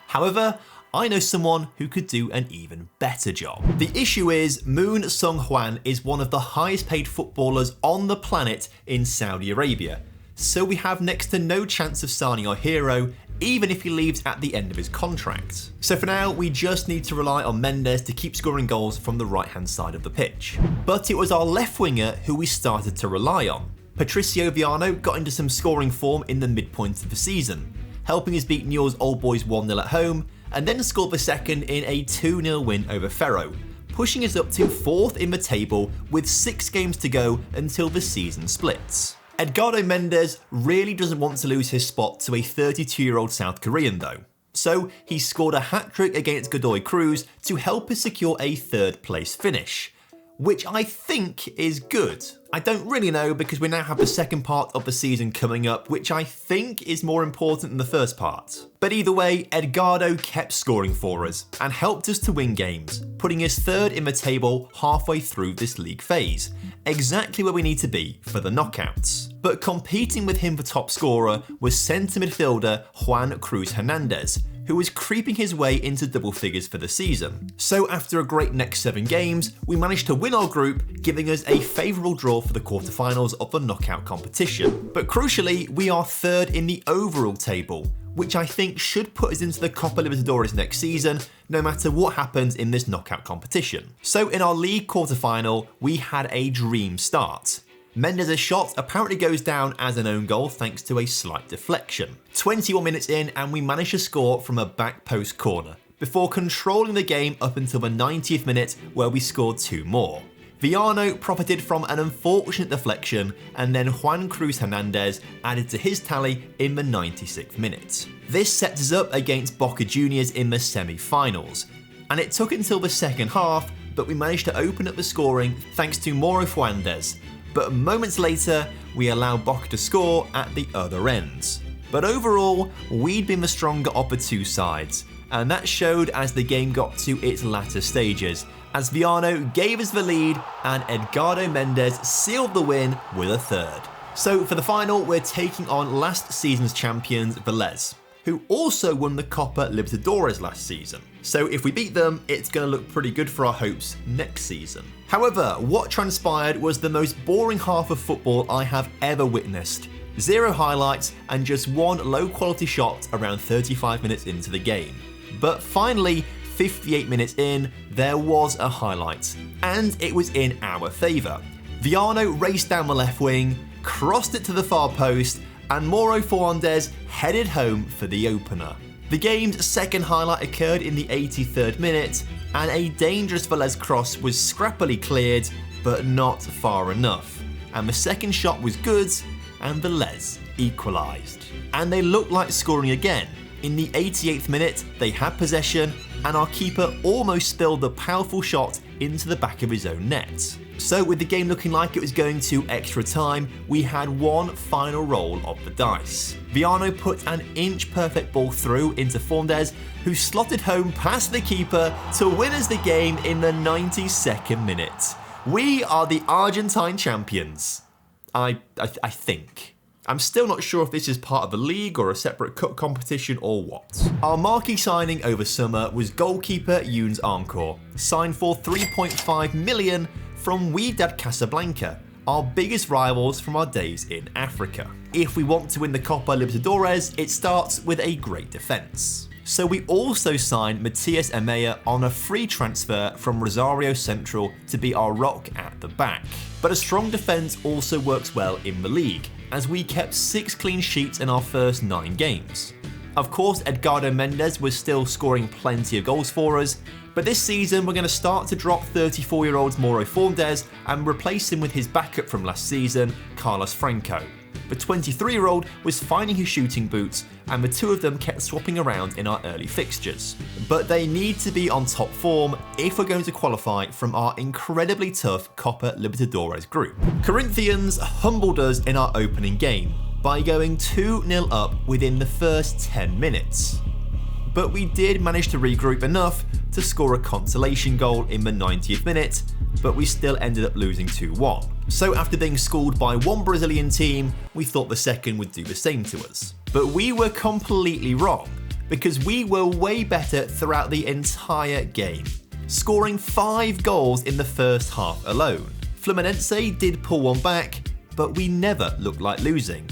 However, I know someone who could do an even better job. The issue is Moon Sung Hwan is one of the highest paid footballers on the planet in Saudi Arabia, so we have next to no chance of signing our hero, even if he leaves at the end of his contract. So for now, we just need to rely on Mendes to keep scoring goals from the right-hand side of the pitch. But it was our left winger who we started to rely on. Patricio Viano got into some scoring form in the midpoint of the season, helping us beat Newell's Old Boys 1-0 at home, and then scored the second in a 2-0 win over Ferro, pushing us up to 4th in the table with 6 games to go until the season splits. Edgardo Mendes really doesn't want to lose his spot to a 32-year-old South Korean though, so he scored a hat-trick against Godoy Cruz to help us secure a 3rd place finish, which I think is good. I don't really know because we now have the second part of the season coming up, which I think is more important than the first part. But either way, Edgardo kept scoring for us and helped us to win games, putting us 3rd in the table halfway through this league phase, exactly where we need to be for the knockouts. But competing with him for top scorer was centre midfielder Juan Cruz Hernandez, who was creeping his way into double figures for the season. So after a great next 7 games, we managed to win our group, giving us a favourable draw for the quarterfinals of the knockout competition. But crucially, we are 3rd in the overall table, which I think should put us into the Copa Libertadores next season, no matter what happens in this knockout competition. So in our league quarterfinal, we had a dream start. Mendes' shot apparently goes down as an own goal thanks to a slight deflection. 21 minutes in and we managed to score from a back post corner, before controlling the game up until the 90th minute where we scored 2 more. Viano profited from an unfortunate deflection and then Juan Cruz Hernandez added to his tally in the 96th minute. This sets us up against Boca Juniors in the semi-finals, and it took until the second half, but we managed to open up the scoring thanks to Mauro Fernandes. But moments later, we allowed Boca to score at the other ends. But overall, we'd been the stronger of the 2 sides, and that showed as the game got to its latter stages, as Viano gave us the lead and Edgardo Mendes sealed the win with a 3rd. So for the final, we're taking on last season's champions Velez, who also won the Copa Libertadores last season. So if we beat them, it's going to look pretty good for our hopes next season. However, what transpired was the most boring half of football I have ever witnessed. 0 highlights and just 1 low quality shot around 35 minutes into the game. But finally, 58 minutes in, there was a highlight, and it was in our favour. Viano raced down the left wing, crossed it to the far post, and Mauro Fernandes headed home for the opener. The game's second highlight occurred in the 83rd minute, and a dangerous Velez cross was scrappily cleared, but not far enough. And the second shot was good, and Velez equalised. And they looked like scoring again. In the 88th minute, they had possession, and our keeper almost spilled the powerful shot into the back of his own net. So with the game looking like it was going to extra time, we had one final roll of the dice. Viano put an inch-perfect ball through into Fernandes, who slotted home past the keeper to win us the game in the 92nd minute. We are the Argentine champions. I think. I'm still not sure if this is part of a league or a separate cup competition or what. Our marquee signing over summer was goalkeeper Younes Arncourt, signed for 3.5 million from Wydad Casablanca, our biggest rivals from our days in Africa. If we want to win the Copa Libertadores, it starts with a great defence. So we also signed Matias Amaya on a free transfer from Rosario Central to be our rock at the back. But a strong defence also works well in the league, as we kept 6 clean sheets in our first 9 games. Of course, Edgardo Mendes was still scoring plenty of goals for us, but this season we're going to start to drop 34-year-old Mauro Forndes and replace him with his backup from last season, Carlos Franco. The 23-year-old was finding his shooting boots, and the two of them kept swapping around in our early fixtures. But they need to be on top form if we're going to qualify from our incredibly tough Copa Libertadores group. Corinthians humbled us in our opening game by going 2-0 up within the first 10 minutes. But we did manage to regroup enough to score a consolation goal in the 90th minute, but we still ended up losing 2-1. So after being schooled by one Brazilian team, we thought the second would do the same to us. But we were completely wrong, because we were way better throughout the entire game, scoring 5 goals in the first half alone. Fluminense did pull one back, but we never looked like losing.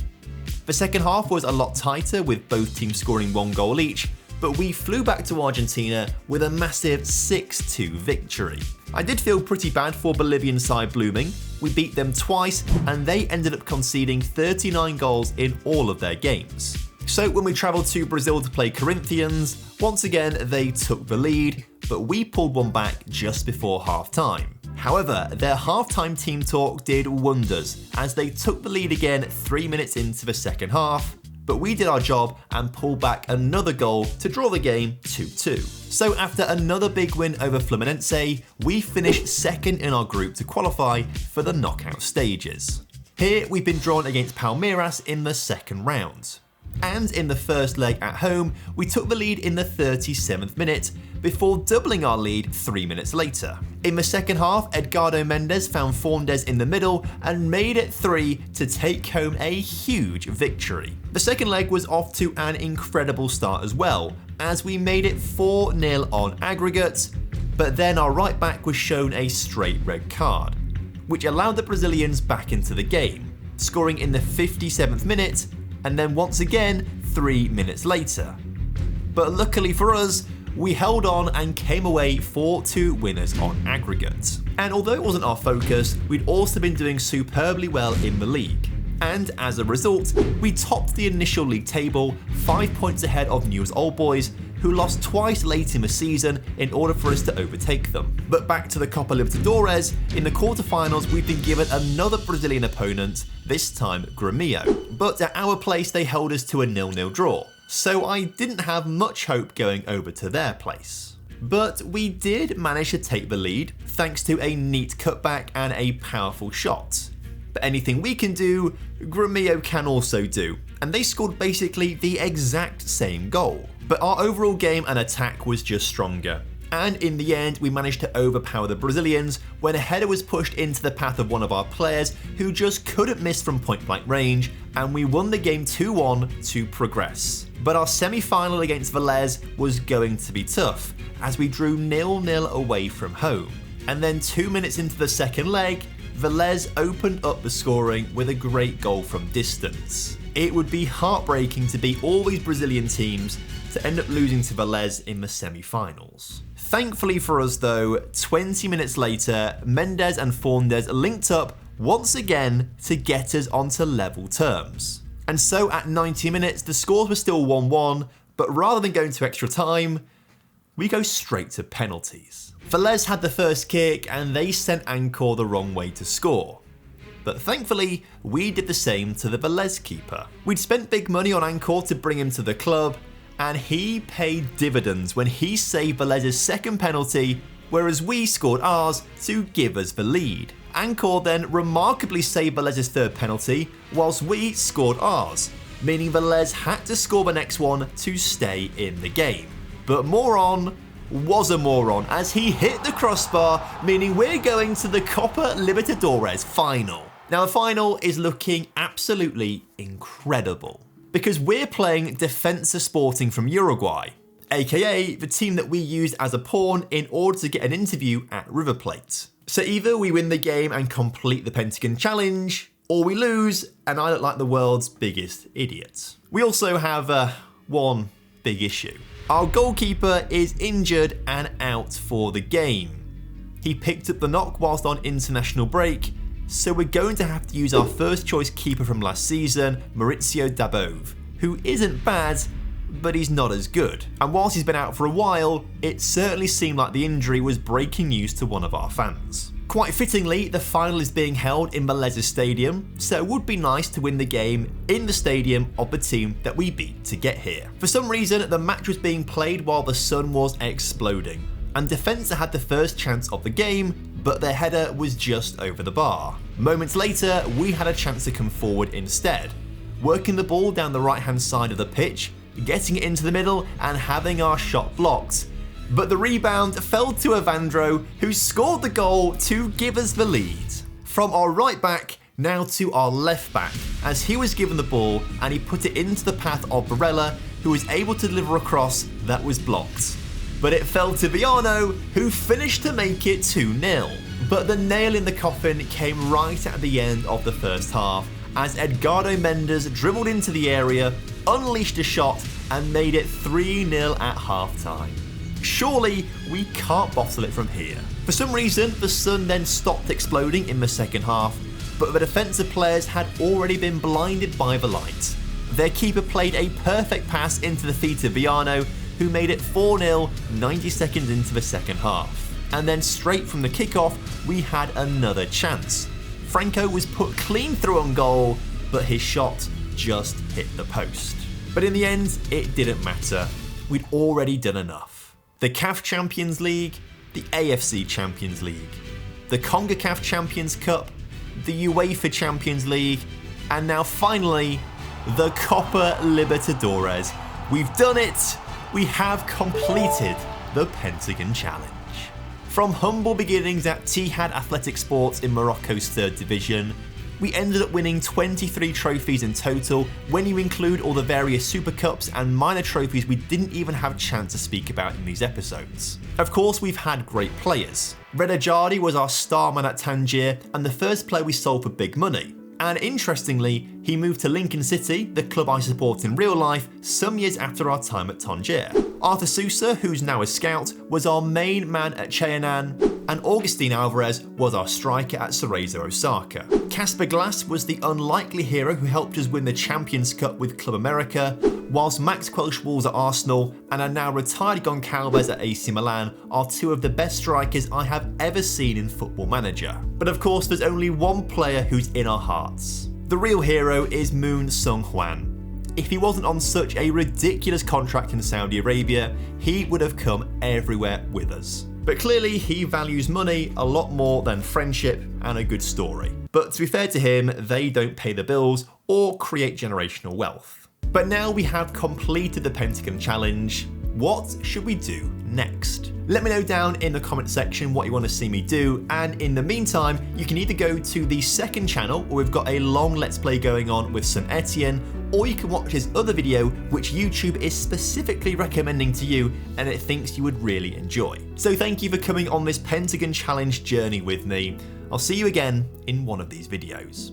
The second half was a lot tighter, with both teams scoring 1 goal each, but we flew back to Argentina with a massive 6-2 victory. I did feel pretty bad for Bolivian side Blooming. We beat them twice, and they ended up conceding 39 goals in all of their games. So when we travelled to Brazil to play Corinthians, once again they took the lead, but we pulled one back just before half-time. However, their half-time team talk did wonders, as they took the lead again 3 minutes into the second half, but we did our job and pulled back another goal to draw the game 2-2. So after another big win over Fluminense, we finished second in our group to qualify for the knockout stages. Here we've been drawn against Palmeiras in the second round. And in the first leg at home, we took the lead in the 37th minute before doubling our lead 3 minutes later. In the second half, Edgardo Mendes found Forndes in the middle and made it 3 to take home a huge victory. The second leg was off to an incredible start as well, as we made it 4-0 on aggregate, but then our right back was shown a straight red card, which allowed the Brazilians back into the game, scoring in the 57th minute and then once again 3 minutes later. But luckily for us, we held on and came away 4-2 winners on aggregate. And although it wasn't our focus, we'd also been doing superbly well in the league. And as a result, we topped the initial league table 5 points ahead of Newell's Old Boys, who lost twice late in the season in order for us to overtake them. But back to the Copa Libertadores, in the quarterfinals we've been given another Brazilian opponent, this time Grêmio. But at our place they held us to a 0-0 draw, so I didn't have much hope going over to their place. But we did manage to take the lead thanks to a neat cutback and a powerful shot. But anything we can do, Grêmio can also do, and they scored basically the exact same goal. But our overall game and attack was just stronger, and in the end we managed to overpower the Brazilians when a header was pushed into the path of one of our players who just couldn't miss from point-blank range, and we won the game 2-1 to progress. But our semi-final against Vélez was going to be tough, as we drew 0-0 away from home. And then 2 minutes into the second leg, Vélez opened up the scoring with a great goal from distance. It would be heartbreaking to beat all these Brazilian teams to end up losing to Vélez in the semi-finals. Thankfully for us though, 20 minutes later, Mendes and Forndes linked up once again to get us onto level terms. And so at 90 minutes, the scores were still 1-1, but rather than going to extra time, we go straight to penalties. Vélez had the first kick and they sent Arncourt the wrong way to score. But thankfully, we did the same to the Vélez keeper. We'd spent big money on Arncourt to bring him to the club, and he paid dividends when he saved Vélez's second penalty, whereas we scored ours to give us the lead. Arncourt then remarkably saved Vélez's third penalty, whilst we scored ours, meaning Vélez had to score the next one to stay in the game. But Moron was a moron as he hit the crossbar, meaning we're going to the Copa Libertadores final. Now the final is looking absolutely incredible, because we're playing Defensa Sporting from Uruguay, aka the team that we used as a pawn in order to get an interview at River Plate. So either we win the game and complete the Pentagon challenge, or we lose and I look like the world's biggest idiot. We also have one big issue. Our goalkeeper is injured and out for the game. He picked up the knock whilst on international break, so we're going to have to use our first choice keeper from last season, Maurizio Dabove, who isn't bad, but he's not as good. And whilst he's been out for a while, it certainly seemed like the injury was breaking news to one of our fans. Quite fittingly, the final is being held in Malezza Stadium, so it would be nice to win the game in the stadium of the team that we beat to get here. For some reason, the match was being played while the sun was exploding, and Defensa had the first chance of the game, but their header was just over the bar. Moments later, we had a chance to come forward instead, working the ball down the right-hand side of the pitch, getting it into the middle and having our shot blocked. But the rebound fell to Evandro, who scored the goal to give us the lead. From our right back, now to our left back, as he was given the ball and he put it into the path of Barella, who was able to deliver a cross that was blocked. But it fell to Viano, who finished to make it 2-0. But the nail in the coffin came right at the end of the first half, as Edgardo Mendes dribbled into the area, unleashed a shot and made it 3-0 at half-time. Surely we can't bottle it from here. For some reason, the sun then stopped exploding in the second half, but the defensive players had already been blinded by the light. Their keeper played a perfect pass into the feet of Viano, who made it 4-0 90 seconds into the second half. And then straight from the kickoff, we had another chance. Franco was put clean through on goal, but his shot just hit the post. But in the end, it didn't matter. We'd already done enough. The CAF Champions League, the AFC Champions League, the CONCACAF Champions Cup, the UEFA Champions League, and now finally, the Copa Libertadores. We've done it! We have completed the Pentagon Challenge. From humble beginnings at Tihad Athletic Sports in Morocco's 3rd division, we ended up winning 23 trophies in total when you include all the various Super Cups and minor trophies we didn't even have a chance to speak about in these episodes. Of course, we've had great players. Reda Jardi was our star man at Tangier and the first player we sold for big money. And interestingly, he moved to Lincoln City, the club I support in real life, some years after our time at Tangier. Arthur Sousa, who's now a scout, was our main man at Cheonan, and Augustin Alvarez was our striker at Cerezo Osaka. Casper Glass was the unlikely hero who helped us win the Champions Cup with Club America, whilst Max Quelch-Walls at Arsenal and our now retired Goncalves at AC Milan are two of the best strikers I have ever seen in Football Manager. But of course, there's only one player who's in our hearts. The real hero is Moon Sung Hwan. If he wasn't on such a ridiculous contract in Saudi Arabia, he would have come everywhere with us. But clearly he values money a lot more than friendship and a good story. But to be fair to him, they don't pay the bills or create generational wealth. But now we have completed the Pentagon Challenge. What should we do next? Let me know down in the comment section what you want to see me do, and in the meantime, you can either go to the second channel where we've got a long Let's Play going on with Saint Etienne, or you can watch his other video which YouTube is specifically recommending to you and it thinks you would really enjoy. So thank you for coming on this Pentagon Challenge journey with me. I'll see you again in one of these videos.